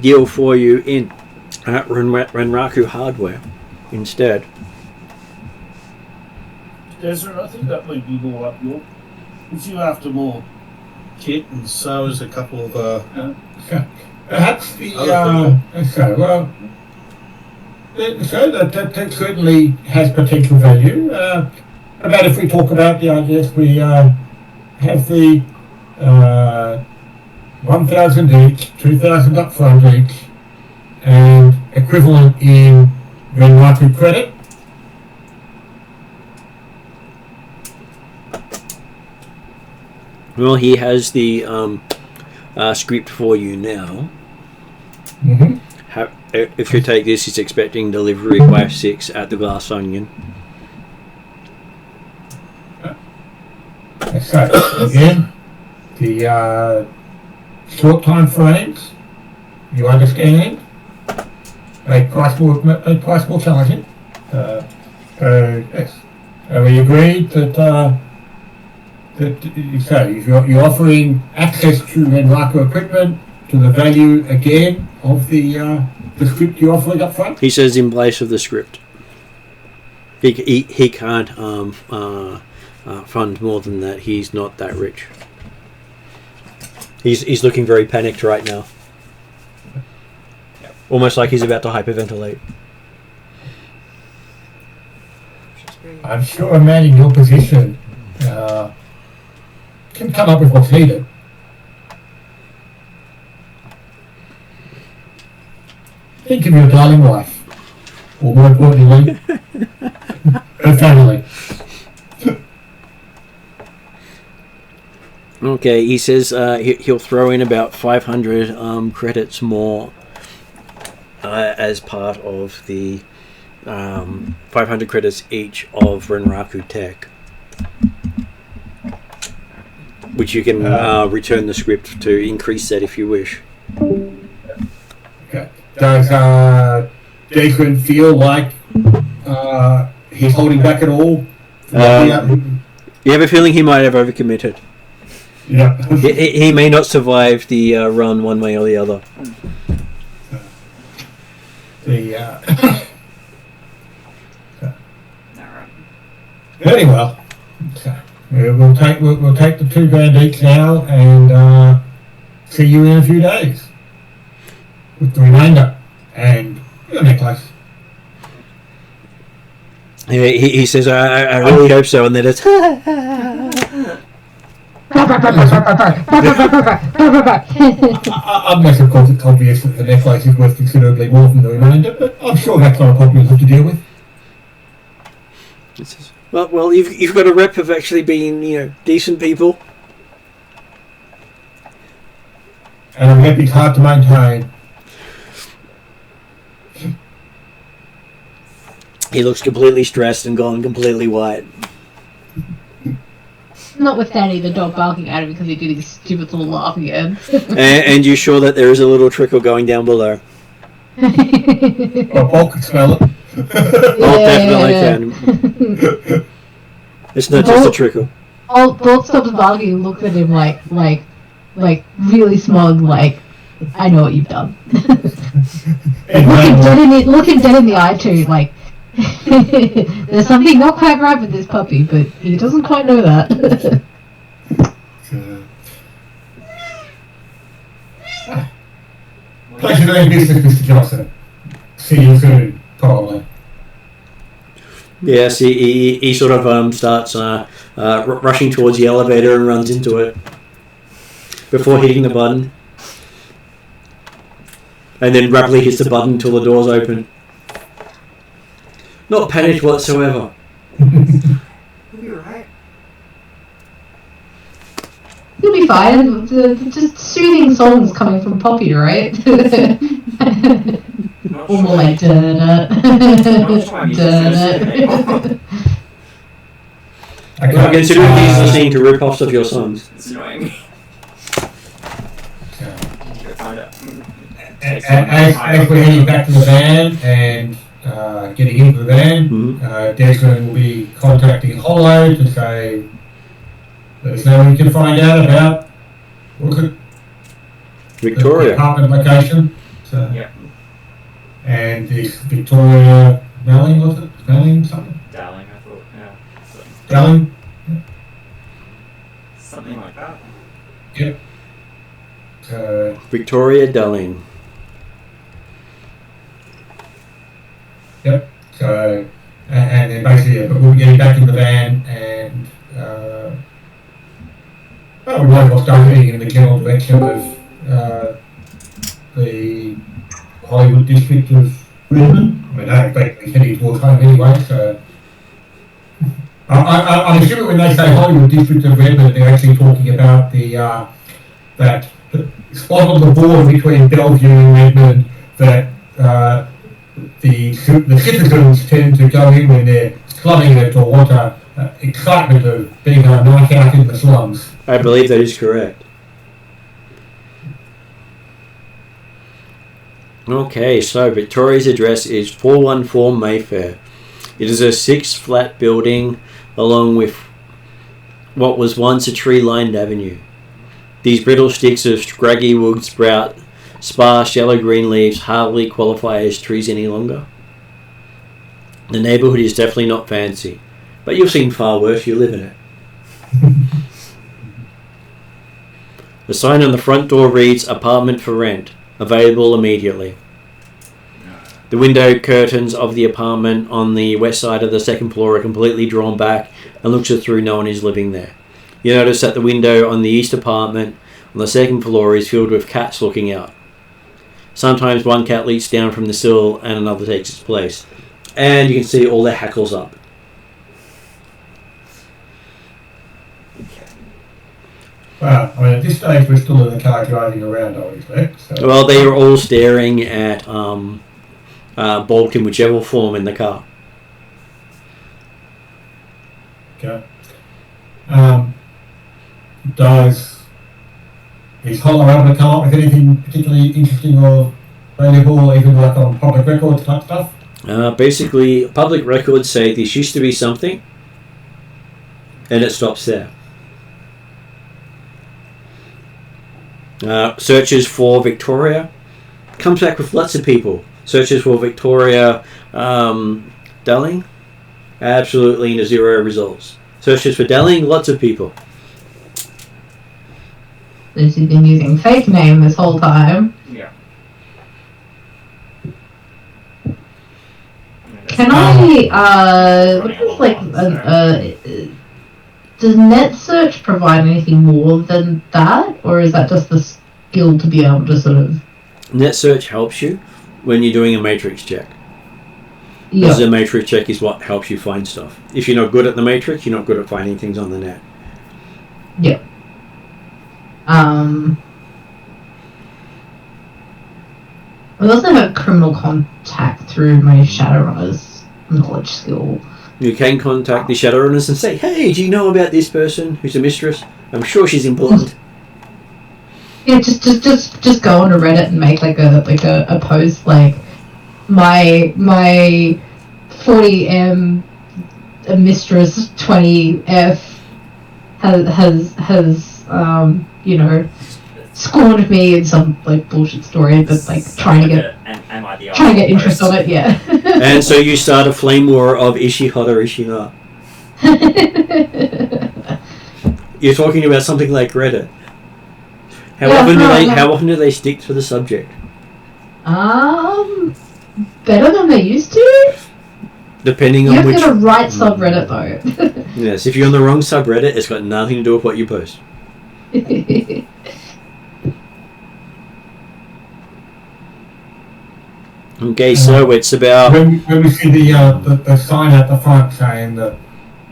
[SPEAKER 1] deal for you in Renraku hardware instead.
[SPEAKER 3] Desert, I think that might be more up north. If you're after more kit, and so is a couple of
[SPEAKER 4] perhaps the
[SPEAKER 3] Other
[SPEAKER 4] that certainly has potential value. About if we talk about the ideas, we have the 1,000 each, 2,000 up front each, and equivalent in Renraku credit.
[SPEAKER 1] Well, he has the script for you now.
[SPEAKER 4] Mm-hmm.
[SPEAKER 1] If you take this, he's expecting delivery by 6 at the Glass Onion.
[SPEAKER 4] So, again, the short time frames, you understand, make price more challenging. Yes. We agreed that you're offering access to Renraku equipment to the value, again, of the script you're offering up front.
[SPEAKER 1] He says in place of the script. He can't fund more than that. He's not that rich. He's looking very panicked right now. Almost like he's about to hyperventilate.
[SPEAKER 4] I'm sure a man in your position can come up with what's needed. Think of your darling wife, or more importantly, her family.
[SPEAKER 1] Okay, he says he'll throw in about 500 credits more as part of the 500 credits each of Renraku Tech, which you can return the script to increase that if you wish.
[SPEAKER 4] Okay. Does Jason feel like he's holding back at all?
[SPEAKER 1] You have a feeling he might have overcommitted.
[SPEAKER 4] Yeah.
[SPEAKER 1] he may not survive the run one way or the other.
[SPEAKER 4] Very well. Okay. We'll take the $2,000 each now and see you in a few days with the remainder and your necklace.
[SPEAKER 1] He says, I really hope so, and then it's
[SPEAKER 4] I'll make it obvious that the necklace is worth considerably more than the remainder, but I'm sure that's not a problem you'll have to deal with.
[SPEAKER 1] Well, you've got a rep of actually being, decent people.
[SPEAKER 4] And a rep is hard to maintain.
[SPEAKER 1] He looks completely stressed and gone completely white.
[SPEAKER 5] Notwithstanding the dog barking at him because he did his stupid little laugh again.
[SPEAKER 1] and you're sure that there is a little trickle going down below.
[SPEAKER 4] Paul can smell it.
[SPEAKER 1] Oh, definitely can. It's not just a trickle.
[SPEAKER 5] Bolt stops barking and looks at him like really smug, like, I know what you've done. Looking dead in the eye too, like, there's something not quite right with this puppy, but he doesn't quite know that.
[SPEAKER 4] Pleasure doing business, Mr. Johnson. See you soon, probably.
[SPEAKER 1] Yes, he sort of starts rushing towards the elevator and runs into it before hitting the button. And then rapidly hits the button until the doors open. Not panicked whatsoever.
[SPEAKER 8] You'll be right.
[SPEAKER 5] You'll be fine. Just soothing songs coming from Poppy, right? Or more like da-da.
[SPEAKER 1] I consider these listening to rip-offs of your songs.
[SPEAKER 2] It's annoying. Go find out.
[SPEAKER 4] As we're heading back to the van and getting into the van, Desmond will be contacting Hollow to say, let us know we can find out about
[SPEAKER 1] Victoria.
[SPEAKER 4] The apartment location. So,
[SPEAKER 2] Yep.
[SPEAKER 4] And this Victoria Melling, was it? Melling something?
[SPEAKER 2] Darling, I thought, yeah.
[SPEAKER 4] Darling?
[SPEAKER 2] Something like that.
[SPEAKER 4] Yep.
[SPEAKER 1] Victoria Delling.
[SPEAKER 4] Yep. So, and then basically, but we'll be getting back in the van and we might have started in the general direction of the Hollywood district of Redmond. I mean, I don't expect to be heading towards home anyway, so. I'm assuming when they say Hollywood district of Redmond, they're actually talking about the that spot on the border between Bellevue and Redmond that the citizens tend to go in when they're flooding it or want excitement of being a night out in the slums.
[SPEAKER 1] I believe that is correct. Okay, so Victoria's address is 414 Mayfair. It is a 6-flat building along with what was once a tree-lined avenue. These brittle sticks of scraggy wood sprout, sparse yellow-green leaves hardly qualify as trees any longer. The neighbourhood is definitely not fancy, but you've seen far worse, you live in it. The sign on the front door reads, "Apartment for rent, available immediately." The window curtains of the apartment on the west side of the second floor are completely drawn back and looks as though no one is living there. You notice that the window on the east apartment on the second floor is filled with cats looking out. Sometimes one cat leaps down from the sill and another takes its place. And you can see all their hackles up.
[SPEAKER 4] Well, I mean, at this stage we're still in the car driving around, I would expect. So.
[SPEAKER 1] Well, they are all staring at Bulk in whichever form in the car.
[SPEAKER 4] Okay. Does his Holler able to come up with anything particularly interesting or valuable, even like on public records type stuff?
[SPEAKER 1] Basically, public records say this used to be something, and it stops there. Searches for Victoria, comes back with lots of people. Searches for Victoria Delling, absolutely zero results. Searches for Delling, lots of people.
[SPEAKER 5] She's been using fake name this whole time.
[SPEAKER 2] Yeah.
[SPEAKER 5] Can I, what is like, does net search provide anything more than that? Or is that just the skill to be able to sort of...
[SPEAKER 1] Net search helps you when you're doing a matrix check.
[SPEAKER 5] Yeah.
[SPEAKER 1] Because the matrix check is what helps you find stuff. If you're not good at the matrix, you're not good at finding things on the net.
[SPEAKER 5] Yeah. I also have criminal contact through my Shadowrunner's knowledge skill.
[SPEAKER 1] You can contact the Shadowrunners and say, "Hey, do you know about this person who's a mistress? I'm sure she's important."
[SPEAKER 5] Yeah, just go on to Reddit and make like a post like my 40M mistress 20F has you know, scorned me in some like bullshit story, but like trying to get interest on it, yeah.
[SPEAKER 1] And so you start a flame war of is she hot or is she not? You're talking about something like Reddit. How often do they stick to the subject?
[SPEAKER 5] Better than they used to.
[SPEAKER 1] Depending on which.
[SPEAKER 5] You have to get a right subreddit though.
[SPEAKER 1] Yes, if you're on the wrong subreddit, it's got nothing to do with what you post. Okay, so it's about...
[SPEAKER 4] When we see the sign at the front saying that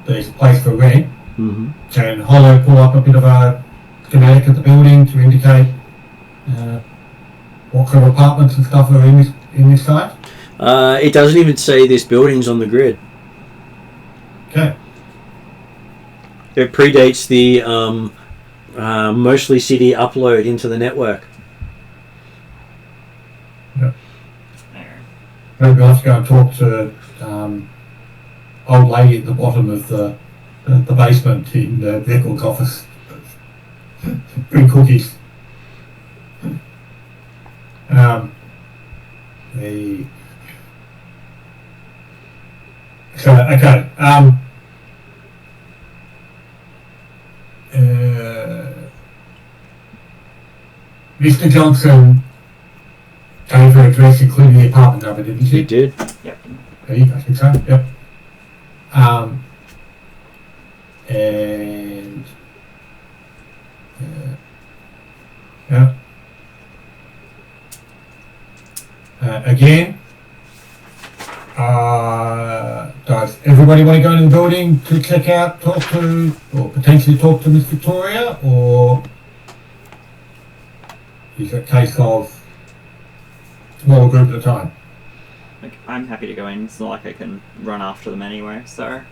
[SPEAKER 4] there's a place for rent, can Hollow pull up a bit of a schematic of the building to indicate what kind of apartments and stuff are in this site?
[SPEAKER 1] It doesn't even say this building's on the grid.
[SPEAKER 4] Okay.
[SPEAKER 1] It predates the Mostly City upload into the network.
[SPEAKER 4] Maybe I'll have to go and talk to old lady at the bottom of the basement in the records office. Bring cookies. Mr. Johnson gave her address, including the apartment number, didn't she?
[SPEAKER 1] He did.
[SPEAKER 2] Yep.
[SPEAKER 4] I think so. Yep. And yeah. Again, does everybody want to go into the building to check out, talk to, or potentially talk to Miss Victoria, or is it a case of small group at a time?
[SPEAKER 8] Like, I'm happy to go in. It's not like I can run after them anyway, so...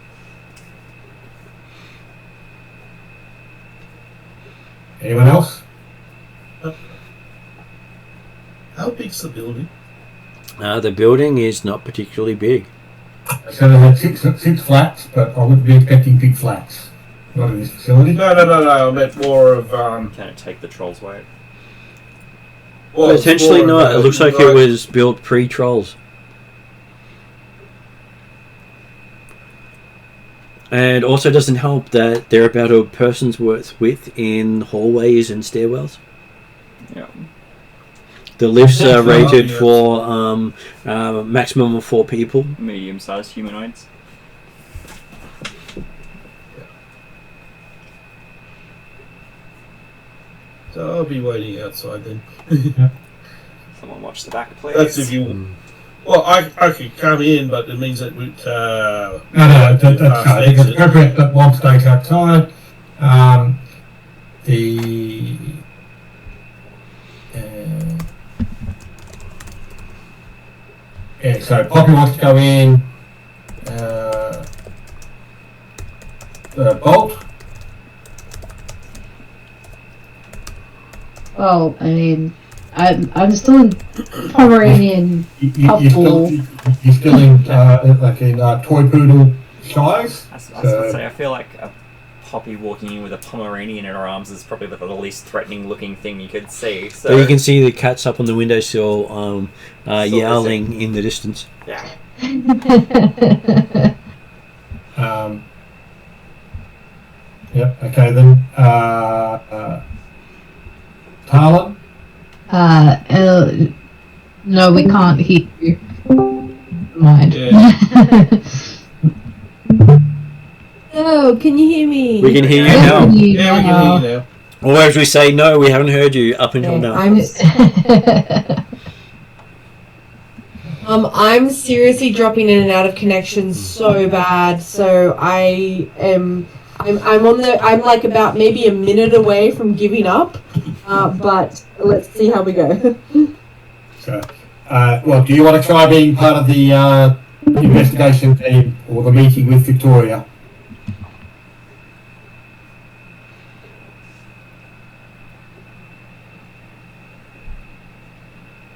[SPEAKER 4] Anyone else?
[SPEAKER 3] How big's the building?
[SPEAKER 1] The building is not particularly big.
[SPEAKER 4] So they had six flats, but I wouldn't be expecting big flats. Not in this facility.
[SPEAKER 3] No. I meant more of
[SPEAKER 8] Can it take the troll's weight?
[SPEAKER 3] well, it's
[SPEAKER 1] Potentially
[SPEAKER 3] more of
[SPEAKER 1] not. It looks like it
[SPEAKER 3] right-
[SPEAKER 1] was built pre-trolls. And also doesn't help that they're about a person's worth width in hallways and stairwells.
[SPEAKER 8] Yeah.
[SPEAKER 1] The lifts are
[SPEAKER 3] Oh,
[SPEAKER 1] rated
[SPEAKER 3] yes.
[SPEAKER 1] for maximum of 4 people.
[SPEAKER 8] Medium-sized humanoids.
[SPEAKER 3] So I'll be waiting outside then.
[SPEAKER 8] Someone watch the back, please.
[SPEAKER 3] That's if you. Well, I could come in, but it means that
[SPEAKER 4] No, that's I think it's appropriate that one stays outside. Yeah, so Poppy wants to go in. Bolt.
[SPEAKER 5] Well, I mean, I'm still in Pomeranian
[SPEAKER 4] You're still in toy poodle size.
[SPEAKER 8] I was going to say, I feel like a Poppy walking in with a Pomeranian in her arms is probably the least threatening looking thing you could see. So
[SPEAKER 1] But you can see the cats up on the windowsill yowling in the distance.
[SPEAKER 8] yeah.
[SPEAKER 4] Yep, okay then. Talon?
[SPEAKER 5] No, we can't hear you. Mind.
[SPEAKER 6] Oh, can you hear me?
[SPEAKER 1] We can hear you
[SPEAKER 5] Yeah,
[SPEAKER 1] now.
[SPEAKER 3] Yeah, we can hear you now.
[SPEAKER 1] Or as we say, no, we haven't heard you up until now.
[SPEAKER 6] I'm seriously dropping in and out of connection so bad. So I'm like about maybe a minute away from giving up. But let's see how we go.
[SPEAKER 4] So, well, do you want to try being part of the investigation team or the meeting with Victoria?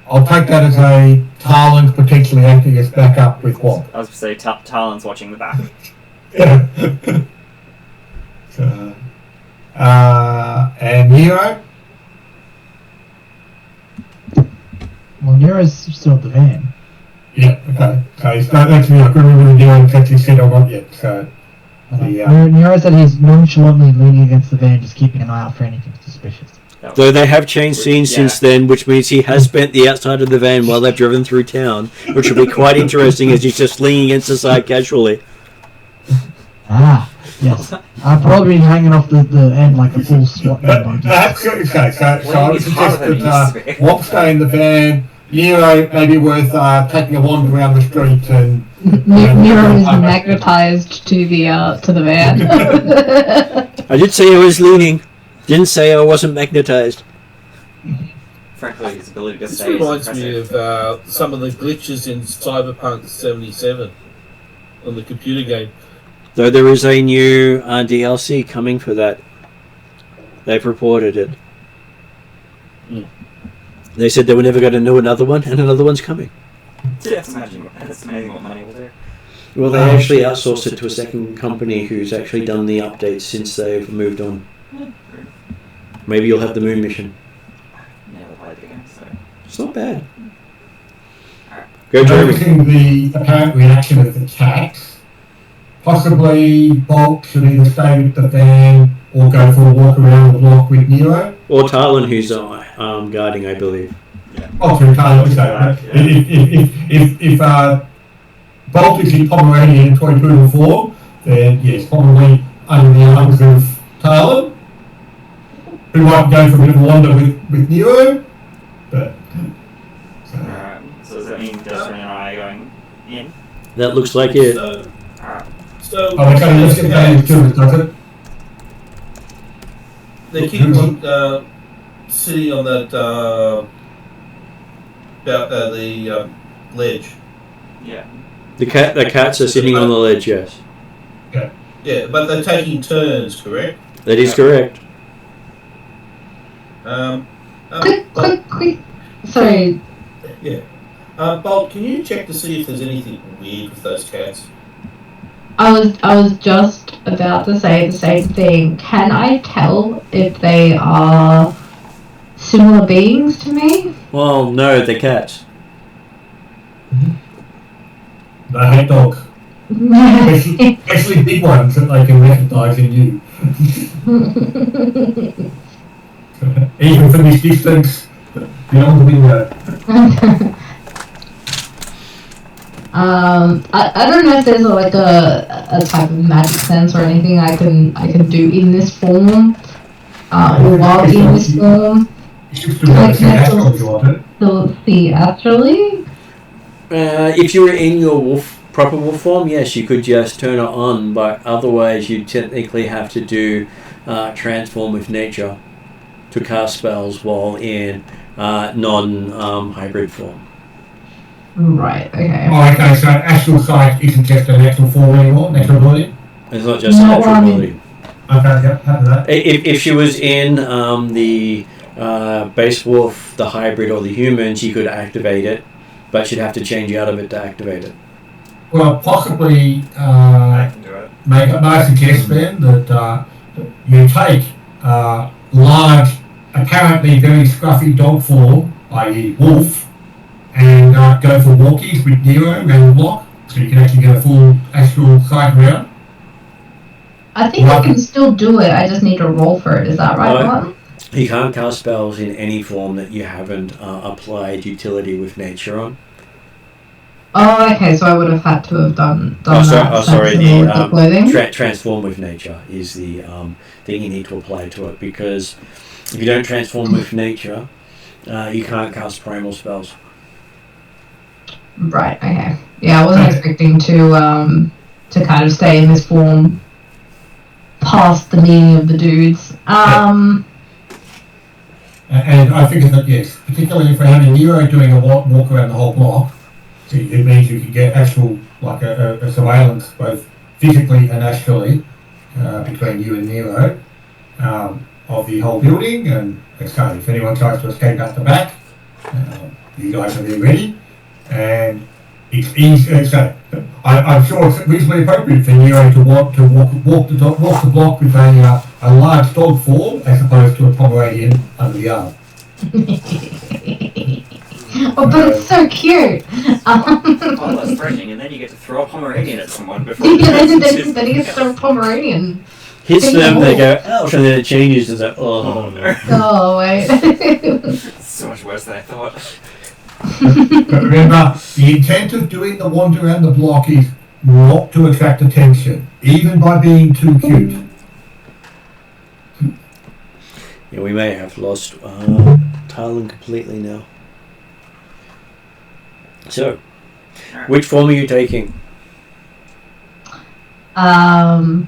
[SPEAKER 4] I'll take that as a Talon potentially acting as backup with what?
[SPEAKER 8] I was going to say, Talon's watching the back.
[SPEAKER 4] So, and Nero?
[SPEAKER 7] Well, Nero's still at the van.
[SPEAKER 4] Yeah, okay. So he's not actually, I couldn't remember whether Nero's actually said or not yet, so...
[SPEAKER 7] Nero said he's nonchalantly leaning against the van, just keeping an eye out for anything suspicious.
[SPEAKER 1] Though they have changed scenes since then, which means he has spent the outside of the van while they've driven through town, which will be quite interesting as he's just leaning against the side casually.
[SPEAKER 7] Ah, yes. I've probably been hanging off the end like a full SWAT member.
[SPEAKER 4] That's good, okay. So I would suggest that Wop stay in the van. Nero may be worth taking a wander around the street and...
[SPEAKER 5] Nero is magnetized to the van.
[SPEAKER 1] I did say I was leaning. Didn't say I wasn't magnetized.
[SPEAKER 8] Frankly, his ability to
[SPEAKER 3] This
[SPEAKER 8] stay is
[SPEAKER 3] reminds me
[SPEAKER 8] impressive.
[SPEAKER 3] of some of the glitches in Cyberpunk 77 on the computer game.
[SPEAKER 1] Though there is a new DLC coming for that. They've reported it. They said they were never going to know another one, and another one's coming.
[SPEAKER 8] That's amazing what money will do.
[SPEAKER 1] Well, they actually outsourced it to a second company who's actually done the updates since they've moved on. Maybe you'll have the moon mission.
[SPEAKER 8] Never played the game, so...
[SPEAKER 1] It's not bad. Go, Jeremy.
[SPEAKER 4] Noticing the apparent reaction of the cats, possibly Bolt should either stay with the van or go for a walk around the block with Nero.
[SPEAKER 1] Or Talon, who's guarding, I believe.
[SPEAKER 4] Oh, through Taylor, okay. If Bolt is in Pomeranian toy-poodle form, then yes, probably under the arms of Taylor, who might go for a bit of a wander with Nero, but...
[SPEAKER 2] Alright, so does that mean Desmond and I are going in?
[SPEAKER 1] That looks like it.
[SPEAKER 3] So
[SPEAKER 4] okay, let's get down to it, does it?
[SPEAKER 3] they keep on sitting on that the ledge.
[SPEAKER 2] Yeah.
[SPEAKER 1] The cats are sitting on the ledge, yes.
[SPEAKER 3] Yeah, but they're taking turns, correct?
[SPEAKER 1] That is correct.
[SPEAKER 5] Quick. Sorry.
[SPEAKER 3] Yeah. Bolt, can you check to see if there's anything weird with those cats?
[SPEAKER 5] I was just about to say the same thing. Can I tell if they are similar beings to me?
[SPEAKER 1] Well, no, they're cats.
[SPEAKER 4] They hate dogs. Especially big ones that they can recognise in you. Even from this distance, beyond the window.
[SPEAKER 5] I don't know if there's like a type of magic sense or anything I can do in this form, or while in this form. Can I connect theatrically?
[SPEAKER 1] If you were in your proper wolf form, yes, you could just turn it on, but otherwise you technically have to do transform with nature to cast spells while in non-hybrid form.
[SPEAKER 5] Right, okay.
[SPEAKER 4] Oh, okay, so astral sight isn't just a natural form anymore, natural ability?
[SPEAKER 1] It's not just a natural ability.
[SPEAKER 4] Okay, yep, happy with that.
[SPEAKER 1] If she was in the base wolf, the hybrid, or the human, she could activate it, but she'd have to change out of it to activate it.
[SPEAKER 4] Well, possibly
[SPEAKER 2] I can do it.
[SPEAKER 4] may I suggest then that you take large, apparently very scruffy dog form, i.e. wolf, and go for walkies with Nero around the block, so you can actually get a full astral sight around.
[SPEAKER 5] I think I can still do it, I just need to roll for it, is that right, Martin?
[SPEAKER 1] You can't cast spells in any form that you haven't applied utility with nature on.
[SPEAKER 5] Oh, okay, so I would have had to have done that.
[SPEAKER 1] The transform with nature is the thing you need to apply to it, because if you don't transform with nature, you can't cast primal spells.
[SPEAKER 5] Right, okay. Yeah, I wasn't expecting to kind of stay in this form past the meeting of the dudes.
[SPEAKER 4] And I think that, yes, particularly if we're having Nero doing a walk around the whole block, it means you can get actual, like a surveillance, both physically and astrally, between you and Nero, of the whole building, and so if anyone tries to escape out the back, you guys are there ready, and it's easy, so I'm sure it's reasonably appropriate for Nero to walk the block with a large dog form, as opposed to a Pomeranian under the arm.
[SPEAKER 5] Oh, but it's so cute.
[SPEAKER 2] Oh, that's threatening, and then you get to throw a Pomeranian at someone before.
[SPEAKER 5] Then you get to throw a Pomeranian.
[SPEAKER 1] Hits them, they go, ouch, and then it changes to that, oh no.
[SPEAKER 5] Oh, wait.
[SPEAKER 2] It's so much worse than I thought.
[SPEAKER 4] But remember, the intent of doing the wander around the block is not to attract attention, even by being too cute.
[SPEAKER 1] Yeah, we may have lost Talon completely now. So, which form are you taking?
[SPEAKER 5] I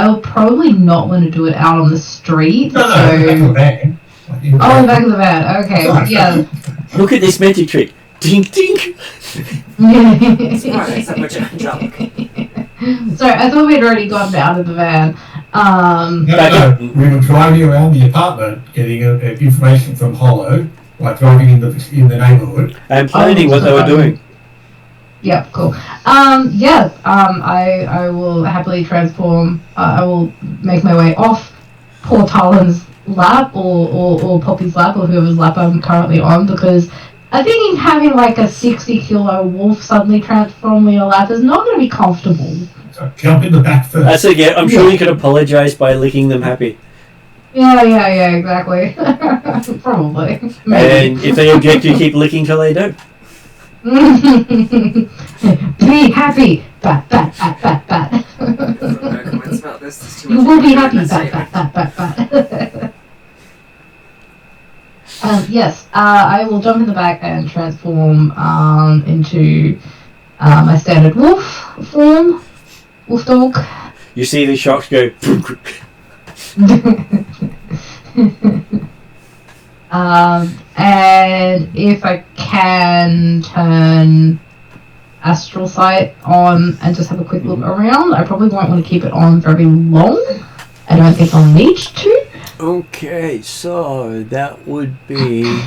[SPEAKER 5] will probably not want to do it out on the street.
[SPEAKER 4] No, back of the van.
[SPEAKER 5] Oh, in the back of the van. Okay, yeah.
[SPEAKER 1] Look at this magic trick. Tink, tink.
[SPEAKER 5] Sorry, I thought we'd already gotten out of the van.
[SPEAKER 4] No, we were driving around the apartment, getting information from Hollow, like driving in the neighbourhood.
[SPEAKER 1] And planning what they were doing.
[SPEAKER 5] Yeah, cool. I will happily transform. I will make my way off poor Talon's lap or Poppy's lap or whoever's lap I'm currently on, because I think having like a 60-kilo wolf suddenly transform in your lap is not going to be comfortable.
[SPEAKER 4] So jump in the back first.
[SPEAKER 1] That's it, yeah. I'm sure you could apologise by licking them happy.
[SPEAKER 5] Yeah, exactly. Probably.
[SPEAKER 1] And if they object, you keep licking till they do.
[SPEAKER 5] Be happy! Bat, bat, bat, bat, bat.
[SPEAKER 2] No comments about this. There's too
[SPEAKER 5] You
[SPEAKER 2] much
[SPEAKER 5] will be
[SPEAKER 2] information
[SPEAKER 5] happy!
[SPEAKER 2] in that
[SPEAKER 5] Bat, bat,
[SPEAKER 2] statement.
[SPEAKER 5] bat, bat, bat. Yes, I will jump in the back and transform into my standard wolf form. Wolf dog.
[SPEAKER 1] You see the sharks go.
[SPEAKER 5] And if I can turn astral sight on and just have a quick look around, I probably won't want to keep it on very long. I don't think I'll need to.
[SPEAKER 1] Okay, so that would be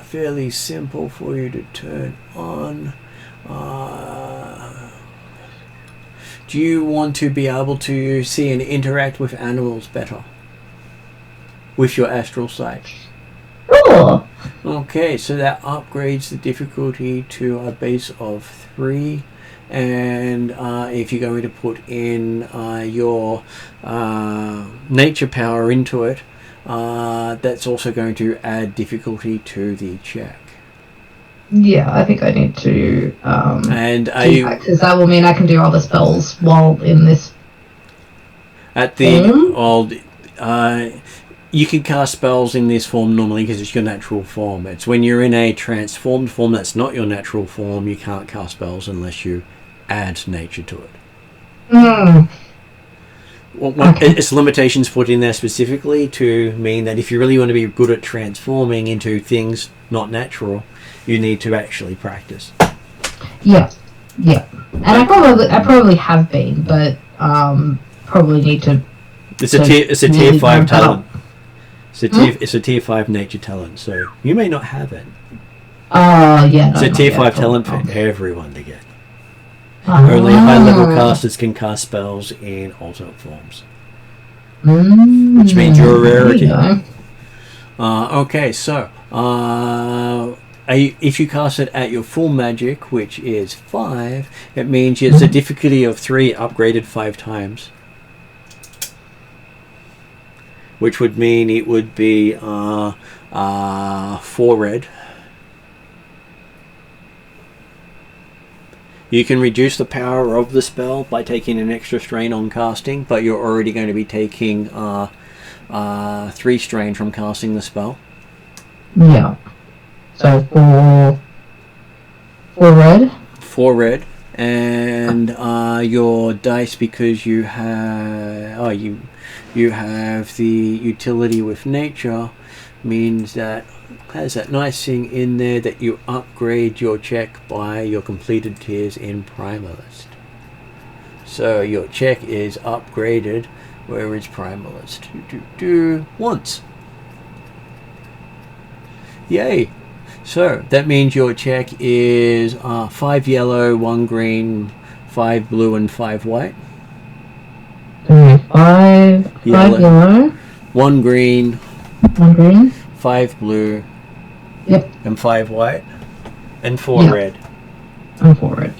[SPEAKER 1] fairly simple for you to turn on. Do you want to be able to see and interact with animals better with your astral sight?
[SPEAKER 5] Sure.
[SPEAKER 1] Okay, so that upgrades the difficulty to a base of 3, and if you're going to put in your nature power into it, that's also going to add difficulty to the check.
[SPEAKER 5] Yeah, I think I need to
[SPEAKER 1] And are you
[SPEAKER 5] because that will mean I can do other spells while in this
[SPEAKER 1] at the old? You can cast spells in this form normally because it's your natural form. It's when you're in a transformed form that's not your natural form, you can't cast spells unless you add nature to it. It's limitations put in there specifically to mean that if you really want to be good at transforming into things not natural, you need to actually practice.
[SPEAKER 5] Yeah. And I probably have been, but probably need to.
[SPEAKER 1] It's a tier 5 talent. It's a tier 5 nature talent, so you may not have it.
[SPEAKER 5] Yeah.
[SPEAKER 1] It's a tier 5 talent for everyone to get. Only high-level casters can cast spells in alternate forms. Which means you're a rarity. Okay, so if you cast it at your full magic, which is 5, it means it's a difficulty of 3 upgraded 5 times. Which would mean it would be 4 red. You can reduce the power of the spell by taking an extra strain on casting, but you're already going to be taking 3 strain from casting the spell.
[SPEAKER 5] Yeah. So 4 red.
[SPEAKER 1] 4 red, and your dice, because you have you have the utility with nature, means that has that nice thing in there that you upgrade your check by your completed tiers in Primalist. So your check is upgraded, where is Primalist? Once. Yay! So that means your check is 5 yellow, 1 green, 5 blue, and 5 white.
[SPEAKER 5] 5 yellow,
[SPEAKER 1] 1 green, 5 blue,
[SPEAKER 5] yep,
[SPEAKER 1] and 5 white, and 4 red.
[SPEAKER 5] And 4 red.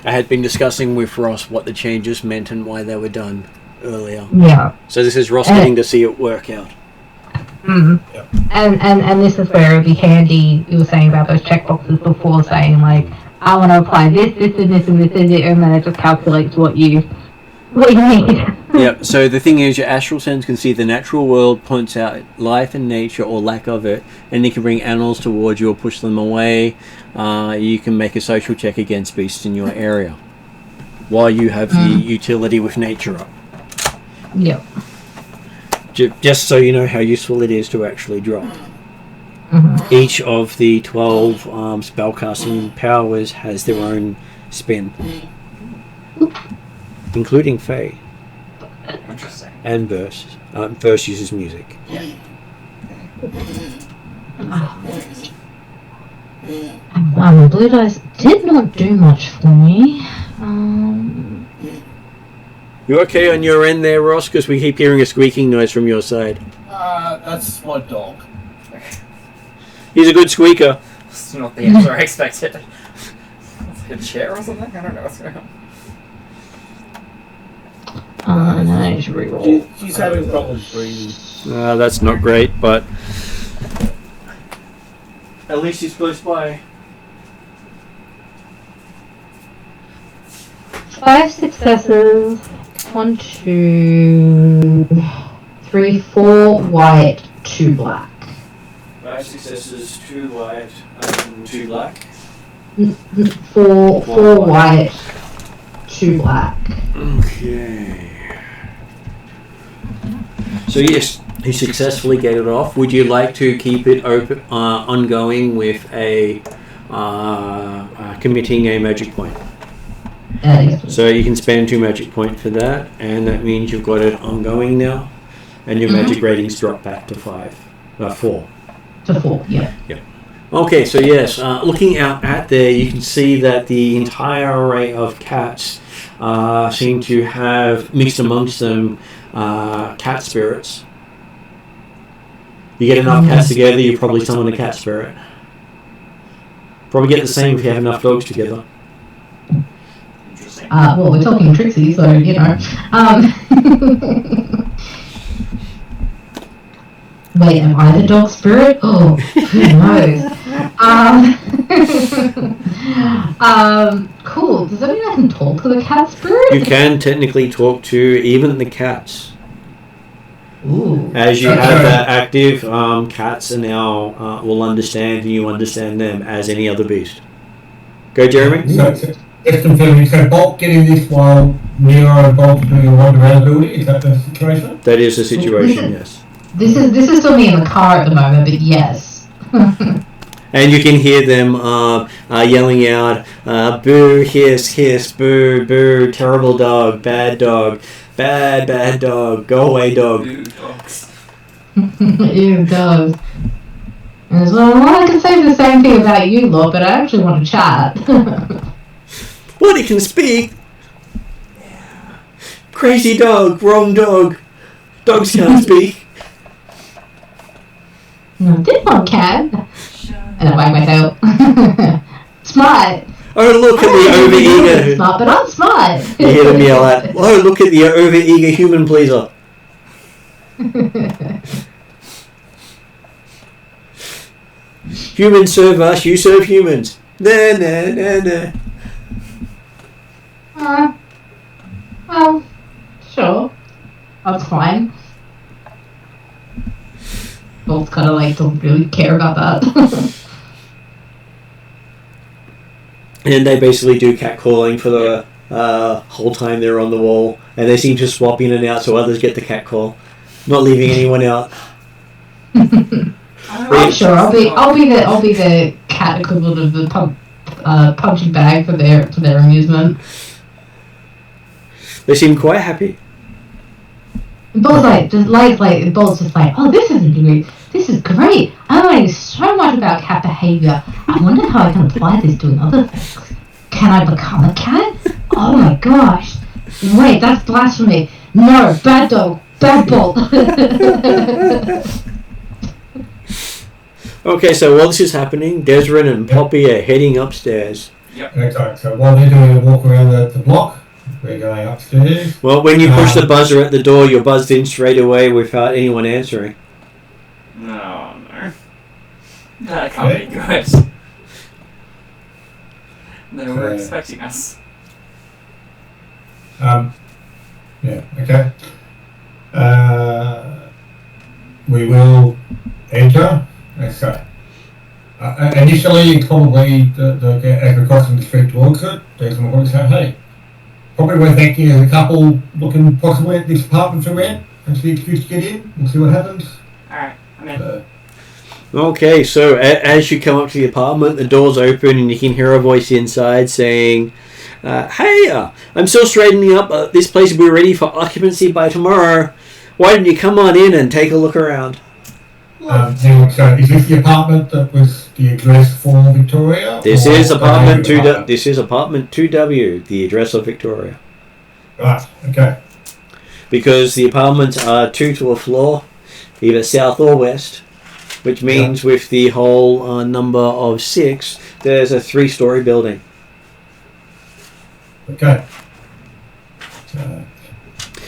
[SPEAKER 1] I had been discussing with Ross what the changes meant and why they were done earlier.
[SPEAKER 5] Yeah.
[SPEAKER 1] So this is Ross getting to see it work out.
[SPEAKER 5] Yep. And this is where it would be handy. You were saying about those checkboxes before, saying like, I want to apply this, and this, and then it just calculates what you need.
[SPEAKER 1] Yep. So the thing is, your astral sense can see the natural world, points out life and nature or lack of it, and you can bring animals towards you or push them away. You can make a social check against beasts in your area, while you have the utility with nature up.
[SPEAKER 5] Yep.
[SPEAKER 1] Just so you know how useful it is to actually drop. Each of the 12 spellcasting powers has their own spin, including Fae.
[SPEAKER 2] Interesting.
[SPEAKER 1] And Verse. Verse uses music.
[SPEAKER 5] Blue dice did not do much for me.
[SPEAKER 1] You okay on your end there, Ross? Because we keep hearing a squeaking noise from your side.
[SPEAKER 3] That's my dog.
[SPEAKER 1] He's a good squeaker.
[SPEAKER 2] It's not the answer I expected. It's like a chair or something? I don't know what's going on.
[SPEAKER 5] And need to reroll.
[SPEAKER 3] She's having problems breathing.
[SPEAKER 1] That's not great, but at least he's close by.
[SPEAKER 5] 5 successes. 1, 2, 3, 4 white, 2 black.
[SPEAKER 1] 5 successes, 2 white, 2 black.
[SPEAKER 5] 4 white, 2 black.
[SPEAKER 1] Okay. So yes, he successfully get it off. Would you like to keep it open, ongoing with a committing a magic point?
[SPEAKER 5] Yes.
[SPEAKER 1] So you can spend 2 magic points for that, and that means you've got it ongoing now, and your magic ratings drop back to 4.
[SPEAKER 5] To 4, yeah.
[SPEAKER 1] Okay, so yes, looking out at there, you can see that the entire array of cats seem to have mixed amongst them cat spirits. You get enough cats together, you probably summon a cat spirit. Probably get the same if you have enough dogs together.
[SPEAKER 2] Interesting.
[SPEAKER 5] Well, we're talking Trixie, so, you know. Wait, am I the dog spirit? Oh, who knows? Cool. Does that mean I can talk to the cat spirit?
[SPEAKER 1] You can technically talk to even the cats.
[SPEAKER 5] Ooh.
[SPEAKER 1] As you have that active, cats are now will understand you understand them as any other beast. Go, Jeremy.
[SPEAKER 4] So, just confirming, so Bolt getting this while Nero and Bolt doing a wander around the building, is that the situation?
[SPEAKER 1] That is the situation, yes.
[SPEAKER 5] This is still me in the car at the moment, but yes.
[SPEAKER 1] And you can hear them yelling out, boo, hiss, hiss, boo, boo, terrible dog, bad, bad dog, go away dog.
[SPEAKER 2] Ooh, dogs.
[SPEAKER 5] Ew, dogs. And as well, I can say the same thing about you, Lord, but I actually want to chat.
[SPEAKER 1] What, he can speak? Crazy dog, wrong dog. Dogs can't speak.
[SPEAKER 5] No, this one can. And I wag my tail. Smart.
[SPEAKER 1] Oh, look at the overeager.
[SPEAKER 5] Smart, but I'm smart.
[SPEAKER 1] You hear them yell at, oh, look at the overeager human pleaser. Humans serve us, you serve humans. Nah.
[SPEAKER 5] Well, sure. That's fine. Both kind of like don't really care about that.
[SPEAKER 1] And they basically do catcalling for the whole time they're on the wall, and they seem to swap in and out so others get the catcall, not leaving anyone out.
[SPEAKER 5] I'm sure I'll be the cat equivalent of the punching bag for their amusement.
[SPEAKER 1] They seem quite happy.
[SPEAKER 5] Bill's Bill's just like, oh, this is great. I'm learning so much about cat behavior. I wonder how I can apply this to other things. Can I become a cat? Oh my gosh. Wait, that's blasphemy. No, bad dog, bad bolt.
[SPEAKER 1] Okay, so while this is happening, Desrin and Poppy are heading upstairs.
[SPEAKER 2] Yep.
[SPEAKER 4] Okay, so while they're doing a walk around the block, we're going upstairs.
[SPEAKER 1] Well, when you push the buzzer at the door, you're buzzed in straight away without anyone answering.
[SPEAKER 2] No. That can't be good. They were expecting us.
[SPEAKER 4] Okay. We will enter. So, initially, probably as we're crossing the street towards it, there's someone going to say, hey, probably worth acting as a couple looking possibly at this apartment for rent and see if you get in and see what happens.
[SPEAKER 2] Alright, I'm in.
[SPEAKER 1] Okay, so as you come up to the apartment, the door's open and you can hear a voice inside saying, hey, I'm still straightening up. This place will be ready for occupancy by tomorrow. Why don't you come on in and take a look around?
[SPEAKER 4] So is this the apartment that was the address for Victoria?
[SPEAKER 1] This is apartment 2. This is apartment 2W, the address of Victoria.
[SPEAKER 4] Right. Okay.
[SPEAKER 1] Because the apartments are 2 to a floor, either south or west, which means with the whole number of 6, there's a 3-story building.
[SPEAKER 4] Okay.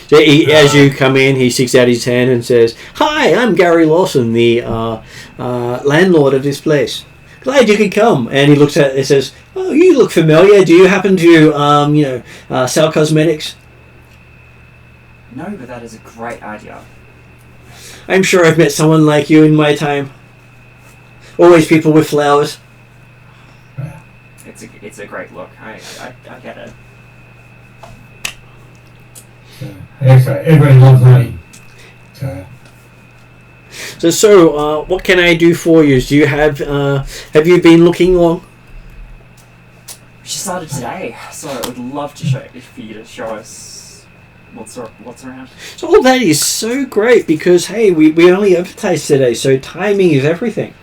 [SPEAKER 1] So As you come in, he sticks out his hand and says, "Hi, I'm Gary Lawson, the landlord of this place. Glad you could come." And he looks at it and says, "Oh, you look familiar. Do you happen to, sell cosmetics?"
[SPEAKER 8] No, but that is a great idea.
[SPEAKER 1] "I'm sure I've met someone like you in my time. Always people with flowers."
[SPEAKER 8] It's a great look. I get it.
[SPEAKER 4] Everybody loves money.
[SPEAKER 1] So, what can I do for you? Do you have you been looking long?
[SPEAKER 8] She started today, so I would love to for you to show us what's around.
[SPEAKER 1] So all that is so great because, hey, we only advertised today, so timing is everything.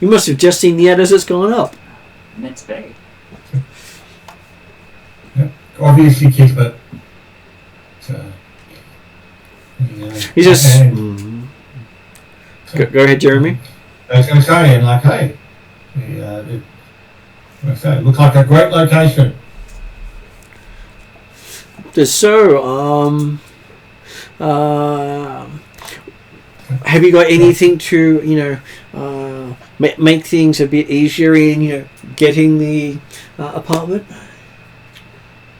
[SPEAKER 1] You must have just seen the ad as it's gone up.
[SPEAKER 8] Meant to be.
[SPEAKER 4] Obviously, Kismet.
[SPEAKER 1] He just... Go ahead, Jeremy.
[SPEAKER 4] I was going to say, and like, hey, it looks like a great location.
[SPEAKER 1] So, have you got anything to, make things a bit easier in, getting the apartment?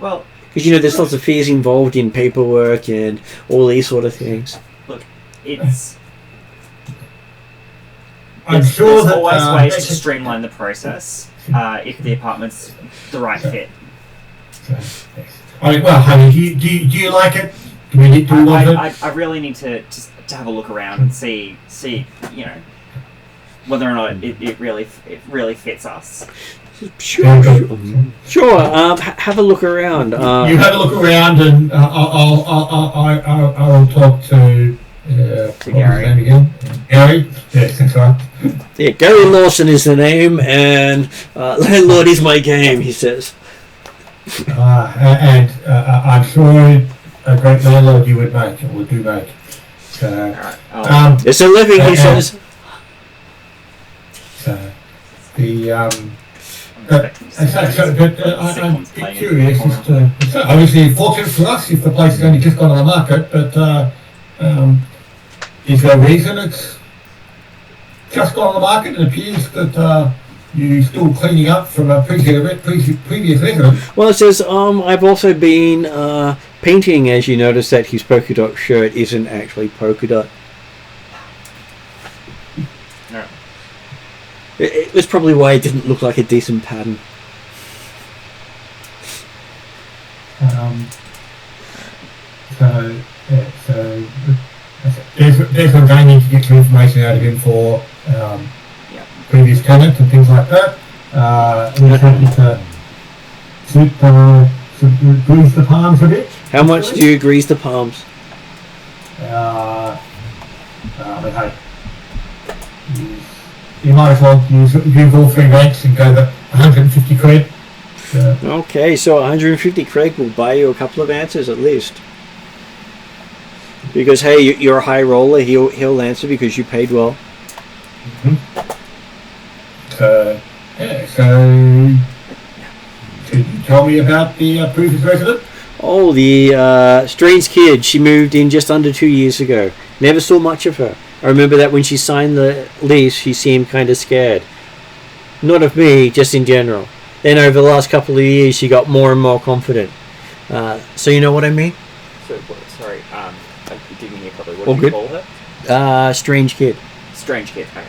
[SPEAKER 8] Well,
[SPEAKER 1] because there's lots of fees involved in paperwork and all these sort of things.
[SPEAKER 8] Look, it's.
[SPEAKER 4] I'm
[SPEAKER 8] There's
[SPEAKER 4] sure that
[SPEAKER 8] always ways to streamline the process if the apartment's the right fit.
[SPEAKER 4] Honey, do you like it? Do we want it?
[SPEAKER 8] I really need to have a look around and see whether or not it really fits us.
[SPEAKER 1] Sure. Have a look around.
[SPEAKER 4] You have a look around, and I'll talk to
[SPEAKER 8] Gary.
[SPEAKER 4] Again? Gary? Yes, that's right.
[SPEAKER 1] Yeah, Gary Lawson is the name, and landlord is my game, he says.
[SPEAKER 4] And I'm sure a great landlord you would make, or would do make.
[SPEAKER 1] It's a living, he says.
[SPEAKER 4] I'm curious as to. Obviously, fortunate for us if the place has only just gone on the market, but is there a reason it's just gone on the market? It appears that you're still cleaning up from a previous resident.
[SPEAKER 1] Well, it says, I've also been painting, as you notice that his polka dot shirt isn't actually polka dot.
[SPEAKER 8] No.
[SPEAKER 1] It was probably why it didn't look like a decent pattern.
[SPEAKER 4] So there's some going to get some information out of him for previous tenants and things like that. We're happy to grease the palms a bit.
[SPEAKER 1] How much do you grease the palms?
[SPEAKER 4] Hey, you might as well use all three ranks and go the 150 cred.
[SPEAKER 1] Okay, so 150 cred will buy you a couple of answers at least. Because hey, you're a high roller. He'll answer because you paid well.
[SPEAKER 4] Mm-hmm. So could you tell me about the previous resident?
[SPEAKER 1] Oh, the strange kid. She moved in just under 2 years ago. Never saw much of her. I remember that when she signed the lease, she seemed kind of scared. Not of me, just in general. Then over the last couple of years, she got more and more confident. So you know what I mean?
[SPEAKER 8] Sorry, give me a couple. What
[SPEAKER 1] All
[SPEAKER 8] do you
[SPEAKER 1] good.
[SPEAKER 8] call her?
[SPEAKER 1] Strange kid.
[SPEAKER 8] Strange kid. Okay.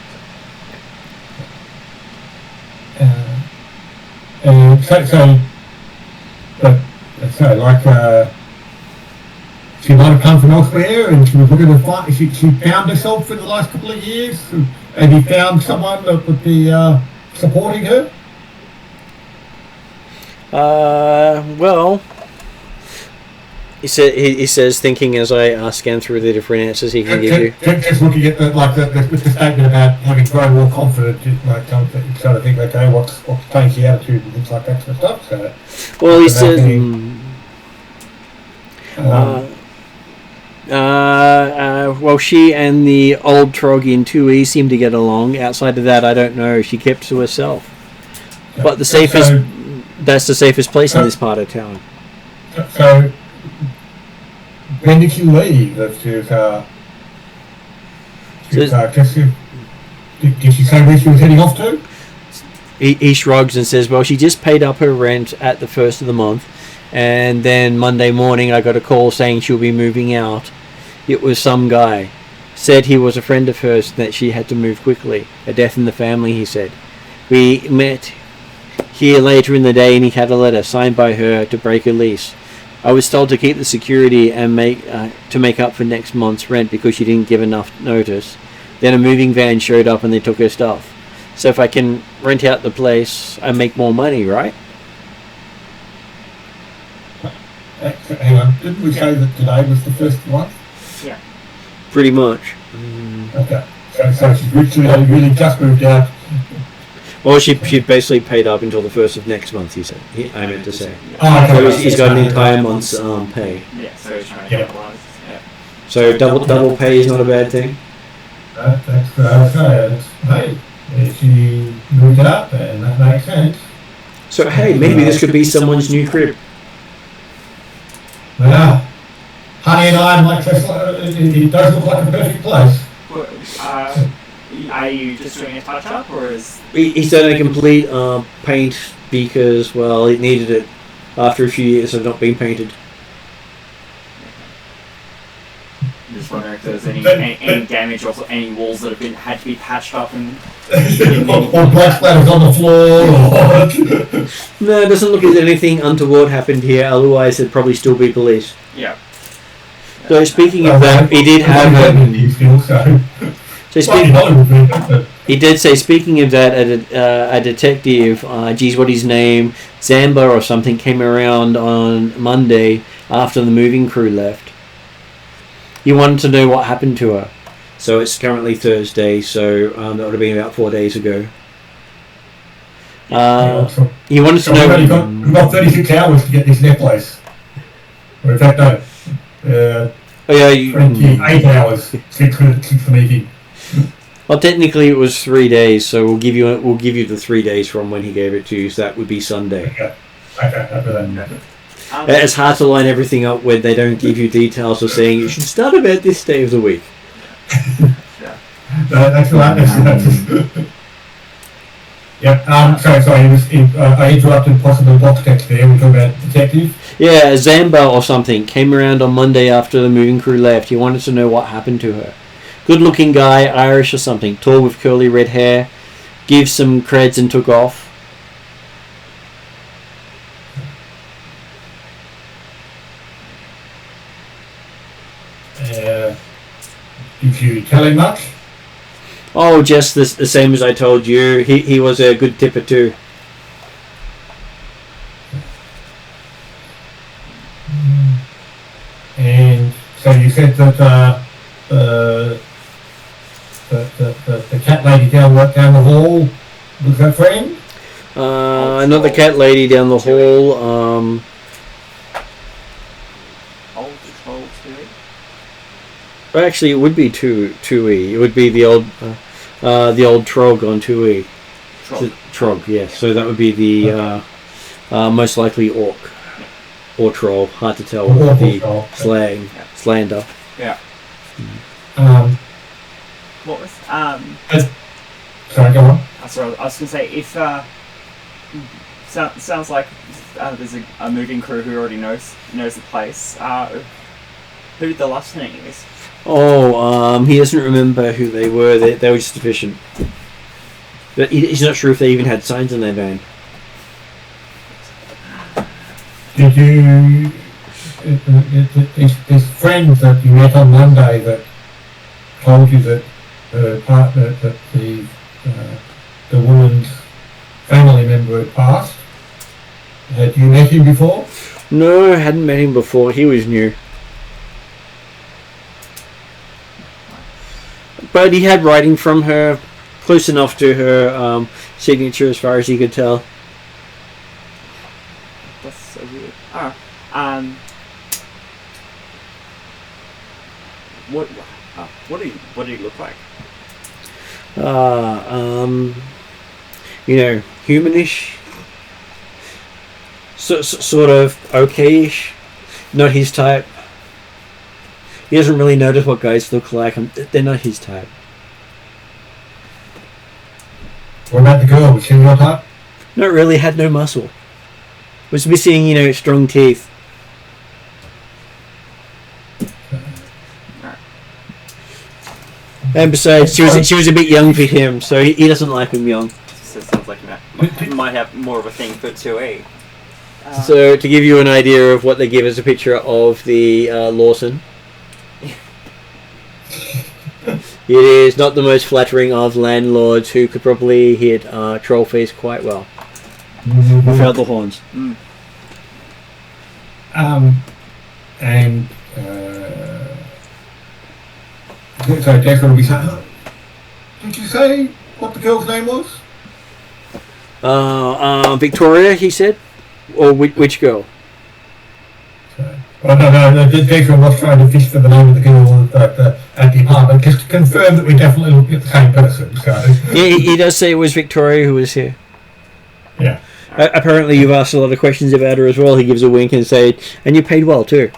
[SPEAKER 4] She might have come from elsewhere and she was looking to find. She found herself in the last couple of years. Have you found someone that would be supporting her?
[SPEAKER 1] Well, he says, thinking as I scan through the different answers he can give you.
[SPEAKER 4] Just looking at the statement about having grown more confident, like trying to think, okay, what's changed the attitude and things like that sort of stuff. So,
[SPEAKER 1] well, he says. Well, she and the old Trog in 2E seem to get along. Outside of that, I don't know. She kept to herself. But the that's the safest place in this part of town.
[SPEAKER 4] So, when did you leave? Did she say where she was heading off to?
[SPEAKER 1] He shrugs and says, well, she just paid up her rent at the first of the month, and then Monday morning I got a call saying she'll be moving out. It was some guy. Said he was a friend of hers, that she had to move quickly. A death in the family, he said. We met here later in the day and he had a letter signed by her to break her lease. I was told to keep the security and make up for next month's rent because she didn't give enough notice. Then a moving van showed up and they took her stuff. So if I can rent out the place, I make more money, right?
[SPEAKER 4] Hang on, didn't we say that today was the first one?
[SPEAKER 8] Yeah.
[SPEAKER 1] Pretty much.
[SPEAKER 4] Okay. So she's really just moved out.
[SPEAKER 1] Well, she basically paid up until the first of next month, he said. I meant to say.
[SPEAKER 4] Oh,
[SPEAKER 1] So he's got an entire month's pay.
[SPEAKER 8] Yeah, so he's trying to
[SPEAKER 4] Yeah.
[SPEAKER 8] capitalize. Yeah.
[SPEAKER 1] So double pay is not a bad thing.
[SPEAKER 4] That's okay. Hey, she moved up, and that makes sense.
[SPEAKER 1] So hey, maybe this could be someone's new crib.
[SPEAKER 4] Well, honey and I like this. It does look like a perfect place.
[SPEAKER 8] Well, are you just doing a touch up, or is
[SPEAKER 1] He's done a complete paint because, well, it needed it after a few years of not being painted.
[SPEAKER 8] I'm just wondering if there's any damage or any walls that had to be patched up and
[SPEAKER 4] or black splatters on the floor.
[SPEAKER 1] No, it doesn't look as anything untoward happened here. Otherwise, there'd probably still be police.
[SPEAKER 8] yeah.
[SPEAKER 1] So speaking of that, he did have he did say, speaking of that, a detective, geez, what his name, Zamba or something, came around on Monday after the moving crew left. He wanted to know what happened to her. So it's currently Thursday, so that would have been about 4 days ago. He wanted to know...
[SPEAKER 4] We've got 36 hours to get this necklace. Or in fact, no. 28 hours since the meeting.
[SPEAKER 1] Well, technically it was 3 days, so we'll give you the 3 days from when he gave it to you. So that would be Sunday.
[SPEAKER 4] Okay, after that.
[SPEAKER 1] It's hard to line everything up when they don't give you details of saying you should start about this day of the week.
[SPEAKER 4] That's right. Yeah. Sorry. I interrupted possible box text there. We're talking about detective.
[SPEAKER 1] Yeah, Zamba or something came around on Monday after the moving crew left. He wanted to know what happened to her. Good-looking guy, Irish or something, tall with curly red hair. Gives some creds and took off.
[SPEAKER 4] Did you tell him much?
[SPEAKER 1] Oh, just the same as I told you. He was a good tipper too.
[SPEAKER 4] And so you said that the cat lady down the hall was her friend?
[SPEAKER 1] Not the cat lady down the hall.
[SPEAKER 8] Old
[SPEAKER 1] Actually, it would be 2E. It would be the old Trog on 2E. Trog, yes. So that would be the most likely Orc or Troll. Hard to tell with the slander.
[SPEAKER 8] Yeah. What was
[SPEAKER 4] Sorry, go on.
[SPEAKER 8] Sorry, I was going to say if sounds like there's a moving crew who already knows the place. Who the lieutenant is?
[SPEAKER 1] Oh, he doesn't remember who they were. They were just efficient. But he's not sure if they even had signs on their van.
[SPEAKER 4] Did you... This friend that you met on Monday that told you that her partner, that the woman's family member had passed, had you met him before?
[SPEAKER 1] No, I hadn't met him before. He was new. But he had writing from her, close enough to her signature as far as he could tell.
[SPEAKER 8] That's so weird. What do you look like?
[SPEAKER 1] Humanish. Sort of okayish. Not his type. He doesn't really notice what guys look like. They're not his type.
[SPEAKER 4] What about the girl? Was she your type?
[SPEAKER 1] Not really. Had no muscle. Was missing, strong teeth. And besides, she was a bit young for him, so he doesn't like him young.
[SPEAKER 2] So it sounds like you might have more of a thing for 2E.
[SPEAKER 1] So to give you an idea of what they give us a picture of the Lawson. It is not the most flattering of landlords who could probably hit Trollface quite well. Without the horns.
[SPEAKER 2] Mm.
[SPEAKER 4] And so Decker will be saying, did you say what the girl's name was?
[SPEAKER 1] Victoria, he said? Or which girl?
[SPEAKER 4] No, Decker was trying to fish for the name of the girl at the apartment, just to confirm that we definitely looked at the same person. So.
[SPEAKER 1] Yeah, he does say it was Victoria who was here.
[SPEAKER 4] Yeah.
[SPEAKER 1] Apparently you've asked a lot of questions about her as well. He gives a wink and said, and you paid well too.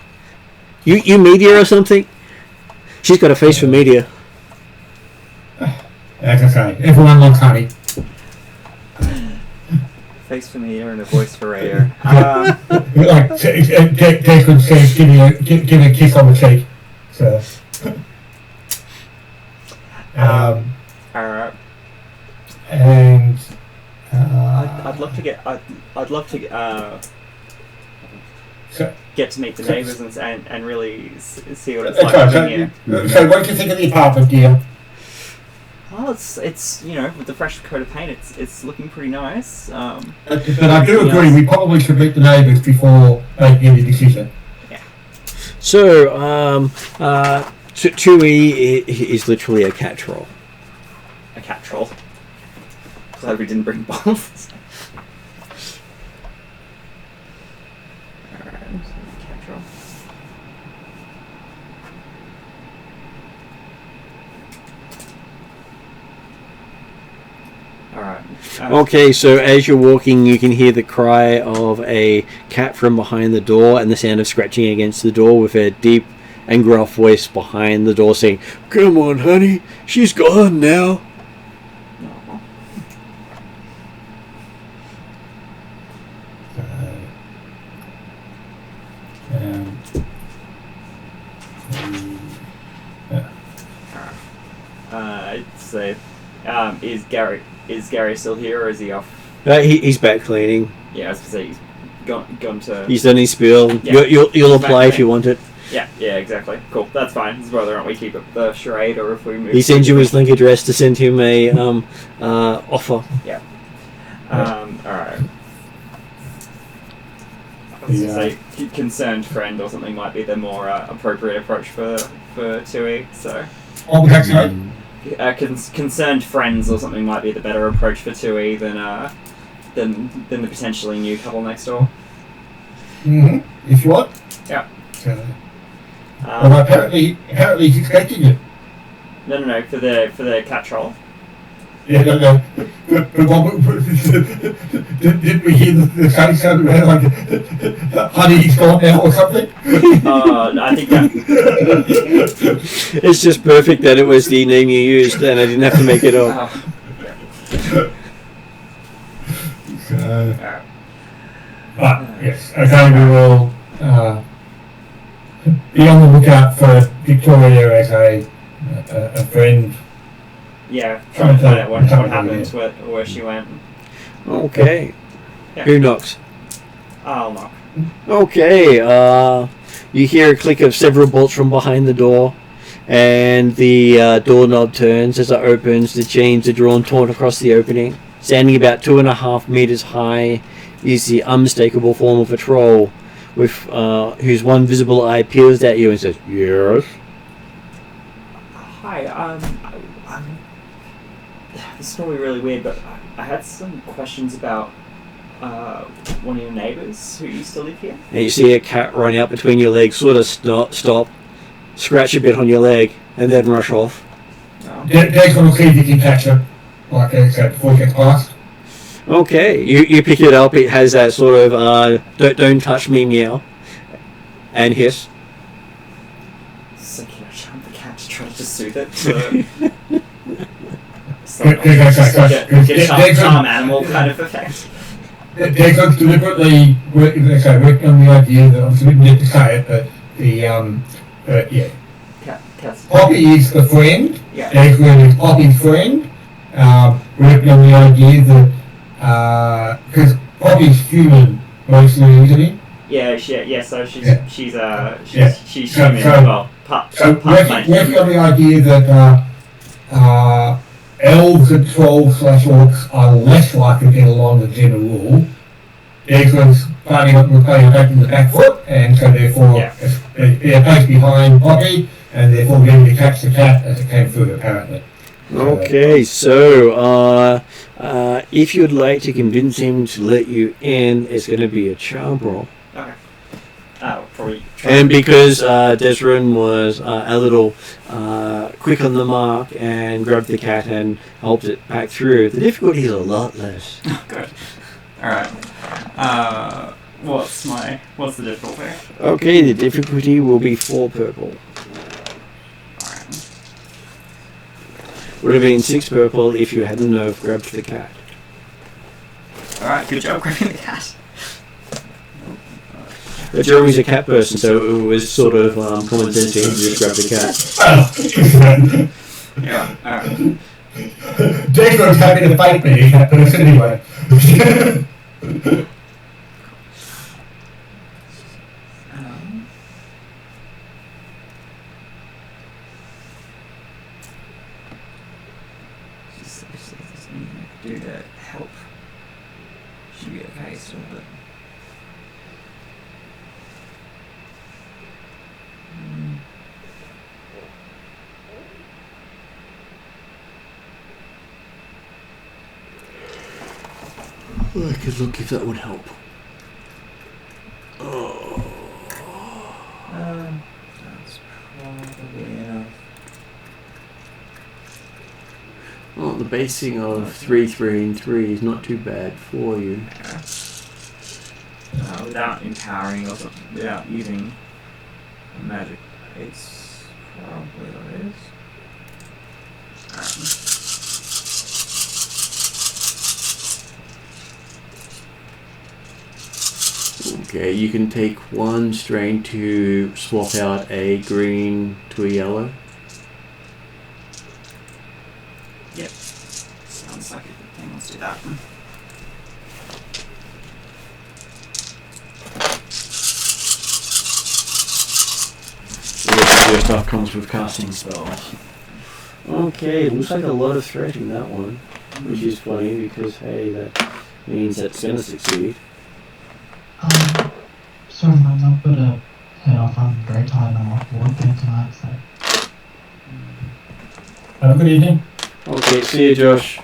[SPEAKER 1] You media or something? She's got a face for media.
[SPEAKER 4] As I say, everyone loves honey.
[SPEAKER 2] Face for media and a voice for radio.
[SPEAKER 4] Like Declan says, give a kiss on the cheek. So.
[SPEAKER 2] Alright.
[SPEAKER 4] And
[SPEAKER 2] I'd love to get to meet the neighbours and really see what it's like in here.
[SPEAKER 4] So what do you think of the apartment, dear?
[SPEAKER 2] Well, it's with the fresh coat of paint, it's looking pretty nice.
[SPEAKER 4] But I do agree, we probably should meet the neighbours before making any decision.
[SPEAKER 2] Yeah.
[SPEAKER 1] So, 2E is literally a cat troll.
[SPEAKER 2] A cat troll. Glad we didn't bring bombs. Alright, cat troll. Alright.
[SPEAKER 1] Okay, so as you're walking, you can hear the cry of a cat from behind the door and the sound of scratching against the door with a deep and gruff voice behind the door saying, "Come on, honey, she's gone now."
[SPEAKER 2] So, is Gary still here or is he off?
[SPEAKER 1] He's back cleaning.
[SPEAKER 2] Yeah, I was gonna say he's gone to.
[SPEAKER 1] He's done his spiel.
[SPEAKER 2] Yeah.
[SPEAKER 1] You'll apply if you want it.
[SPEAKER 2] Yeah, exactly. Cool, that's fine. It's whether or not we keep up the charade or if we move.
[SPEAKER 1] He sends you his link address to send him a offer.
[SPEAKER 2] Yeah. Alright. I was gonna say concerned friend or something might be the more appropriate approach for 2E. So.
[SPEAKER 4] What was that, sorry?
[SPEAKER 2] Concerned friends or something might be the better approach for 2E than the potentially new couple next door.
[SPEAKER 4] Mm-hmm. If you want.
[SPEAKER 2] Yeah.
[SPEAKER 4] Well, apparently he's expecting it.
[SPEAKER 2] No, for the cat troll.
[SPEAKER 4] Yeah, no. Did we hear the sunny sound around like honey, he's gone now or something?
[SPEAKER 2] No, I think that.
[SPEAKER 1] It's just perfect that it was the name you used and I didn't have to make it up.
[SPEAKER 4] Yes, okay, we will be on the lookout for Victoria as a friend.
[SPEAKER 2] Yeah, trying to find out what happened, where she went.
[SPEAKER 1] Okay.
[SPEAKER 2] Yeah.
[SPEAKER 1] Who knocks?
[SPEAKER 2] I'll knock.
[SPEAKER 1] Okay, you hear a click of several bolts from behind the door, and the doorknob turns. As it opens, the chains are drawn taut across the opening. Standing about 2.5 meters high is the unmistakable form of a troll, with whose one visible eye peers at you and says, "Yes."
[SPEAKER 2] Hi, this is going to be really weird, but I had some questions about one of your neighbours who used to live here.
[SPEAKER 1] And you see a cat run out between your legs, sort of stop, scratch a bit on your leg, and then rush off.
[SPEAKER 4] Dad's going to see if you can catch her, like I said, before it gets past.
[SPEAKER 1] Okay, you pick it up. It has that sort of don't touch me meow and hiss.
[SPEAKER 2] It's okay. try to just soothe it to charm animal kind of effect.
[SPEAKER 4] They're going to deliberately working on the idea that obviously we can get to say it, but Poppy is the friend.
[SPEAKER 2] Yeah.
[SPEAKER 4] Dagwood is Poppy's friend. Working on the idea that because Poppy's human mostly, isn't he?
[SPEAKER 2] Yeah. So she's human
[SPEAKER 4] So-
[SPEAKER 2] as well.
[SPEAKER 4] So working on the idea that elves and trolls / orcs are less likely to get along than general rule. Dagwood's planning on taking the back foot, and so therefore they're both behind Poppy, and therefore getting to catch the cat as it came through apparently.
[SPEAKER 1] Okay, so if you'd like to convince him to let you in, it's going to be a charm roll.
[SPEAKER 2] Okay. Probably.
[SPEAKER 1] And because Desrin was a little quick on the mark and grabbed the cat and helped it back through, the difficulty is a lot less.
[SPEAKER 2] Good. All right. What's the difficulty?
[SPEAKER 1] Okay, the difficulty will be 4 purple.
[SPEAKER 2] Alright.
[SPEAKER 1] Would have been 6 purple if you hadn't have grabbed the cat.
[SPEAKER 2] Alright, good job grabbing the cat.
[SPEAKER 1] But Jeremy's a cat person, so it was sort of common sense to him to just grab the cat.
[SPEAKER 2] Yeah, alright.
[SPEAKER 4] Dagwood's happy to fight me, but it's anyway.
[SPEAKER 2] Just if there's anything I could do to help. Should be okay still, but.
[SPEAKER 1] I could look if that would help. Oh.
[SPEAKER 2] That's probably enough.
[SPEAKER 1] Well, the basing of 3, 3, and 3 is not too bad for you.
[SPEAKER 2] Without empowering or something, without using magic, it's probably what it is.
[SPEAKER 1] Okay, you can take 1 strain to swap out a green to a yellow.
[SPEAKER 2] Yep. Sounds like a good thing. Let's do that.
[SPEAKER 1] Your stuff comes with casting spells. Okay, looks like a lot of threat in that one, which is funny because, hey, that means that's going to succeed.
[SPEAKER 7] Sorry, I'm not going to head off. I'm very tired and I'm off work again tonight, so.
[SPEAKER 4] Have a good evening.
[SPEAKER 1] Okay, see you, Josh.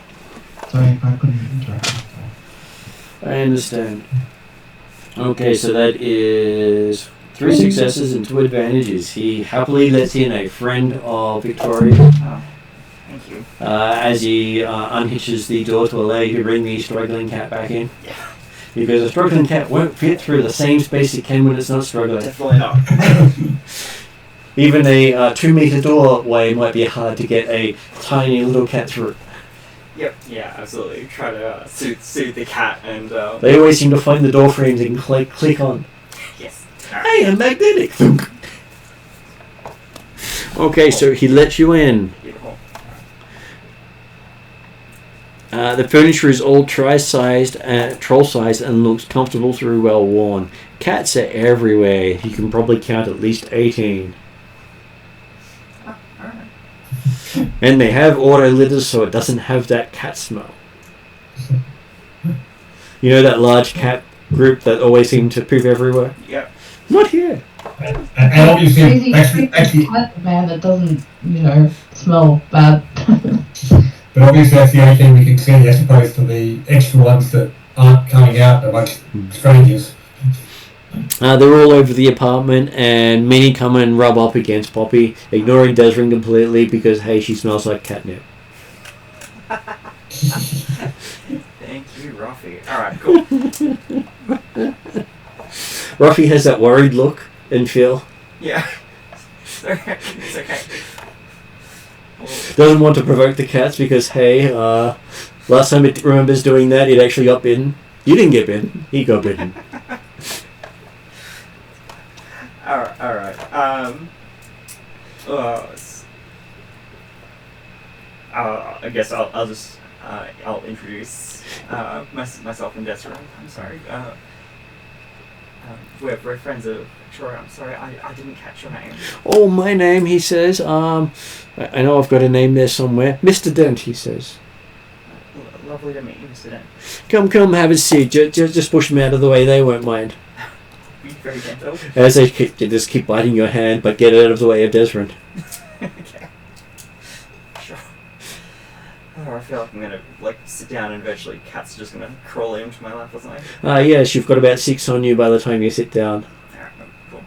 [SPEAKER 7] Sorry if I couldn't interact.
[SPEAKER 1] I understand. Okay, so that is 3 successes and 2 advantages. He happily lets in a friend of Victoria.
[SPEAKER 2] Oh, thank you.
[SPEAKER 1] As he unhitches the door to allow you to bring the struggling cat back in.
[SPEAKER 2] Yeah.
[SPEAKER 1] Because a struggling cat won't fit through the same space it can when it's not struggling.
[SPEAKER 2] Definitely not.
[SPEAKER 1] Even a 2-meter doorway might be hard to get a tiny little cat through.
[SPEAKER 2] Yep. Yeah, absolutely. Try to soothe the cat and.
[SPEAKER 1] They always seem to find the door frames and click on.
[SPEAKER 2] Yes.
[SPEAKER 1] Hey, I'm magnetic! Thunk. Okay, so he lets you in.
[SPEAKER 2] Beautiful.
[SPEAKER 1] The furniture is all troll-sized and looks comfortable through well worn. Cats are everywhere. You can probably count at least 18.
[SPEAKER 2] Oh, alright.
[SPEAKER 1] And they have auto litters, so it doesn't have that cat smell. You know that large cat group that always seem to poop everywhere?
[SPEAKER 2] Yep.
[SPEAKER 1] Not here.
[SPEAKER 4] And obviously,
[SPEAKER 5] Crazy man that doesn't, smell bad.
[SPEAKER 4] but obviously that's the only thing we can see as opposed to the extra ones that aren't coming out amongst strangers.
[SPEAKER 1] They're all over the apartment, and many come and rub up against Poppy, ignoring Desrin completely because, hey, she smells like catnip.
[SPEAKER 2] Thank you, Ruffy. Alright, cool.
[SPEAKER 1] Ruffy has that worried look and feel.
[SPEAKER 2] Yeah. It's okay.
[SPEAKER 1] Doesn't want to provoke the cats because, hey, last time it remembers doing that, it actually got bitten. You didn't get bitten. He got bitten.
[SPEAKER 2] Alright. I guess I'll just I'll introduce myself and Desiree. I'm sorry. We're friends of Troy. I'm sorry, I didn't catch your name.
[SPEAKER 1] Oh, my name, he says. I know I've got a name there somewhere. Mr. Dent, he says.
[SPEAKER 2] Lovely to meet you, Mr. Dent.
[SPEAKER 1] Come, have a seat. Just push them out of the way. They won't mind.
[SPEAKER 2] Be very gentle.
[SPEAKER 1] As they just keep biting your hand, but get out of the way of Desmond.
[SPEAKER 2] Okay. Sure. Oh, I feel like I'm gonna sit down and eventually cats are just gonna crawl into my lap or something.
[SPEAKER 1] Yes, you've got about 6 on you by the time you sit down.
[SPEAKER 2] Alright, cool.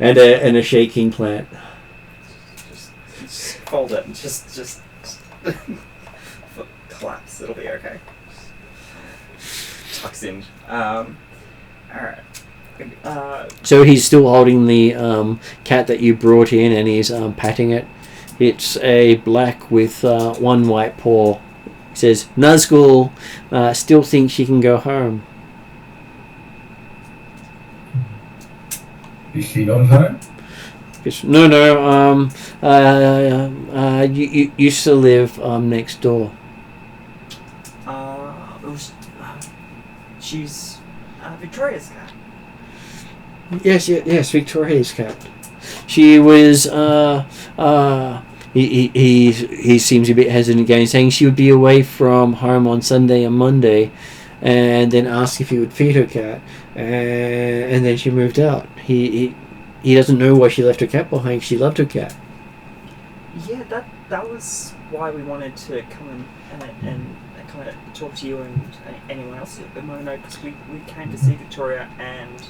[SPEAKER 1] And a shaking plant.
[SPEAKER 2] Just fold it and just collapse. It'll be okay. Tucks in. Alright.
[SPEAKER 1] So he's still holding the cat that you brought in, and he's patting it. It's a black with one white paw. He says, Nazgul still thinks she can go home.
[SPEAKER 4] Is she not home?
[SPEAKER 1] No. You used to live next door.
[SPEAKER 2] She's Victoria's cat.
[SPEAKER 1] Yes, Victoria's cat. She was, he seems a bit hesitant again, saying she would be away from home on Sunday and Monday, and then asked if he would feed her cat, and then she moved out. He doesn't know why she left her cat behind. She loved her cat.
[SPEAKER 2] Yeah, that was why we wanted to come and kind of talk to you and anyone else at Mono, because we came to see Victoria and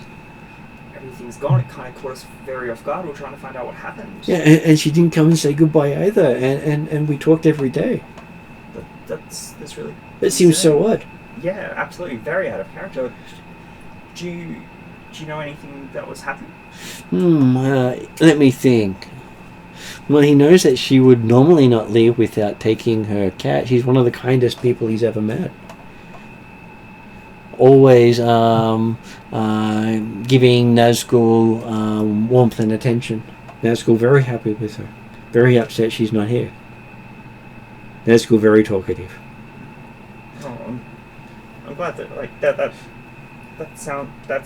[SPEAKER 2] everything's gone. It kind of caught us very off guard. We're trying to find out what happened.
[SPEAKER 1] Yeah, and she didn't come and say goodbye either, and we talked every day.
[SPEAKER 2] That's really...
[SPEAKER 1] That seems so odd.
[SPEAKER 2] Yeah, absolutely. Very out of character. Do you know anything that was happening?
[SPEAKER 1] Let me think. Well, he knows that she would normally not leave without taking her cat. She's one of the kindest people he's ever met. Always giving Nazgul warmth and attention. Nazgul very happy with her. Very upset she's not here. Nazgul very talkative.
[SPEAKER 2] Oh, I'm glad that that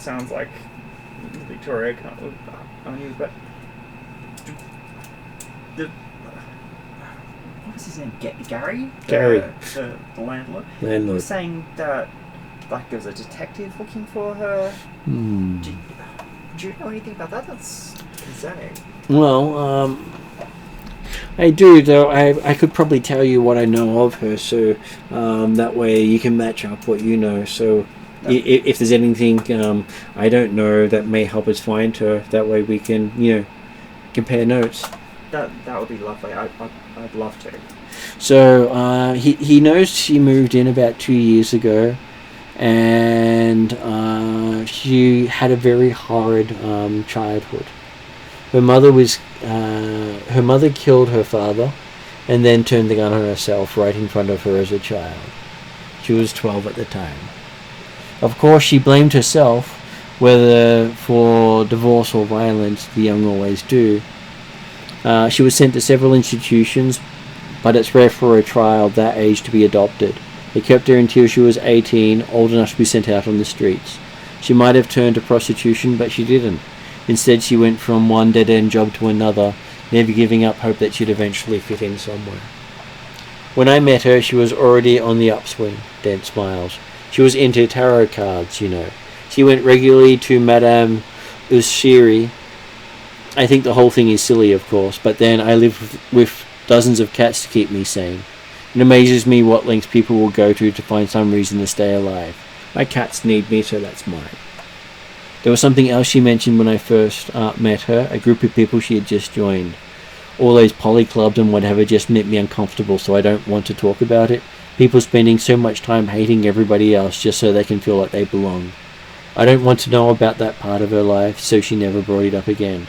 [SPEAKER 2] sounds like Victoria can't on you, but what was his name? Gary?
[SPEAKER 1] Gary.
[SPEAKER 2] The landlord. He
[SPEAKER 1] Landlord.
[SPEAKER 2] was saying that there was a detective looking for her. Do you know anything about that? That's concerning.
[SPEAKER 1] Well, I do, though. I could probably tell you what I know of her, so that way you can match up what you know. So if there's anything I don't know that may help us find her, that way we can, compare notes.
[SPEAKER 2] That would be lovely. I'd love to.
[SPEAKER 1] So he knows she moved in about 2 years ago, and she had a very horrid childhood. Her mother killed her father, and then turned the gun on herself right in front of her as a child. She was 12 at the time. Of course, she blamed herself, whether for divorce or violence. The young always do. She was sent to several institutions, but it's rare for a child that age to be adopted. They kept her until she was 18, old enough to be sent out on the streets. She might have turned to prostitution, but she didn't. Instead, she went from one dead-end job to another, never giving up hope that she'd eventually fit in somewhere. When I met her, she was already on the upswing. Dent smiles. She was into tarot cards, She went regularly to Madame Ushiri. I think the whole thing is silly, of course, but then I live with dozens of cats to keep me sane. It amazes me what lengths people will go to find some reason to stay alive. My cats need me, so that's mine. There was something else she mentioned when I first met her, a group of people she had just joined. All those poly clubs and whatever just made me uncomfortable, so I don't want to talk about it. People spending so much time hating everybody else just so they can feel like they belong. I don't want to know about that part of her life, so she never brought it up again.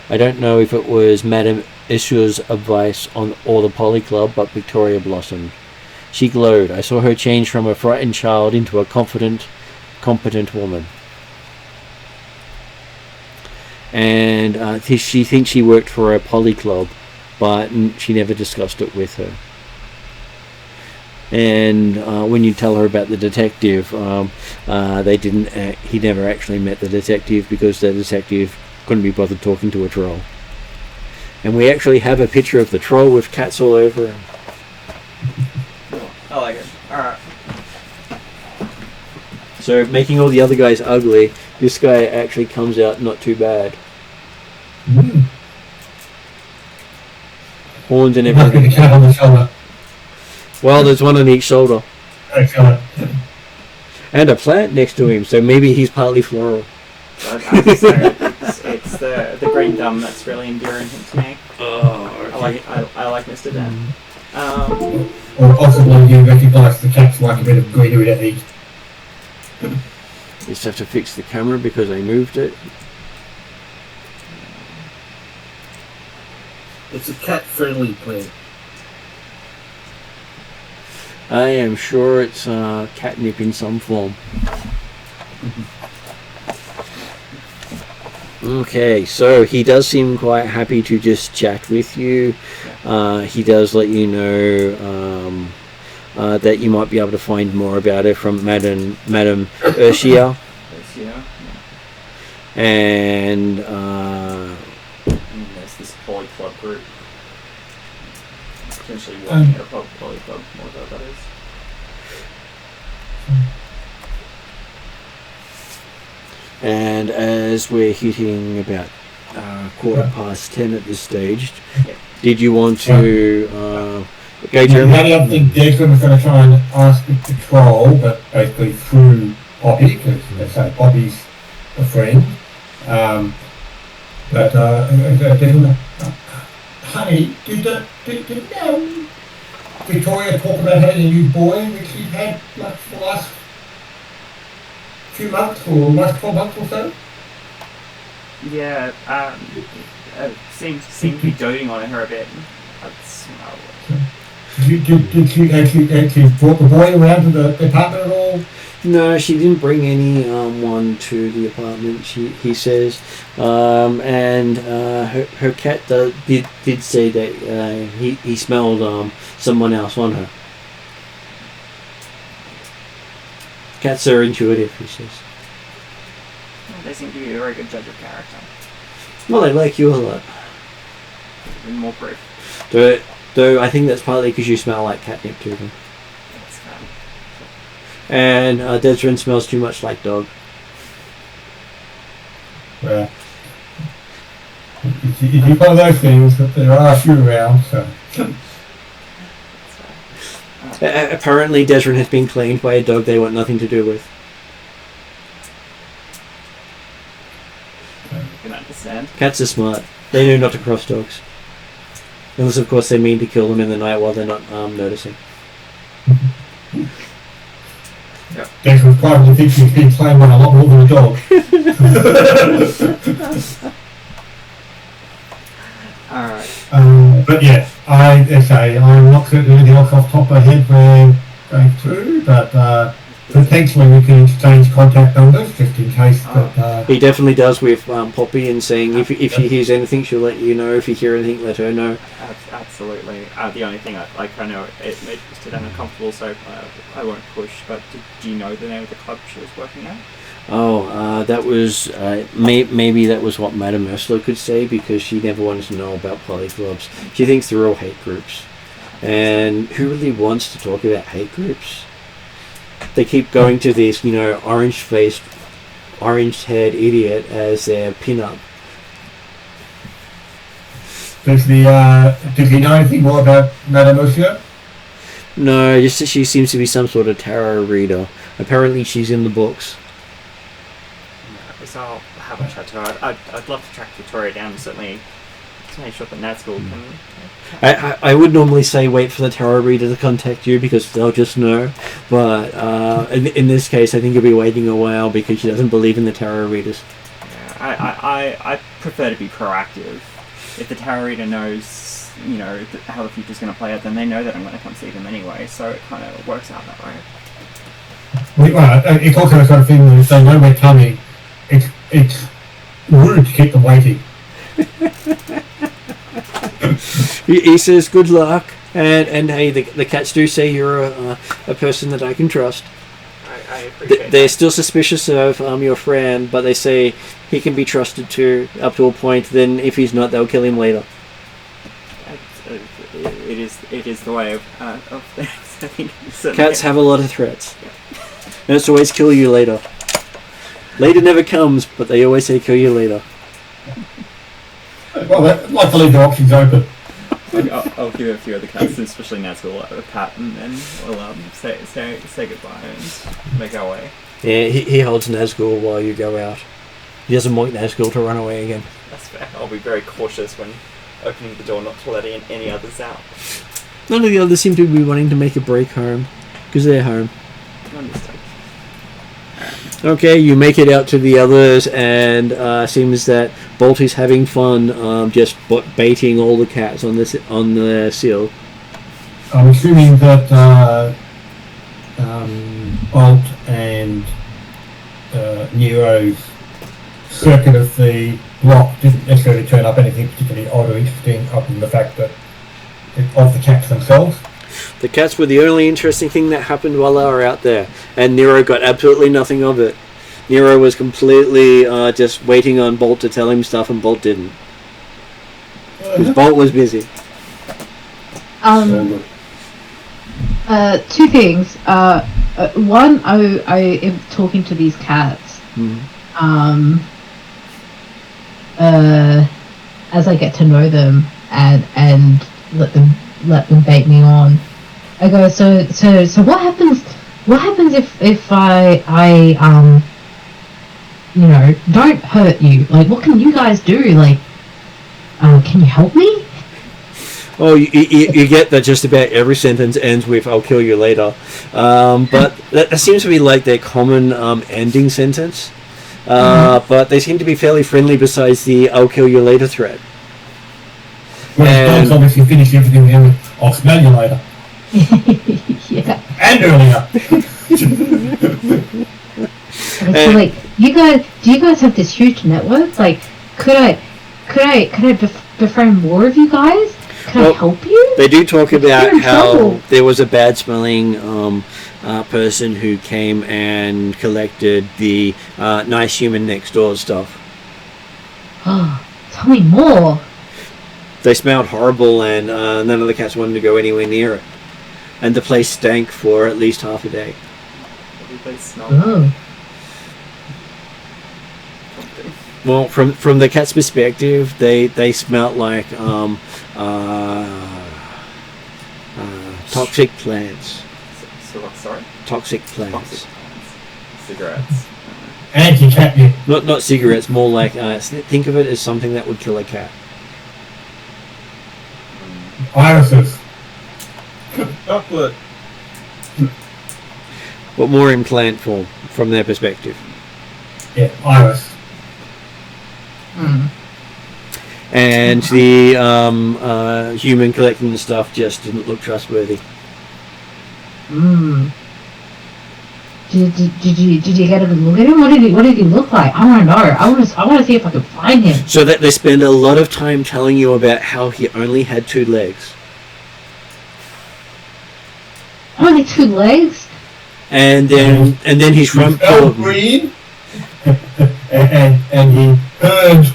[SPEAKER 1] I don't know if it was Madame Issua's advice or the Poly Club, but Victoria blossomed. She glowed. I saw her change from a frightened child into a confident, competent woman. And she thinks she worked for a Poly Club, but she never discussed it with her. And when you tell her about the detective, they didn't. He never actually met the detective because the detective couldn't be bothered talking to a troll. And we actually have a picture of the troll with cats all over him.
[SPEAKER 2] I like it. Alright.
[SPEAKER 1] So making all the other guys ugly, this guy actually comes out not too bad. Horns and
[SPEAKER 4] Must be the
[SPEAKER 1] everything.
[SPEAKER 4] cat on the shoulder.
[SPEAKER 1] Well, there's one on each shoulder.
[SPEAKER 4] Excellent.
[SPEAKER 1] And a plant next to him, so maybe he's partly floral.
[SPEAKER 2] It's the green thumb that's really endearing him to me.
[SPEAKER 1] Oh, okay.
[SPEAKER 2] I like Mr. Dan.
[SPEAKER 4] Or possibly you recognise the cat's like a bit of greenery to eat.
[SPEAKER 1] Just have to fix the camera because I moved it.
[SPEAKER 3] It's a cat-friendly plant.
[SPEAKER 1] I am sure it's catnip in some form. Okay, so he does seem quite happy to just chat with you. He does let you know that you might be able to find more about it from Madam Urshia. And
[SPEAKER 8] there's this Poly Club group. Potentially working at a Poly Club, more about that is.
[SPEAKER 1] and as we're hitting about 10:15 at this stage, did you want to go, Jeremy?
[SPEAKER 4] How do you think Declan was going to try and ask the patrol, but basically through Poppy, because let's say Poppy's a friend. Declan, honey, did Victoria talk about having a new boy, which she's had like for the last few months or last 12 months or so?
[SPEAKER 8] Yeah, seems to be doting on her a bit. That's
[SPEAKER 4] Did she actually brought the boy around to the apartment at all?
[SPEAKER 1] No, she didn't bring anyone to the apartment. He says, and her cat did say that he smelled someone else on her. Cats are intuitive, he says.
[SPEAKER 8] they seem to be a very good judge of character.
[SPEAKER 1] Well, they like you a lot.
[SPEAKER 8] And more proof.
[SPEAKER 1] Though I think that's partly because you smell like catnip to them.
[SPEAKER 8] That's fine.
[SPEAKER 1] And Desrin smells too much like dog.
[SPEAKER 4] Well, it's one of those things that there are a few around, so.
[SPEAKER 1] Apparently Desrin has been cleaned by a dog they want nothing to do with.
[SPEAKER 8] You can understand.
[SPEAKER 1] Cats are smart. They know not to cross dogs. Unless of course they mean to kill them in the night while they're not noticing.
[SPEAKER 4] Declan probably thinks he's been playing one a lot more than a dog.
[SPEAKER 8] Alright.
[SPEAKER 4] But yeah, I'm not certain anything else off the top of my head we're going through, but potentially we can exchange contact numbers just in case that...
[SPEAKER 1] He definitely does with Poppy and saying if she hears anything she'll let you know, if you hear anything let her know.
[SPEAKER 8] Absolutely. The only thing I know it makes them uncomfortable, so I won't push, but do you know the name of the club she was working at?
[SPEAKER 1] That was maybe that was what Madame Ursula could say, because she never wanted to know about polyclubs. She thinks they're all hate groups, and who really wants to talk about hate groups? They keep going to this, orange-faced, orange-haired idiot as their pin-up.
[SPEAKER 4] Does he know anything more about Madame Ursula?
[SPEAKER 1] No, just that she seems to be some sort of tarot reader. Apparently she's in the books.
[SPEAKER 8] So I'll have a chat to her. I'd love to track Victoria down, certainly to make sure that Nazgul can...
[SPEAKER 1] I would normally say wait for the tarot reader to contact you because they'll just know, but in this case I think you'll be waiting a while because she doesn't believe in the tarot readers.
[SPEAKER 8] Yeah, I prefer to be proactive. if the Tarot Reader knows, you know, how the future's going to play out, then they know that I'm going to come see them anyway, so it kind of works out that way.
[SPEAKER 4] It's also the sort of thing that if they know we're coming, it's rude to keep them waiting.
[SPEAKER 1] He says good luck, and hey, the cats do say you're a person that I can trust.
[SPEAKER 8] I appreciate
[SPEAKER 1] They're still suspicious of your friend, but they say he can be trusted to up to a point. Then if he's not, they'll kill him later.
[SPEAKER 8] It is the way of things. I think
[SPEAKER 1] Cats have a lot of threats, and it's always kill you later. Later never comes, but they always say kill you later.
[SPEAKER 4] Well, I'd like to leave the options open.
[SPEAKER 8] I'll give a few other cats, especially Nazgul, a pat, and then we'll say goodbye and make our way.
[SPEAKER 1] Yeah, he holds Nazgul while you go out. He doesn't want Nazgul to run away again.
[SPEAKER 8] That's fair. I'll be very cautious when opening the door, not to let any others out.
[SPEAKER 1] None of the others seem to be wanting to make a break home, because they're home.
[SPEAKER 8] Understood.
[SPEAKER 1] Okay, you make it out to the others, and seems that Bolt is having fun, just baiting all the cats on the seal.
[SPEAKER 4] I'm assuming that Bolt and Nero's circuit of the block didn't necessarily turn up anything particularly odd or interesting, other than the fact that of the cats themselves.
[SPEAKER 1] The cats were the only interesting thing that happened while they were out there, and Nero got absolutely nothing of it. Nero was completely just waiting on Bolt to tell him stuff, and Bolt didn't. Because Bolt was busy.
[SPEAKER 5] Two things. One, I am talking to these cats. As I get to know them and let them bait me on. I go, so what happens if I you know, don't hurt you? Like, what can you guys do? Like, can you help me?
[SPEAKER 1] Oh, you get that just about every sentence ends with "I'll kill you later," but that seems to be like their common ending sentence. But they seem to be fairly friendly besides the "I'll kill you later" threat.
[SPEAKER 4] Well, dogs obviously finish everything with "I'll smell you later."
[SPEAKER 5] Yeah.
[SPEAKER 4] And earlier.
[SPEAKER 5] So, like, do you guys have this huge network? Like, could I befriend more of you guys? Can I help you?
[SPEAKER 1] They do talk about how
[SPEAKER 5] trouble.
[SPEAKER 1] there was a bad smelling person who came and collected the nice human next door stuff.
[SPEAKER 5] Oh, tell me more.
[SPEAKER 1] They smelled horrible, and none of the cats wanted to go anywhere near it. And the place stank for at least half a day.
[SPEAKER 8] What did they smell?
[SPEAKER 5] Oh.
[SPEAKER 1] Well, from the cat's perspective, they smelt like toxic plants.
[SPEAKER 8] So what, sorry?
[SPEAKER 1] Toxic plants.
[SPEAKER 8] Toxic plants. Cigarettes.
[SPEAKER 4] Anti-catnip.
[SPEAKER 1] Not cigarettes, more like think of it as something that would kill a cat.
[SPEAKER 4] Irises.
[SPEAKER 3] Chocolate.
[SPEAKER 1] But more in plant form, from their perspective.
[SPEAKER 4] Yeah, iris.
[SPEAKER 1] And the human collecting the stuff just didn't look trustworthy.
[SPEAKER 5] Did you get a good look at him? What did he look like? I want to know. I want to see if I can find him.
[SPEAKER 1] So that they spend a lot of time telling you about how he only had 2 legs.
[SPEAKER 5] Only 2 legs?
[SPEAKER 1] And then his front
[SPEAKER 4] Fell
[SPEAKER 1] paw.
[SPEAKER 4] green. and he burned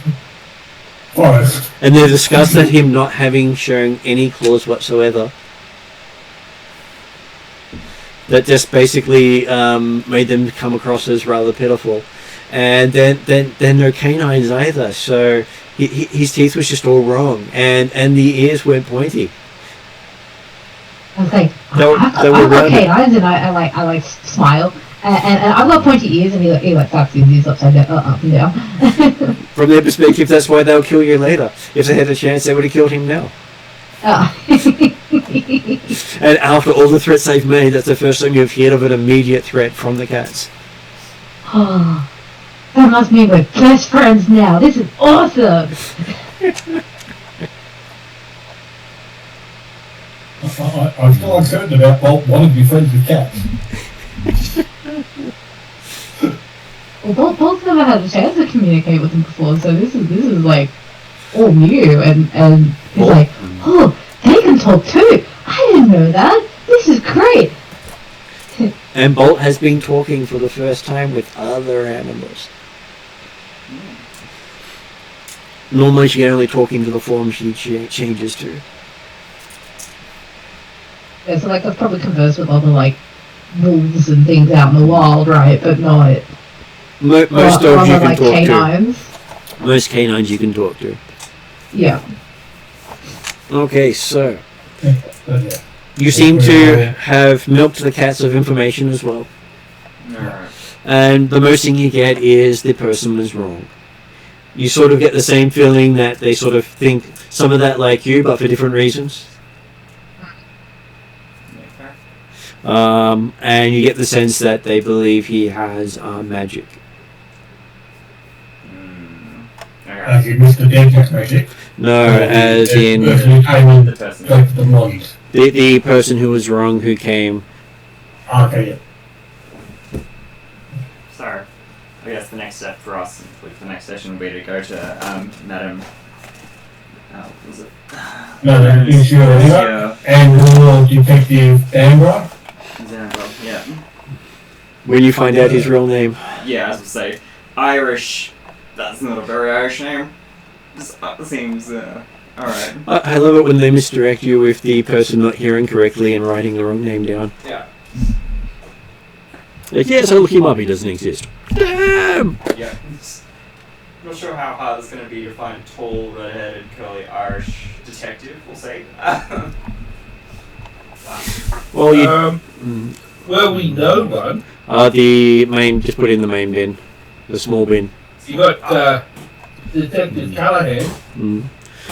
[SPEAKER 4] forest.
[SPEAKER 1] And they discussed that him not having shown any claws whatsoever. That just basically made them come across as rather pitiful. And then no canines either. So his teeth was just all wrong, and the ears weren't pointy.
[SPEAKER 5] I was like,
[SPEAKER 1] They were
[SPEAKER 5] I've got
[SPEAKER 1] rounded.
[SPEAKER 5] canines, and I like smile. And I've got pointy ears, and he like flaps his ears upside down, up and down.
[SPEAKER 1] From their perspective, that's why they'll kill you later. If they had a chance, they would have killed him now. And after all the threats they've made, that's the first time you've heard of an immediate threat from the cats.
[SPEAKER 5] Oh, that must mean we're best friends now. This is awesome.
[SPEAKER 4] I'm still uncertain about Bolt wanting to be friends with cats.
[SPEAKER 5] Well, Bolt's never had a chance to communicate with him before, so this is like all new, and he's
[SPEAKER 1] Bolt?
[SPEAKER 5] like, oh, they can talk too. I didn't know that. This is great.
[SPEAKER 1] And Bolt has been talking for the first time with other animals. Normally she can only talk into the form she changes to.
[SPEAKER 5] Yeah, so like I've probably conversed with other like wolves and things out in the wild, right? But not
[SPEAKER 1] Most dogs you can
[SPEAKER 5] like
[SPEAKER 1] talk
[SPEAKER 5] canines.
[SPEAKER 1] to. Most canines you can talk to.
[SPEAKER 5] Yeah.
[SPEAKER 1] Okay, so
[SPEAKER 4] Yeah.
[SPEAKER 1] you seem to have milked the cats of information as well.
[SPEAKER 8] Alright.
[SPEAKER 1] And the most thing you get is the person was wrong. You sort of get the same feeling that they sort of think some of that like you, but for different reasons. And you get the sense that they believe he has magic.
[SPEAKER 4] As in Mr. Denjack's magic.
[SPEAKER 1] No, as in
[SPEAKER 4] The person who came in
[SPEAKER 8] The person.
[SPEAKER 4] collected the monies.
[SPEAKER 1] the person who was wrong who came.
[SPEAKER 4] Okay, yeah.
[SPEAKER 8] So, I guess the next step for us, for the next session, will be to go to Madam. Was it?
[SPEAKER 4] No, Insurer and Royal Detective Danbra.
[SPEAKER 8] Yeah.
[SPEAKER 1] When you find out his real name.
[SPEAKER 8] Yeah, as I say, Irish. That's not a very Irish name. Seems alright.
[SPEAKER 1] I love it when they misdirect you with the person not hearing correctly and writing the wrong name down.
[SPEAKER 8] Yeah.
[SPEAKER 1] Like, yes, I'll look him up, he doesn't exist. Damn!
[SPEAKER 8] Yeah. Not sure how hard it's going to be to find a tall, red-headed, curly Irish detective, we'll say.
[SPEAKER 1] Well, you...
[SPEAKER 3] Well, we know one.
[SPEAKER 1] the main... Just put in the main bin. The small bin.
[SPEAKER 3] You got Detective Callahan.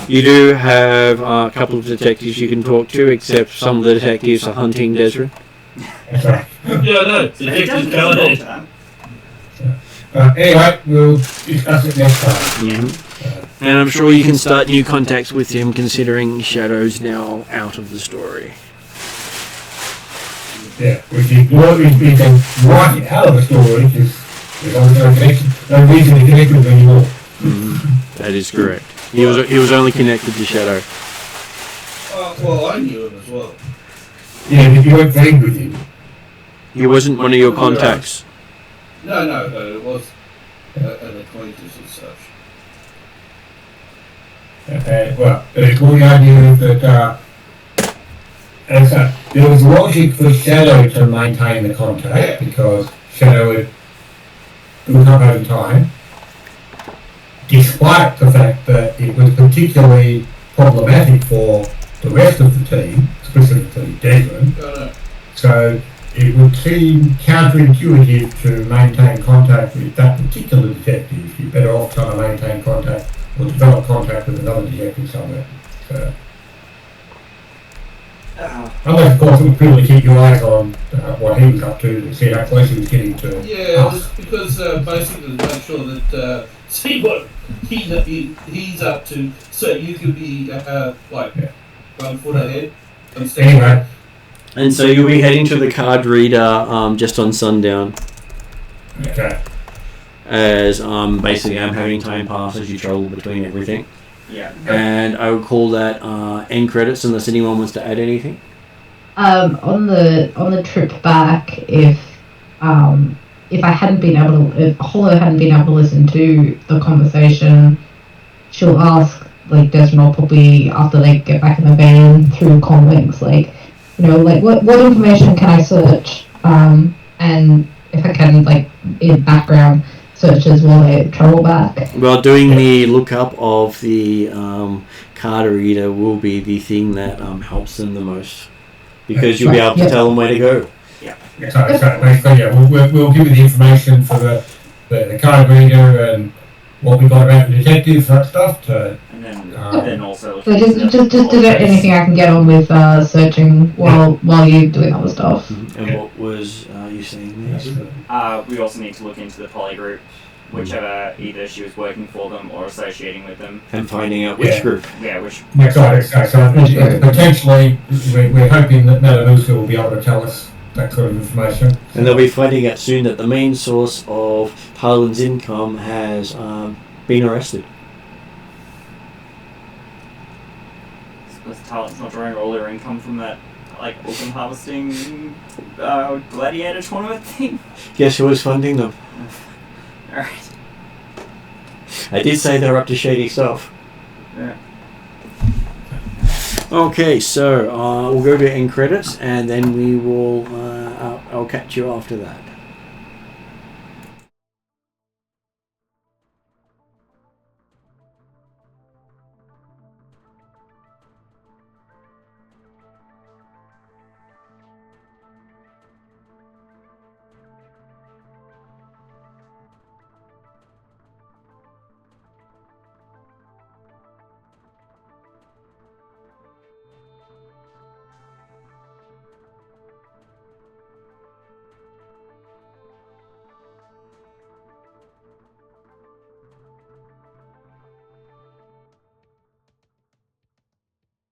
[SPEAKER 1] You do have a couple of detectives you can talk to, except some of the detectives are hunting Desiree.
[SPEAKER 4] That's right.
[SPEAKER 3] Yeah, no, Detective Callahan.
[SPEAKER 4] Anyway, we'll discuss it next time.
[SPEAKER 1] And I'm sure you can start new contacts with him, considering Shadow's now out of the story.
[SPEAKER 4] Yeah, which is what we can write it out of the story, because there's no reason to connect with him anymore.
[SPEAKER 1] That is correct. He was only connected to Shadow.
[SPEAKER 3] Well, I knew him as well.
[SPEAKER 4] Yeah, but you weren't friends with him.
[SPEAKER 1] He wasn't one of your contacts.
[SPEAKER 3] No, it was an acquaintance and such.
[SPEAKER 4] Well, the idea is that there was logic for Shadow to maintain the contact, because Shadow would build up over time, despite the fact that it was particularly problematic for the rest of the team, specifically Desmond. So it would seem counterintuitive to maintain contact with that particular detective. You're better off trying to maintain contact or develop contact with another detective somewhere. So, unless, of course, it was purely keep your eyes on what he was up to see how close he was getting to
[SPEAKER 3] Yeah, it was
[SPEAKER 4] us.
[SPEAKER 3] because basically to make sure that see what he's up to, so you could be like 1 foot ahead.
[SPEAKER 4] Anyway,
[SPEAKER 1] And so you'll be heading to the card reader just on sundown,
[SPEAKER 4] okay.
[SPEAKER 1] as basically I'm having time pass as you travel between everything.
[SPEAKER 8] Yeah.
[SPEAKER 1] And I would call that end credits unless anyone wants to add anything.
[SPEAKER 5] On the trip back, if I hadn't been able to, if Hollow hadn't been able to listen to the conversation, she'll ask like Desmond probably after they get back in the van through comlinks, like, you know, like what information can I search, and if I can, like, in background searches while they travel back.
[SPEAKER 1] Well, doing the lookup of the card reader will be the thing that helps them the most, because you'll be able to tell them where to go.
[SPEAKER 4] So basically, yeah, we'll give you the information for the card reader and what we got about the detective, that stuff.
[SPEAKER 8] And then also.
[SPEAKER 5] So just do anything I can get on with searching while you're doing other stuff.
[SPEAKER 1] And what was you saying there?
[SPEAKER 8] We also need to look into the polygroup whichever either she was working for them or associating with them.
[SPEAKER 1] And finding out which group.
[SPEAKER 8] Yeah, which.
[SPEAKER 4] So potentially, we're hoping that Matanuska will be able to tell us that sort of information.
[SPEAKER 1] And they'll be finding out soon that the main source of Harlan's income has been arrested.
[SPEAKER 8] Was Talent's not drawing all their income from that, like, open harvesting gladiator tournament thing?
[SPEAKER 1] Guess who was funding them?
[SPEAKER 8] Alright.
[SPEAKER 1] I did say they're up to shady stuff.
[SPEAKER 8] Yeah.
[SPEAKER 1] Okay, so we'll go to end credits and then we will. I'll catch you after that.